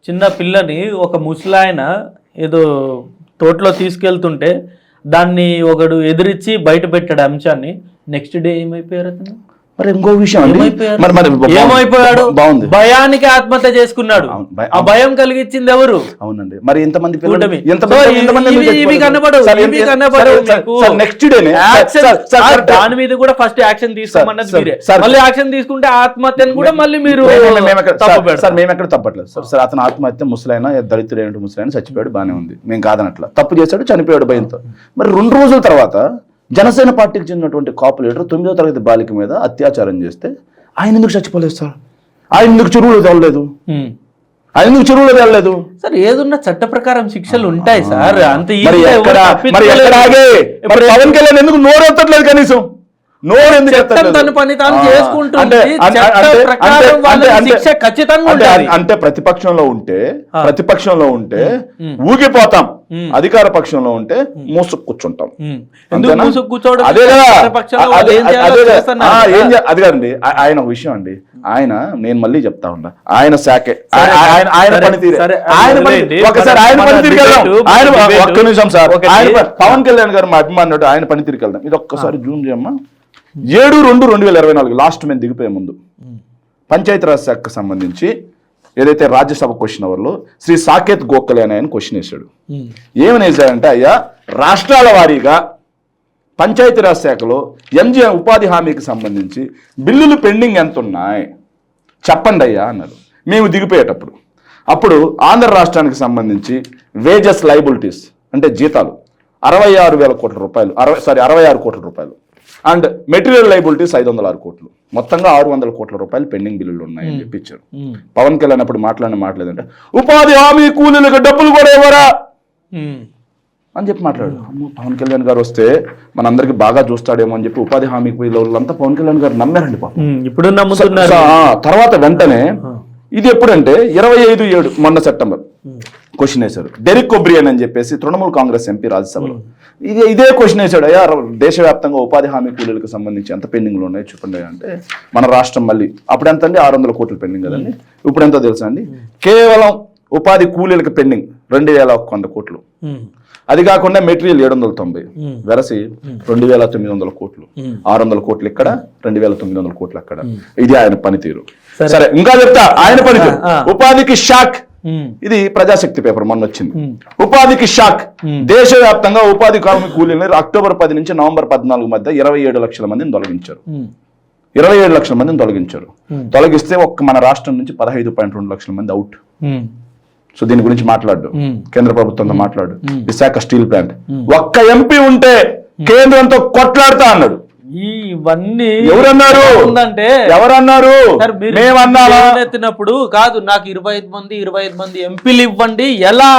Speaker 1: చిన్న పిల్లని ఒక ముసలాయన ఏదో తోటలో తీసుకెళ్తుంటే దాన్ని ఒకడు ఎదిరించి బయట పెట్టాడు అంశాన్ని. నెక్స్ట్ డే ఏమైపోయారు అతను?
Speaker 2: మరి ఇంకో విషయం
Speaker 1: ఏమైపోయాడు?
Speaker 2: బాగుంది,
Speaker 1: భయానికి ఆత్మహత్య చేసుకున్నాడు. ఆ భయం కలిగించింది ఎవరు?
Speaker 2: అవునండి. మరి ఇంతమంది నెక్స్ట్ డే
Speaker 1: దాని మీద కూడా ఫస్ట్ యాక్షన్ తీసుకోమన్నది మీరే. మళ్ళీ యాక్షన్ తీసుకుంటే ఆత్మహత్యను కూడా మళ్ళీ మీరు
Speaker 2: సార్ మేము ఎక్కడ తప్పట్లేదు సార్. అతను ఆత్మహత్య ముసలైనా దళితుడైన ముసలైనా చచ్చిపోయాడు, బానే ఉంది, మేము కాదనట్లా. తప్పు చేశాడు, చనిపోయాడు భయంతో. మరి 2 రోజుల తర్వాత జనసేన పార్టీకి చెందినటువంటి కాపు లీడర్ 9వ తరగతి బాలిక మీద అత్యాచారం చేస్తే ఆయన ఎందుకు చచ్చిపోలేదు సార్? ఆయన ఎందుకు చెరువులో తేలలేదు?
Speaker 1: సార్ ఏదున్నా చట్ట ప్రకారం శిక్షలు ఉంటాయి సార్. అంత
Speaker 2: పవన్ కళ్యాణ్ ఎందుకు నోరెత్తట్లేదు? కనీసం నోరు ఎందుకు
Speaker 1: తన పని తాను చేసుకుంటుంది.
Speaker 2: అంటే ప్రతిపక్షంలో ఉంటే ఊగిపోతాం, అధికార పక్షంలో ఉంటే మూసుకు కూర్చుంటాం. అదే కాదండి. ఆయన ఒక విషయం అండి, ఆయన నేను మళ్ళీ చెప్తా ఉన్నా, ఆయన శాఖే ఆయన పనితీరే. ఒకసారి ఆయన పనితీరుకి వెళ్దాం. ఒక్క నిమిషం సార్, పవన్ కళ్యాణ్ గారు మా అభిమానుడు, ఆయన పనితీరుకి వెళ్దాం. ఇది ఒక్కసారి జూమ్ చేయమ్మా. 7/2/2024 లాస్ట్ మేము దిగిపోయే ముందు పంచాయతీరాజ్ శాఖకు సంబంధించి ఏదైతే రాజ్యసభ క్వశ్చన్ అవర్లో శ్రీ సాకేత్ గోఖలే అని ఆయన క్వశ్చన్ వేశాడు. ఏమని వేశాడంటే, అయ్యా రాష్ట్రాల వారీగా పంచాయతీరాజ్ శాఖలో ఎంజీఎం ఉపాధి హామీకి సంబంధించి బిల్లులు పెండింగ్ ఎంత ఉన్నాయి చెప్పండి అయ్యా అన్నారు మేము దిగిపోయేటప్పుడు. అప్పుడు ఆంధ్ర రాష్ట్రానికి సంబంధించి వేజెస్ లైబిలిటీస్ అంటే జీతాలు 66,000 కోట్ల రూపాయలు, 66 కోట్ల రూపాయలు. అండ్ మెటీరియల్ లైబిలిటీస్ 506 కోట్లు, మొత్తంగా 600 కోట్ల రూపాయలు పెండింగ్ బిల్లులు ఉన్నాయని చెప్పి ఇచ్చారు. పవన్ కళ్యాణ్ అప్పుడు మాట్లాడలేదంటే ఉపాధి హామీ కూలీలకు డబ్బులు కూడా ఇవ్వరా అని చెప్పి మాట్లాడు. పవన్ కళ్యాణ్ గారు వస్తే మనందరికి బాగా చూస్తాడేమో అని చెప్పి ఉపాధి హామీ కూలీలంతా పవన్ కళ్యాణ్ గారు నమ్మారండి పాపం.
Speaker 1: ఇప్పుడు నమ్ముతున్నారు.
Speaker 2: తర్వాత వెంటనే ఇది ఎప్పుడంటే 25/7 మొన్న సెప్టెంబర్ క్వశ్చన్ వేశారు. డెరిక్ ఒబ్రియన్ అని చెప్పేసి తృణమూల్ కాంగ్రెస్ ఎంపీ రాజ్యసభలో ఇదే క్వశ్చన్ వేశాడు. అయ్యా దేశవ్యాప్తంగా ఉపాధి హామీ కూలీలకు సంబంధించి ఎంత పెండింగ్లు ఉన్నాయి చెప్పండి అంటే మన రాష్ట్రం మళ్ళీ అప్పుడు ఎంత అండి 600 కోట్లు పెండింగ్ కదండి. ఇప్పుడు ఎంతో తెలుసా అండి? కేవలం ఉపాధి కూలీలకు పెండింగ్ 2,100 కోట్లు. అది కాకుండా మెటీరియల్ 790, వెరసి 2,900 కోట్లు, 600 కోట్లు ఇక్కడ, 2,900 కోట్లు అక్కడ. ఇది ఆయన పనితీరు. సరే ఇంకా చెప్తా ఆయన పనితీరు. ఉపాధికి షాక్, ఇది ప్రజాశక్తి పేపర్ మొన్న వచ్చింది. ఉపాధికి షాక్, దేశవ్యాప్తంగా ఉపాధి కార్మిక కూలీలను అక్టోబర్ 10 నుంచి నవంబర్ 14 మధ్య 27 లక్షల మందిని తొలగించారు. 27 లక్షల మందిని తొలగిస్తే ఒక్క మన రాష్ట్రం నుంచి 15.2 లక్షల మంది అవుట్. సో దీని గురించి మాట్లాడు, కేంద్ర ప్రభుత్వంతో మాట్లాడు. విశాఖ స్టీల్ ప్లాంట్ ఒక్క ఎంపీ ఉంటే కేంద్రంతో కొట్లాడుతా అన్నాడు.
Speaker 1: ఇవన్నీ
Speaker 2: ఎవరన్నారు?
Speaker 1: ఎత్తినప్పుడు కాదు నాకు 25 మంది ఎంపీలు ఇవ్వండి, ఎలా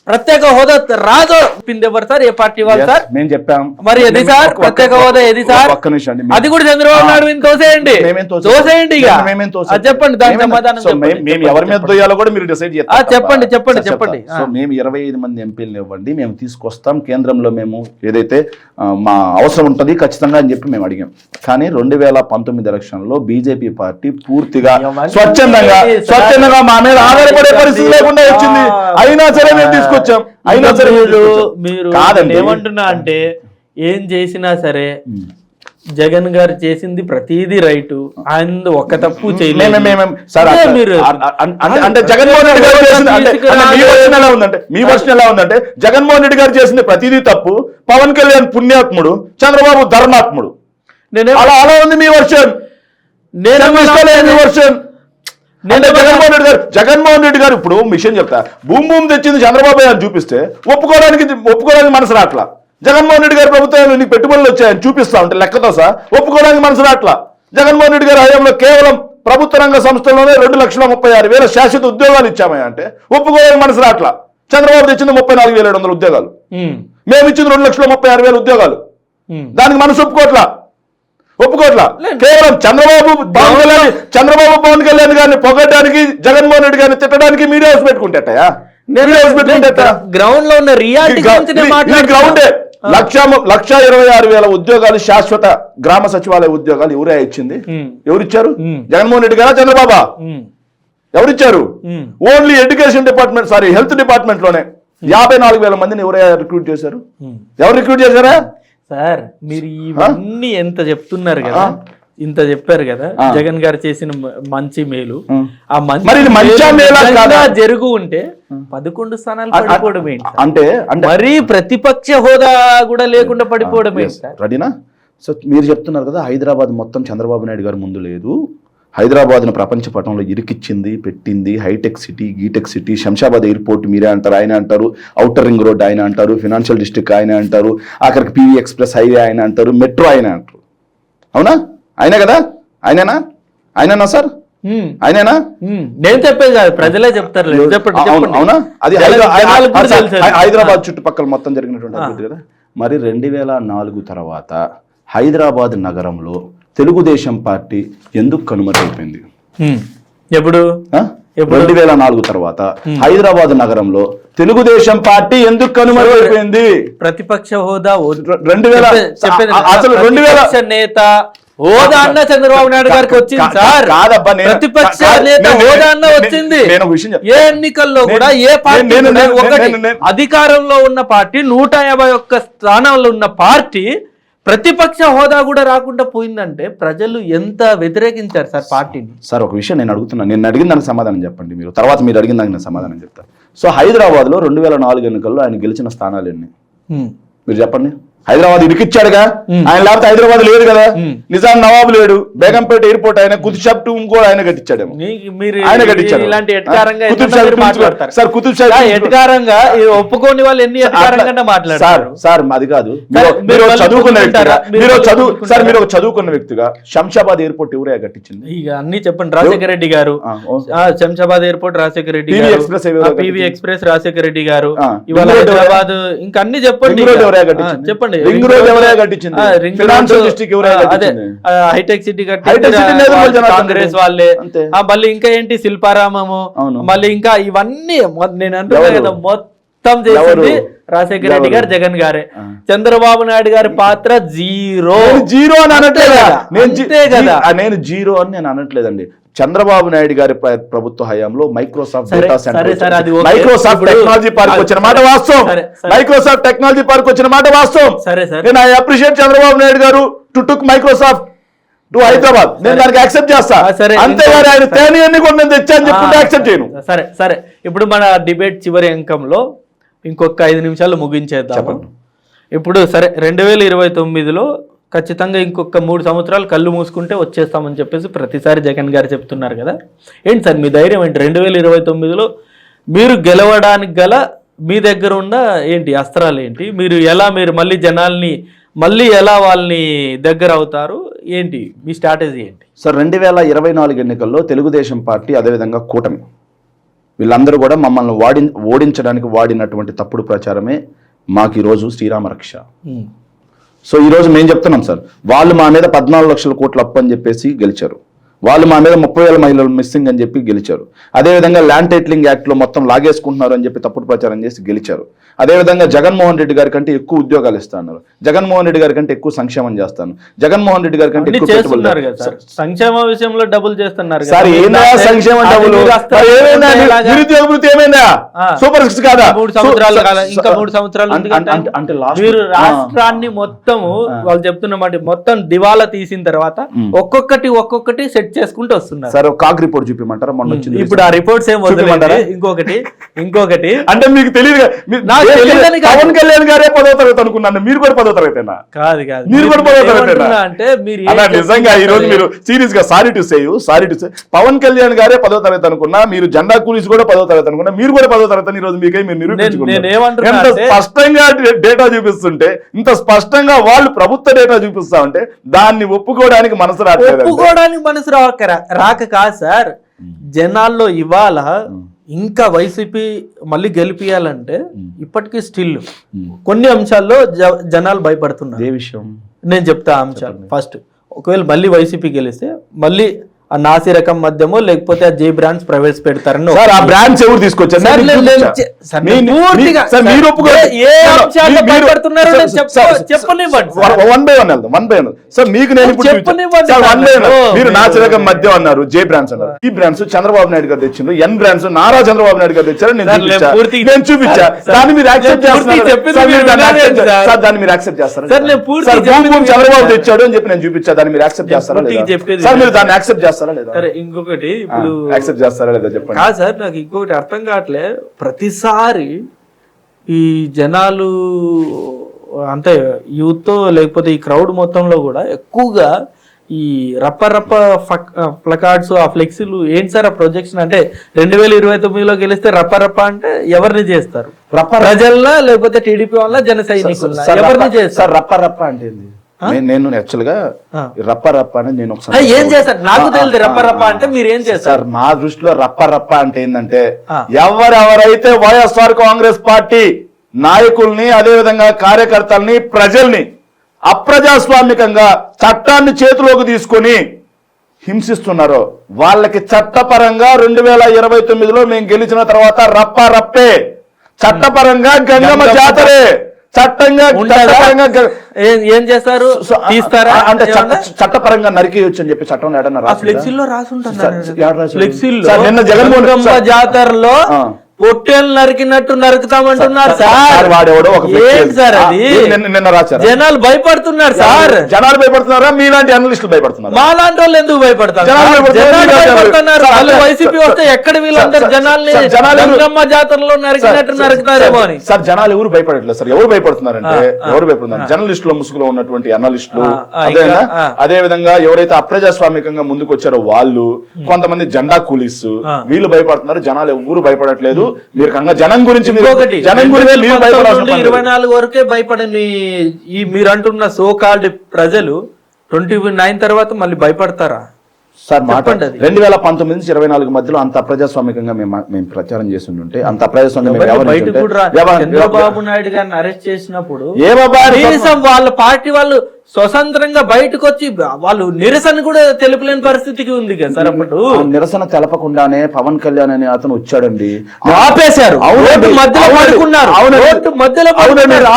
Speaker 1: ప్రత్యేక హోదా రాదో చెప్పింది ఎవరు సార్? ఏ పార్టీ వాళ్ళు సార్?
Speaker 2: మేము చెప్పాం.
Speaker 1: మరి ఏది సార్ ప్రత్యేక హోదా? ఏది సార్?
Speaker 2: ఒక్క నిమిషం అండి.
Speaker 1: అది కూడా చంద్రబాబు నాయుడు తోసేయండి, తోసేయండి ఇక. చెప్పండి దాని సమాధానం.
Speaker 2: మేము ఎవరి మీద దొయ్యాలో కూడా మీరు డిసైడ్ చేస్తారు.
Speaker 1: చెప్పండి చెప్పండి చెప్పండి.
Speaker 2: సో మేము 25 మంది ఎంపీలను ఇవ్వండి, మేము తీసుకొస్తాం కేంద్రంలో, మేము ఏదైతే మా అవసరం ఉంటుంది ఖచ్చితంగా అని చెప్పి మేము అడిగాం. కానీ 2019 ఎలక్షన్లో బీజేపీ పార్టీ పూర్తిగా స్వచ్ఛందంగా మా మీద ఆధారపడే పరిస్థితి లేకుండా వచ్చింది. అయినా సరే మేము తీసుకొచ్చాం. అయినా సరే
Speaker 1: మీరు ఏమంటున్నా అంటే ఏం చేసినా సరే జగన్ గారు చేసింది ప్రతిదీ రైట్, ఆయన ఒక్క తప్పు చేయలేదు.
Speaker 2: అంటే జగన్మోహన్ రెడ్డి గారు చేసింది అంటే మీ వర్షన్ ఎలా ఉందంటే, మీ వర్షన్ ఎలా ఉందంటే జగన్మోహన్ రెడ్డి గారు చేసింది ప్రతిదీ తప్పు, పవన్ కళ్యాణ్ పుణ్యాత్ముడు, చంద్రబాబు ధర్మాత్ముడు, అలా అలా ఉంది మీ వర్షన్. మీ వర్షన్ జగన్మోహన్ రెడ్డి గారు ఇప్పుడు మిషన్ చెప్తా, భూమి తెచ్చింది చంద్రబాబు అని చూపిస్తే ఒప్పుకోవడానికి మనసు రాట్లా. జగన్మోహన్ రెడ్డి గారి ప్రభుత్వం నీకు పెట్టుబడులు వచ్చాయని చూపిస్తా ఉంటే లెక్కతో సహా ఒప్పుకోవడానికి మనసు రాట్లా. జగన్మోహన్ రెడ్డి గారి హయాంలో కేవలం ప్రభుత్వ రంగ సంస్థల్లోనే 2,36,000 శాశ్వత ఉద్యోగాలు ఇచ్చామని అంటే ఒప్పుకోవడానికి మనసు రాట్లా. చంద్రబాబు తెచ్చింది 34,700 ఉద్యోగాలు, మేము ఇచ్చింది 2,36,000 ఉద్యోగాలు. దానికి మనసు ఒప్పుకోట్లా. కేవలం చంద్రబాబు పవన్ కళ్యాణ్ గారిని పొగడానికి, జగన్మోహన్ రెడ్డి గారిని తిట్టడానికి మీడియా హౌస్ పెట్టుకుంటా.
Speaker 1: గ్రౌండ్ లో ఉన్న రియాలిటీ
Speaker 2: గ్రౌండే 1,26,000 ఉద్యోగాలు, శాశ్వత గ్రామ సచివాలయ ఉద్యోగాలు ఎవరే ఇచ్చింది? ఎవరిచ్చారు? జగన్మోహన్ రెడ్డి గారా, చంద్రబాబా? ఎవరిచ్చారు? Only education department, health department లోనే 54,000 మందిని ఎవరే రిక్రూట్ చేశారు? ఎవరు రిక్రూట్ చేశారా
Speaker 1: సార్? మీరు ఇవన్నీ ఎంత చెప్తున్నారు కదా, ఇంత చెప్పారు కదా జగన్ గారు చేసిన మంచి మేలు. ఆ మంచి జరుగు ఉంటే 11 స్థానాలు పడిపోవడం ఏంటి
Speaker 2: అంటే
Speaker 1: మరీ ప్రతిపక్ష హోదా కూడా లేకుండా పడిపోవడం ఏంటి?
Speaker 2: రెడీనా? సో మీరు చెప్తున్నారు కదా హైదరాబాద్ మొత్తం చంద్రబాబు నాయుడు గారు ముందు లేదు, హైదరాబాద్ను ప్రపంచ పటంలో ఇరికిచ్చింది, పెట్టింది. హైటెక్ సిటీ, గీటెక్ సిటీ, శంషాబాద్ ఎయిర్పోర్ట్ మీరే అంటారు, ఆయన అంటారు. ఔటర్ రింగ్ రోడ్ ఆయన అంటారు, ఫినాన్షియల్ డిస్ట్రిక్ట్ ఆయన అంటారు, ఆఖరికి పివి ఎక్స్ప్రెస్ హైవే ఆయన అంటారు, మెట్రో ఆయన అంటారు. అవునా? ఆయనే కదా? ఆయనేనా సార్? ఆయనేనా?
Speaker 1: నేను చెప్పేది కాదు, ప్రజలే చెప్తారు.
Speaker 2: అవునా? అది హైదరాబాద్ చుట్టుపక్కల మొత్తం జరిగినటువంటి అభివృద్ధి కదా. మరి 2004 తర్వాత హైదరాబాద్ నగరంలో తెలుగుదేశం పార్టీ ఎందుకు కనుమరుగైపోయింది?
Speaker 1: ఎప్పుడు?
Speaker 2: 2004 తర్వాత హైదరాబాద్ నగరంలో తెలుగుదేశం పార్టీ ఎందుకు కనుమరుగైపోయింది?
Speaker 1: ప్రతిపక్ష హోదా
Speaker 2: 2000
Speaker 1: నేత హోదా అన్న చంద్రబాబు నాయుడు గారికి వచ్చింది సార్.
Speaker 2: కాదబ్బా,
Speaker 1: ప్రతిపక్ష నేత హోదా అన్న వచ్చింది. ఏ ఎన్నికల్లో కూడా ఏ పార్టీ అధికారంలో ఉన్న పార్టీ 151 స్థానాల్లో ఉన్న పార్టీ ప్రతిపక్ష హోదా కూడా రాకుండా పోయిందంటే ప్రజలు ఎంత వ్యతిరేకించారు సార్ పార్టీని.
Speaker 2: సార్ ఒక విషయం నేను అడుగుతున్నా, నేను అడిగిన దానికి సమాధానం చెప్పండి మీరు, తర్వాత మీరు అడిగిన దానికి నేను సమాధానం చెప్తాను. సో హైదరాబాద్లో 2004 ఎన్నికల్లో ఆయన గెలిచిన స్థానాలు ఎన్ని మీరు చెప్పండి? హైదరాబాద్ ఇరికిచ్చాడుగా ఆయన, లేకపోతే హైదరాబాద్ లేదు కదా. నిజాం నవాబు లేడు, బేగంపేట ఎయిర్పోర్ట్ ఆయన, కుతుబ్ షాప్ 2 కూడా ఆయన కట్టించాడేమో. ఆయన కట్టించాడు.
Speaker 1: ఒప్పుకోని వాళ్ళు ఎన్ని మాట్లాడతారు
Speaker 2: సార్? అది కాదు, మీరు ఒక చదువుకున్న వ్యక్తిగా శంషాబాద్ ఎయిర్పోర్ట్ ఎవరే కట్టించింది?
Speaker 1: ఇక అన్ని చెప్పండి. రాజశేఖర రెడ్డి గారు శంషాబాద్ ఎయిర్పోర్ట్, రాజశేఖర రెడ్డి గారు పివి ఎక్స్ప్రెస్, రాజశేఖర రెడ్డి గారు, ఇవాళ హైదరాబాద్, ఇంకా అన్ని చెప్పండి. చెప్పండి. హైటెక్ సిటీ కాంగ్రెస్ వాళ్ళే. మళ్ళీ ఇంకా ఏంటి శిల్పారామము, మళ్ళీ ఇంకా ఇవన్నీ నేను అంటున్నా కదా, మొత్తం చేసింది రాజశేఖర రెడ్డి గారు, జగన్ గారే. చంద్రబాబు నాయుడు గారి పాత్ర జీరో
Speaker 2: అని అనట్లేదా? నేను జీరో అని నేను అనట్లేదండి. చంద్రబాబు నాయుడు గారి ప్రభుత్వ హయాంలో Microsoft data centre, Microsoft technology park వచ్చిన మాట వాస్తవం. మైక్రోసాఫ్ట్ టెక్నాలజీ పార్క్ వచ్చిన మాట వాస్తవం. నేను ఐ అప్రిషియేట్ చంద్రబాబు నాయుడు గారు to took Microsoft to Hyderabad. నేను దానికి యాక్సెప్ట్ చేస్తా. అంతేగాని ఆయన తేనియన్ని కూడా నేను తెచ్చా అని చెప్పుకుంటే యాక్సెప్ట్ చేయను.
Speaker 1: సరే ఇప్పుడు మన డిబేట్ చివరి అంకంలో ఇంకొక 5 నిమిషాలు ముగించేద్దాం. ఇప్పుడు సరే 2029లో ఖచ్చితంగా ఇంకొక 3 సంవత్సరాలు కళ్ళు మూసుకుంటే వచ్చేస్తామని చెప్పేసి ప్రతిసారి జగన్ గారు చెప్తున్నారు కదా. ఏంటి సార్ మీ ధైర్యం ఏంటి? 2029లో మీరు గెలవడానికి గల మీ దగ్గర ఉన్న ఏంటి అస్త్రాలు ఏంటి? మీరు మళ్ళీ జనాల్ని ఎలా వాళ్ళని దగ్గర అవుతారు? ఏంటి మీ స్ట్రాటజీ ఏంటి
Speaker 2: సార్? 2024 ఎన్నికల్లో తెలుగుదేశం పార్టీ, అదేవిధంగా కూటమి వీళ్ళందరూ కూడా మమ్మల్ని ఓడించడానికి వాడినటువంటి తప్పుడు ప్రచారమే మాకు ఈరోజు శ్రీరామ రక్ష. సో ఈరోజు మేము చెప్తున్నాం సార్, వాళ్ళు మా మీద 14 లక్షల కోట్ల అప్పు అని చెప్పేసి గెలిచారు. వాళ్ళు మా మీద 30,000 మహిళలు మిస్సింగ్ అని చెప్పి గెలిచారు. అదేవిధంగా ల్యాండ్ టైటిలింగ్ యాక్ట్లో మొత్తం లాగేసుకుంటున్నారు అని చెప్పి తప్పుడు ప్రచారం చేసి గెలిచారు. అదేవిధంగా జగన్మోహన్ రెడ్డి గారి కంటే ఎక్కువ ఉద్యోగాలు ఇస్తాను, జగన్మోహన్ రెడ్డి గారి కంటే ఎక్కువ సంక్షేమం చేస్తాను, జగన్మోహన్ రెడ్డి గారి కంటే ఎక్కువ
Speaker 1: సంక్షేమ విషయంలో డబుల్ చేస్తున్నారు
Speaker 2: సార్. ఏందా సంక్షేమం డబుల్? నిరుద్యోగ వృత్తి ఏమైందా? సూపర్ 6 కాదా?
Speaker 1: 3 సంవత్సరాలు ఇంకా 3 సంవత్సరాలు అంటే మీరు రాష్ట్రాన్ని మొత్తము వాళ్ళు చెప్తున్నమాట మొత్తం దివాలా తీసిన తర్వాత ఒక్కొక్కటి సెట్ చేసుకుంటూ వస్తున్నారు.
Speaker 2: సార్ కాగ్ రిపోర్ట్ చూపిమంటారా? మొన్న వచ్చింది.
Speaker 1: ఇప్పుడు ఆ రిపోర్ట్స్ ఏం వద్దంటారా? ఇంకొకటి
Speaker 2: అంటే మీకు తెలియదు. పవన్ కళ్యాణ్ గారే 10వ తరగతి అనుకున్నాను, మీరు కూడా 10వ తరగతేనా?
Speaker 1: కాదు
Speaker 2: మీరు కూడా 10వ తరగతేనా?
Speaker 1: అంటే మీరు
Speaker 2: నిజంగా ఈ రోజు మీరు సీరియస్ గా sorry to say Pawan Kalyan గారే 10వ తరగతి అనుకున్నా, మీరు జెండా కూలీస్ కూడా 10వ తరగతి అనుకున్నా, మీరు కూడా 10వ తరగతి ఈ రోజు మీకై మీరు నిరూపించుకున్నారు. ఎంత స్పష్టంగా డేటా చూపిస్తుంటే, ఇంత స్పష్టంగా వాళ్ళు ప్రభుత్వ డేటా చూపిస్తా ఉంటే దాన్ని ఒప్పుకోవడానికి మనసు
Speaker 1: రాక కాదు సార్. జనాల్లో ఇవాళ ఇంకా వైసీపీ మళ్ళీ గెలిపియాలంటే ఇప్పటికీ స్టిల్ కొన్ని అంశాల్లో జనాలు భయపడుతున్నారు. ఏ విషయం నేను చెప్తా అంశాలు. ఫస్ట్, ఒకవేళ మళ్ళీ వైసీపీ గెలిస్తే మళ్ళీ ఆ నాసి రకం మద్యమో లేకపోతే ఆ జే బ్రాండ్స్ ప్రవేశపెడతారని.
Speaker 2: ఆ బ్రాండ్స్ ఎవరు తీసుకొచ్చారు? మీకు నేను మీరు నాసి రకం మద్యం అన్నారు, జే బ్రాండ్స్ అన్నారు. ఈ బ్రాండ్స్ చంద్రబాబు నాయుడు గారు తెచ్చిండ్రు, ఎన్ బ్రాండ్స్ నారా చంద్రబాబు నాయుడు గారు తెచ్చారు. నేను చూపించా. దాన్ని మీరు యాక్సెప్ట్ చేస్తారు? దాన్ని మీరు యాక్సెప్ట్ చేస్తారు? చంద్రబాబు తెచ్చాడు అని చెప్పి నేను చూపించా. దాన్ని మీరు యాక్సెప్ట్ చేస్తారా? మీరు దాన్ని యాక్సెప్ట్ చేస్తారా?
Speaker 1: ఇంకొకటి ఇప్పుడు
Speaker 2: యాక్సెప్ట్ చేస్తారా లేదా చెప్పండి.
Speaker 1: కాదు సార్, నాకు ఇంకొకటి అర్థం కావట్లే. ప్రతిసారి ఈ జనాలు అంటే యూత్ లేకపోతే ఈ క్రౌడ్ మొత్తంలో కూడా ఎక్కువగా ఈ రప్ప ప్లకార్డ్స్ ఆ ఫ్లెక్సీలు ఏంటి సార్? ఆ ప్రొజెక్షన్ అంటే 2029లో గెలిస్తే రప్ప అంటే ఎవరిని చేస్తారు? ప్రజల్లా లేకపోతే టీడీపీ వాళ్ళ జన సైనికుల ఎవరిని చేస్తారు?
Speaker 2: రప్ప అంటే నేను యాక్చువల్ గా రప్ప అనేది నేను ఒకసారి
Speaker 1: ఏం చేస్తారు నాకు తెలియదు. రప్ప అంటే మీరు ఏం చేస్తారు?
Speaker 2: మా దృష్టిలో రప్ప అంటే ఏంటంటే, ఎవరెవరైతే వైఎస్ఆర్ కాంగ్రెస్ పార్టీ నాయకుల్ని, అదేవిధంగా కార్యకర్తల్ని, ప్రజల్ని అప్రజాస్వామికంగా చట్టాన్ని చేతిలోకి తీసుకొని హింసిస్తున్నారో వాళ్ళకి చట్టపరంగా 2029లో మేము గెలిచిన తర్వాత రప్పే, చట్టపరంగా గంగమ్మ జాతరే, చట్టంగా
Speaker 1: ఏం చేస్తారు? తీస్తారా
Speaker 2: అంటే చట్టపరంగా నరికేయొచ్చు అని చెప్పి చట్టం
Speaker 1: ఫ్లెక్సీలో రాసుంటారు.
Speaker 2: నిన్న జగన్మోహన్
Speaker 1: జాతరలో పొట్టేలు నరికినట్టు నరుకుతామంటున్నారు సార్.
Speaker 2: వాడేవాడో
Speaker 1: సార్ అది
Speaker 2: నిన్న రాశారు.
Speaker 1: జనాలు భయపడుతున్నారు సార్.
Speaker 2: జనాలు భయపడుతున్నారా? మీలాంటి అనలిస్టులు భయపడుతున్నారు?
Speaker 1: మాలాంటి వాళ్ళు ఎందుకు భయపడతారు? వైసీపీ వస్తే ఎక్కడ వీళ్ళందరూ జనాల్ని గంగమ్మ జాతరలో నరికినట్టు నరుకుతారేమో అని.
Speaker 2: సార్ జనాలు ఎవరు భయపడట్లేదు సార్. ఎవరు భయపడుతున్నారంటే ఎవరు భయపడుతున్నారు? జర్నలిస్టుల ముసుగులో ఉన్నటువంటి అనలిస్టులు, అదే విధంగా ఎవరైతే అప్రజాస్వామికంగా ముందుకు వచ్చారో వాళ్ళు, కొంతమంది జెండా కూలీస్, వీళ్ళు భయపడుతున్నారు. జనాలు ఎవరు భయపడట్లేదు. మీరు జనం గురించి
Speaker 1: 24 వరకే భయపడని ఈ మీరు అంటున్న సో కాల్డ్ ప్రజలు 29 తర్వాత మళ్ళీ భయపడతారా
Speaker 2: సార్? మాట్లాడండి. 2019 నుంచి 24 మధ్యలో అంత అప్రజాస్వామికంగా మేము ప్రచారం చేస్తుంటే, అంత
Speaker 1: చంద్రబాబు నాయుడు గారిని అరెస్ట్ చేసినప్పుడు వాళ్ళ పార్టీ వాళ్ళు స్వతంత్రంగా బయటకు వచ్చి వాళ్ళు నిరసన కూడా తెలుపలేని పరిస్థితికి ఉంది కదా సార్. అప్పుడు
Speaker 2: నిరసన తెలపకుండానే పవన్ కళ్యాణ్ అనే అతను వచ్చాడండి,
Speaker 1: ఆపేశారు. మధ్యలో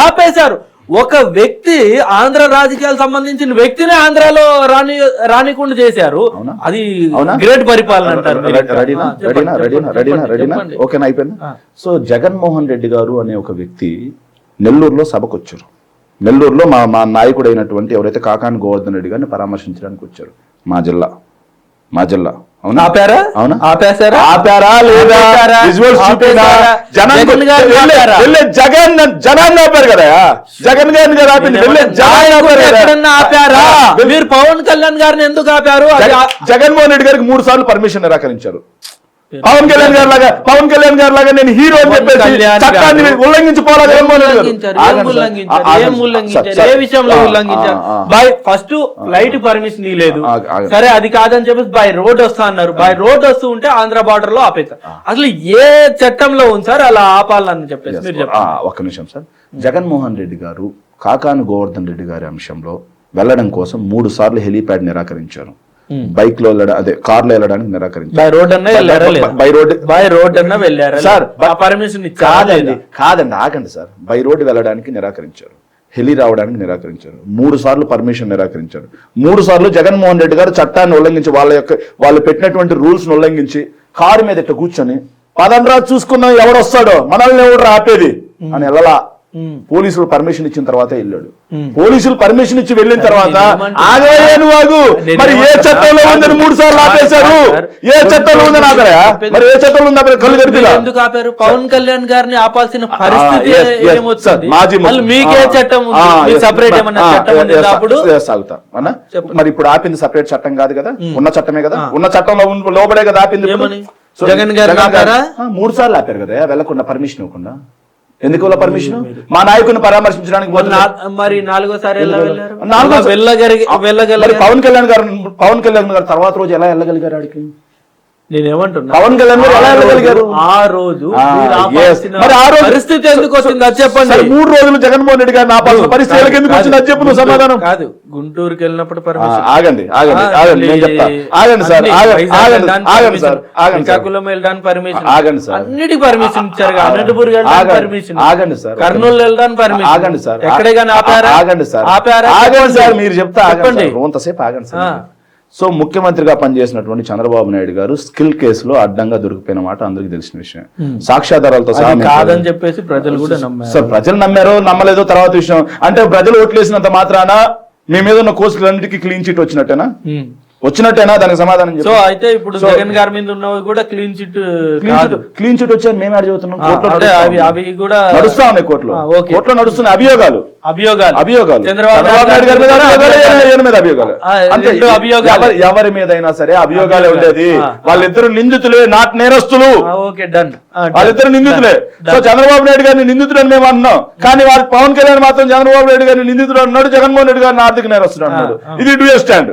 Speaker 1: ఆపేశారు. ఒక వ్యక్తి ఆంధ్ర రాజకీయాలకు సంబంధించిన వ్యక్తిని ఆంధ్రాలో రానికుండా చేశారు. అది గ్రేట్ పరిపాలన అంటారు.
Speaker 2: ఓకేనా? అయిపోయింది. సో జగన్మోహన్ రెడ్డి గారు అనే ఒక వ్యక్తి నెల్లూరులో సభకు వచ్చారు. నెల్లూరులో మా నాయకుడు అయినటువంటి ఎవరైతే కాకాని గోవర్ధన్ రెడ్డి గారిని పరామర్శించడానికి వచ్చారు. మా జిల్లా
Speaker 1: ఆపారా లేదా?
Speaker 2: జగన్ ఆపారు కదా, జగన్ గారిని గారు
Speaker 1: ఆపారా? మీరు పవన్ కళ్యాణ్ గారిని ఎందుకు ఆపారు?
Speaker 2: జగన్మోహన్ రెడ్డి గారికి 3 సార్లు పర్మిషన్ నిరాకరించారు. పవన్ కళ్యాణ్ గారి లాగా నేను హీరో అని చెప్పేసి
Speaker 1: కళ్యాణ్
Speaker 2: చట్టాన్ని
Speaker 1: గారు
Speaker 2: ఉల్లంఘించుకోవాలి.
Speaker 1: ఏ విషయంలో ఉల్లంఘించారు? బై ఫస్ట్ ఫ్లైట్ పర్మిషన్ లేదు, సరే అది కాదని చెప్పేసి బై రోడ్ వస్తా అన్నారు. బై రోడ్ వస్తూ ఉంటే ఆంధ్ర బార్డర్ లో ఆపేస్తారు. అసలు ఏ చట్టంలో ఉంది సార్ అలా ఆపాలని చెప్పేసి మీరు చెప్పండి.
Speaker 2: ఒక్క నిమిషం సార్. జగన్మోహన్ రెడ్డి గారు కాకాని గోవర్ధన్ రెడ్డి గారి అంశంలో వెళ్ళడం కోసం 3 సార్లు హెలీప్యాడ్ నిరాకరించారు. బైక్ లో అదే కార్ లో వెళ్ళడానికి నిరాకరించారు.
Speaker 1: బై రోడ్ అన్నా బై రోడ్ అన్నా వెళ్ళారా
Speaker 2: సార్?
Speaker 1: పర్మిషన్
Speaker 2: కాదండి, ఆగండి సార్. బై రోడ్ వెళ్ళడానికి నిరాకరించారు, హెలి రావడానికి నిరాకరించారు. 3 సార్లు పర్మిషన్ నిరాకరించారు. 3 సార్లు జగన్మోహన్ రెడ్డి గారు చట్టాన్ని ఉల్లంఘించి వాళ్ళు పెట్టినటువంటి రూల్స్ ను ఉల్లంఘించి కారు మీద ఇట్లా కూర్చొని పదండ్రా చూసుకున్నాం ఎవడొస్తాడో మనల్ని ఎవడు ఆపేది అని వెళ్ళలా. పోలీసులు పర్మిషన్ ఇచ్చిన తర్వాత వెళ్ళాడు. పోలీసులు పర్మిషన్ ఇచ్చి వెళ్ళిన తర్వాత మరి ఏ చట్టంలో ఉందని 3 సార్లు ఆపేశారు? ఏ చట్టంలో ఉందని ఆపారా? మరి ఏ చట్టంలో ఉంది ఆపారు? కళ్ళు తెరిపిలా
Speaker 1: ఎందుకు ఆపారు? పవన్ కళ్యాణ్ గారిని ఆపాల్సిన పరిస్థితి ఏమొచ్చింది? మీకే చట్టం సపరేట్ ఏమన్నా చట్టం ఉంది అప్పుడు
Speaker 2: సాగుతా అన్నా? మరి ఇప్పుడు ఆపింది సపరేట్ చట్టం కాదు కదా, ఉన్న చట్టమే కదా, ఉన్న చట్టంలో లోబడే కదా ఆపింది.
Speaker 1: జగన్ గారు
Speaker 2: 3 సార్లు ఆపారు కదా వెళ్ళకుండా, పర్మిషన్ ఇవ్వకుండా. ఎందుకు పర్మిషన్? మా నాయకుని పరామర్శించడానికి
Speaker 1: మరి 4వ సారి
Speaker 2: పవన్ కళ్యాణ్ గారు తర్వాత రోజు ఎలా వెళ్ళగలిగారు? ఆడికి
Speaker 1: నేనేమంటున్నా,
Speaker 2: పవన్ కళ్యాణ్ గారు ఎలా వెళ్ళగలిగారు
Speaker 1: ఆ రోజు? పరిస్థితి ఎందుకు వచ్చింది అది చెప్పండి.
Speaker 2: 3 రోజులు జగన్మోహన్ రెడ్డి గారిని ఆపాల్సిన పరిస్థితి ఎందుకు వచ్చింది అది చెప్పు. నువ్వు సమాధానం
Speaker 1: కాదు. గుంటూరుకి వెళ్ళినప్పుడు
Speaker 2: ఆగండి నేను చెప్తా. ఆగండి సార్, ఆగండి సార్,
Speaker 1: శ్రీకాకుళం వెళ్ళడానికి పర్మిషన్,
Speaker 2: ఆగండి సార్,
Speaker 1: అన్నిటికీ పర్మిషన్ ఇచ్చారు. అనంతపూర్ వెళ్ళడానికి పర్మిషన్,
Speaker 2: ఆగండి సార్,
Speaker 1: కర్నూలు వెళ్ళడానికి పర్మిషన్,
Speaker 2: ఆగండి సార్,
Speaker 1: ఎక్కడే కానీ ఆపారా?
Speaker 2: ఆగండి సార్, ఆగండి సార్, మీరు చెప్తా చెప్పండి. కొంతసేపు ఆగండి సార్. సో ముఖ్యమంత్రిగా పనిచేసినటువంటి చంద్రబాబు నాయుడు గారు స్కిల్ కేసులో అడ్డంగా దొరికిపోయిన మాట అందరికీ తెలిసిన విషయం. సాక్ష్యాధారాలతో సహా
Speaker 1: కాదని చెప్పేసి ప్రజలు కూడా నమ్మారు.
Speaker 2: సార్ ప్రజలు నమ్మారో నమ్మలేదో తర్వాత విషయం. అంటే ప్రజలు ఓట్లేసినంత మాత్రాన మీ మీద ఉన్న కోర్సులన్నిటికీ క్లీన్ చిట్ వచ్చినట్టేనా? దానికి సమాధానం.
Speaker 1: సో అయితే ఇప్పుడు జగన్ గారి మీద ఉన్నవి కూడా క్లీన్ చిట్
Speaker 2: వచ్చాయని మేము యాడ్ చెబుతున్నాం.
Speaker 1: అవి కూడా
Speaker 2: నడుస్తా ఉన్నాయి కోర్టులో నడుస్తున్నాయి అభియోగాలు. చంద్రబాబు నాయుడు గారి మీద అభియోగాలు. ఎవరి మీదైనా సరే అభియోగాలే ఉండేది. వాళ్ళిద్దరు నిందితులే, నాట్ నేరస్తులు. వాళ్ళిద్దరు నిందితులే. సో చంద్రబాబు నాయుడు గారిని నిందితుడు అని మేము అంటున్నాం, కానీ వాళ్ళు పవన్ కళ్యాణ్ మాత్రం చంద్రబాబు నాయుడు గారిని నిందితుడు అన్నాడు, జగన్మోహన్ రెడ్డి గారిని ఆర్థిక నేరస్తుడు అన్నాడు. ఇది డ్యూయల్ స్టాండ్.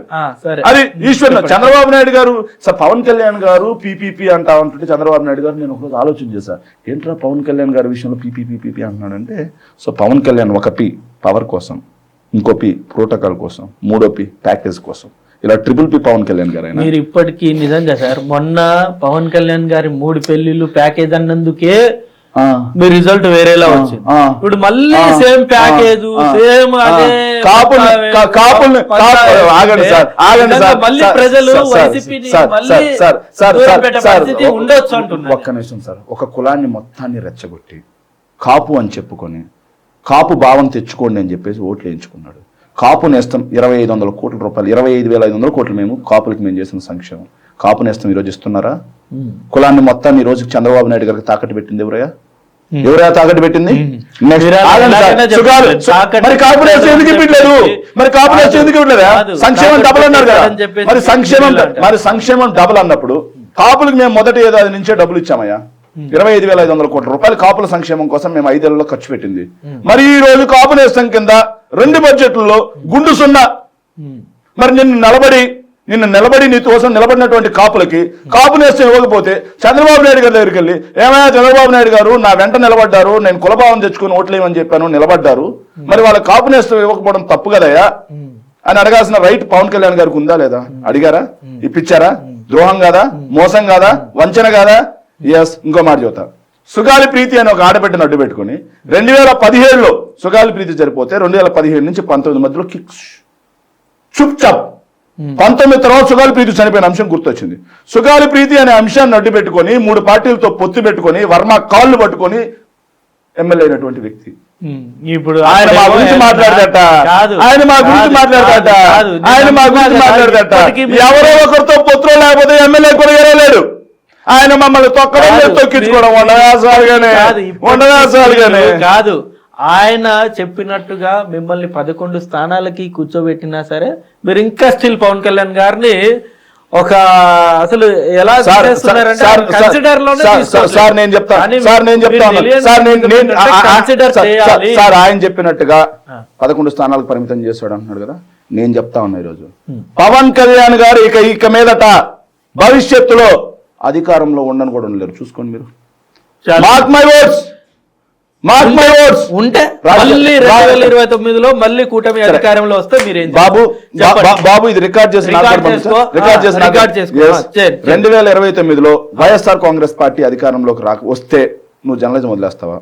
Speaker 2: అది ఈశ్వర్ చంద్రబాబు నాయుడు గారు. సార్ పవన్ కళ్యాణ్ గారు పీపీపీ అంటా ఉంటుంటే చంద్రబాబు నాయుడు గారు నేను ఒకరోజు ఆలోచన చేశా, ఏంట్రా పవన్ కళ్యాణ్ గారి విషయంలో పీపీపీ అంటున్నాడంటే, సో పవన్ కళ్యాణ్ ఒక పి పవర్ కోసం, ఇంకో పి ప్రోటోకాల్ కోసం, 3వ పి ప్యాకేజ్ కోసం, ఇలా ట్రిపుల్ పి పవన్ కళ్యాణ్ గారు.
Speaker 1: మీరు ఇప్పటికీ నిజంగా సార్ మొన్న పవన్ కళ్యాణ్ గారి 3 పెళ్లిళ్ళు ప్యాకేజ్ అన్నందుకే మీ రిజల్ట్ వేరేలా వచ్చింది. ఇప్పుడు మళ్ళీ సేమ్ ప్యాకేజ్, సేమ్ అదే మళ్ళీ ప్రజలు ఉండొచ్చు అంటున్నారు.
Speaker 2: ఒక్క నిమిషం సార్. ఒక కులాన్ని మొత్తాన్ని రెచ్చగొట్టి కాపు అని చెప్పుకొని కాపు భావం తెచ్చుకోండి అని చెప్పేసి ఓట్లు వేయించుకున్నాడు. కాపు నేస్తం 2500 కోట్ల రూపాయలు, 25,500 కోట్లు మేము కాపులకి మేము చేసిన సంక్షేమం. కాపు నేస్తం ఈరోజు ఇస్తున్నారా? కులాన్ని మొత్తాన్ని ఈ రోజు చంద్రబాబు నాయుడు గారికి తాకట్టు పెట్టింది ఎవరయ్యా తాకట్టు పెట్టింది? మరి కాపు నేస్తం ఎందుకు ఇవ్వట్లేదు? సంక్షేమం డబుల్ అన్నారు కదా. మరి సంక్షేమం డబుల్ అన్నప్పుడు కాపులకు మేము మొదటి ఏడాది నుంచే డబ్బులు ఇచ్చామయ్యా. 25,500 కోట్ల రూపాయలు కాపుల సంక్షేమం కోసం మేము 5 ఏళ్లలో ఖర్చు పెట్టింది. మరి ఈ రోజు కాపు నేస్తం కింద 2 బడ్జెట్లలో గుండు సున్నా. మరి నిన్ను నిలబడి నీ కోసం నిలబడినటువంటి కాపులకి కాపు నేస్తం ఇవ్వకపోతే చంద్రబాబు నాయుడు గారి దగ్గరికి వెళ్ళి, ఏమైనా చంద్రబాబు నాయుడు గారు నా వెంట నిలబడ్డారు, నేను కులభావం తెచ్చుకుని ఓట్లేమని చెప్పాను, నిలబడ్డారు, మరి వాళ్ళ కాపు నేస్తం ఇవ్వకపోవడం తప్పు కదయ్యా అని అడగాల్సిన రైట్ పవన్ కళ్యాణ్ గారికి ఉందా లేదా? అడిగారా? ఇప్పించారా? ద్రోహం కాదా? మోసం కాదా? వంచన కాదా? ఎస్. ఇంకో మాట చెబుతా. సుగాలి ప్రీతి అని ఒక ఆడబిడ్డను అడ్డు పెట్టుకుని 2017లో సుగాలి ప్రీతి జరిపోతే 2017 నుంచి 19 మధ్యలో చుప్ చాప్ 19 తర్వాత సుగాలి ప్రీతి చనిపోయిన అంశం గుర్తొచ్చింది. సుగాలి ప్రీతి అనే అంశాన్ని అడ్డు పెట్టుకొని 3 పార్టీలతో పొత్తు పెట్టుకొని వర్మ కాళ్ళు పట్టుకొని ఎమ్మెల్యే అయినటువంటి వ్యక్తి.
Speaker 1: ఇప్పుడు
Speaker 2: ఆయన మా గురించి మాట్లాడదట, ఎవరో ఒకరితో పొత్తులో లేకపోతే ఎమ్మెల్యే కూడా ఎరలేడు. ఆయన మమ్మల్ని తొక్కించుకోవడం ఉండగానే
Speaker 1: కాదు. ఆయన చెప్పినట్టుగా మిమ్మల్ని 11 స్థానాలకి కూర్చోబెట్టినా సరే మీరు ఇంకా స్టిల్ పవన్ కళ్యాణ్ గారిని ఒక అసలు ఎలా
Speaker 2: సార్,
Speaker 1: చేస్తున్నారంటే
Speaker 2: సార్,
Speaker 1: కన్సిడర్ లోనే
Speaker 2: సార్,
Speaker 1: తీసుకోవట్లేదు.
Speaker 2: సార్, నేను చెప్తాను
Speaker 1: కానీ
Speaker 2: సార్, నేను
Speaker 1: మీరు
Speaker 2: చెప్తాను
Speaker 1: తెలియని
Speaker 2: సార్, నేను
Speaker 1: కన్సిడర్ చేయాలి.
Speaker 2: సార్, ఆయన చెప్పినట్టుగా 11 స్థానాలకు పరిమితం చేస్తాడు అంటున్నాడు కదా, నేను చెప్తా ఉన్నా ఈరోజు పవన్ కళ్యాణ్ గారు ఇక మీదట భవిష్యత్తులో అధికారంలో ఉండను కూడా ఉండలేరు. చూసుకోండి మీరు. Mark my words, mark my words.
Speaker 1: ఉంటే మళ్ళీ 2029లో మళ్ళీ కూటమి అధికారంలో వస్తే మీరేం
Speaker 2: బాబు బాబు ఇది రికార్డ్ చేసి
Speaker 1: రికార్డ్ చేసుకో.
Speaker 2: 2029లో వైఎస్ఆర్ కాంగ్రెస్ పార్టీ అధికారంలోకి వస్తే నువ్వు జర్నలిజం వదిలేస్తావా?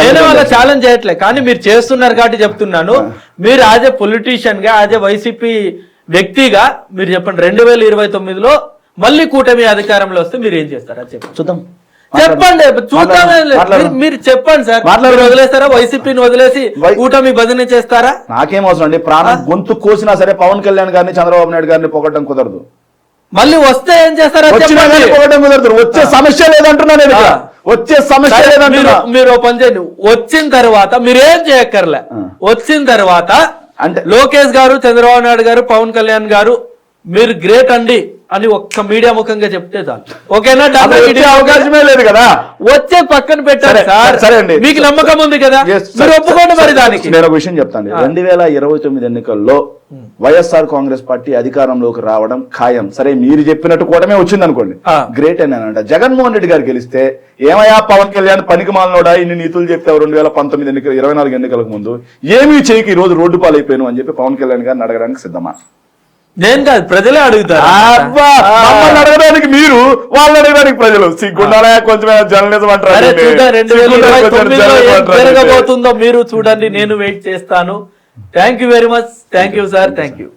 Speaker 1: నేను వాళ్ళ ఛాలెంజ్ చేయట్లే, కానీ మీరు చేస్తున్నారు కాబట్టి చెప్తున్నాను. మీరు యాజ్ ఎ పొలిటీషియన్ గా, యాజ్ ఎ వైసీపీ వ్యక్తిగా మీరు చెప్పండి, 2029లో మళ్ళీ కూటమి అధికారంలో వస్తే మీరు ఏం చేస్తారా చెప్పండి.
Speaker 2: చూద్దాం,
Speaker 1: చెప్పండి, చూద్దాం. మీరు చెప్పండి సార్. మీరు వదిలేస్తారా? వైసీపీని వదిలేసి కూటమి భజన చేస్తారా?
Speaker 2: నాకేం అవసరం అండి, ప్రాణం గొంతు కోసినా సరే పవన్ కళ్యాణ్ గారిని చంద్రబాబు నాయుడు గారిని పొగడం కుదరదు.
Speaker 1: మళ్ళీ వస్తే ఏం చేస్తారా?
Speaker 2: పొగడం కుదరదు. వచ్చే సమస్య లేదంటున్నా నేను, వచ్చే సమస్య లేదంటున్నా.
Speaker 1: మీరు ఓ పని చేయండి, వచ్చిన తర్వాత మీరేం చేయక్కర్లే. వచ్చిన తర్వాత అంటే లోకేష్ గారు, చంద్రబాబు నాయుడు గారు, పవన్ కళ్యాణ్ గారు మీరు గ్రేట్ అండి అని ఒక్క మీడియా ముఖంగా చెప్తే చాలు. ఓకేనా?
Speaker 2: అవకాశమే లేదు కదా.
Speaker 1: వచ్చే పక్కన పెట్టారు సార్.
Speaker 2: సరే అండి,
Speaker 1: మీకు నమ్మకం ఉంది కదా, మీరు ఒప్పుకోండి. మరి దానికి
Speaker 2: నేను ఒక విషయం చెప్తాను. 2029 ఎన్నికల్లో వైఎస్ఆర్ కాంగ్రెస్ పార్టీ అధికారంలోకి రావడం ఖాయం. సరే, మీరు చెప్పినట్టు కూటమే వచ్చింది అనుకోండి, గ్రేట్ అని అంట. జగన్మోహన్ రెడ్డి గారు గెలిస్తే ఏమయ్యా పవన్ కళ్యాణ్ పనికి మాలనోడా, ఇన్ని నీతులు చెప్తావు 2019 ఎన్నికలు 24 ఎన్నికలకు ముందు ఏమీ చేయకి ఈ రోజు రోడ్డు పాలైపోయాను అని చెప్పి పవన్ కళ్యాణ్ గారిని అడగడానికి సిద్ధమా?
Speaker 1: నేను కాదు, ప్రజలే అడుగుతారు.
Speaker 2: అడగడానికి మీరు, వాళ్ళు అడగడానికి ప్రజలు. సిగ్గుండాలా కొంచెం జర్నలిజం అంటారు.
Speaker 1: 2029 జరగబోతుందో మీరు చూడండి, నేను వెయిట్ చేస్తాను. Thank you very much. Thank you sir. Thank you.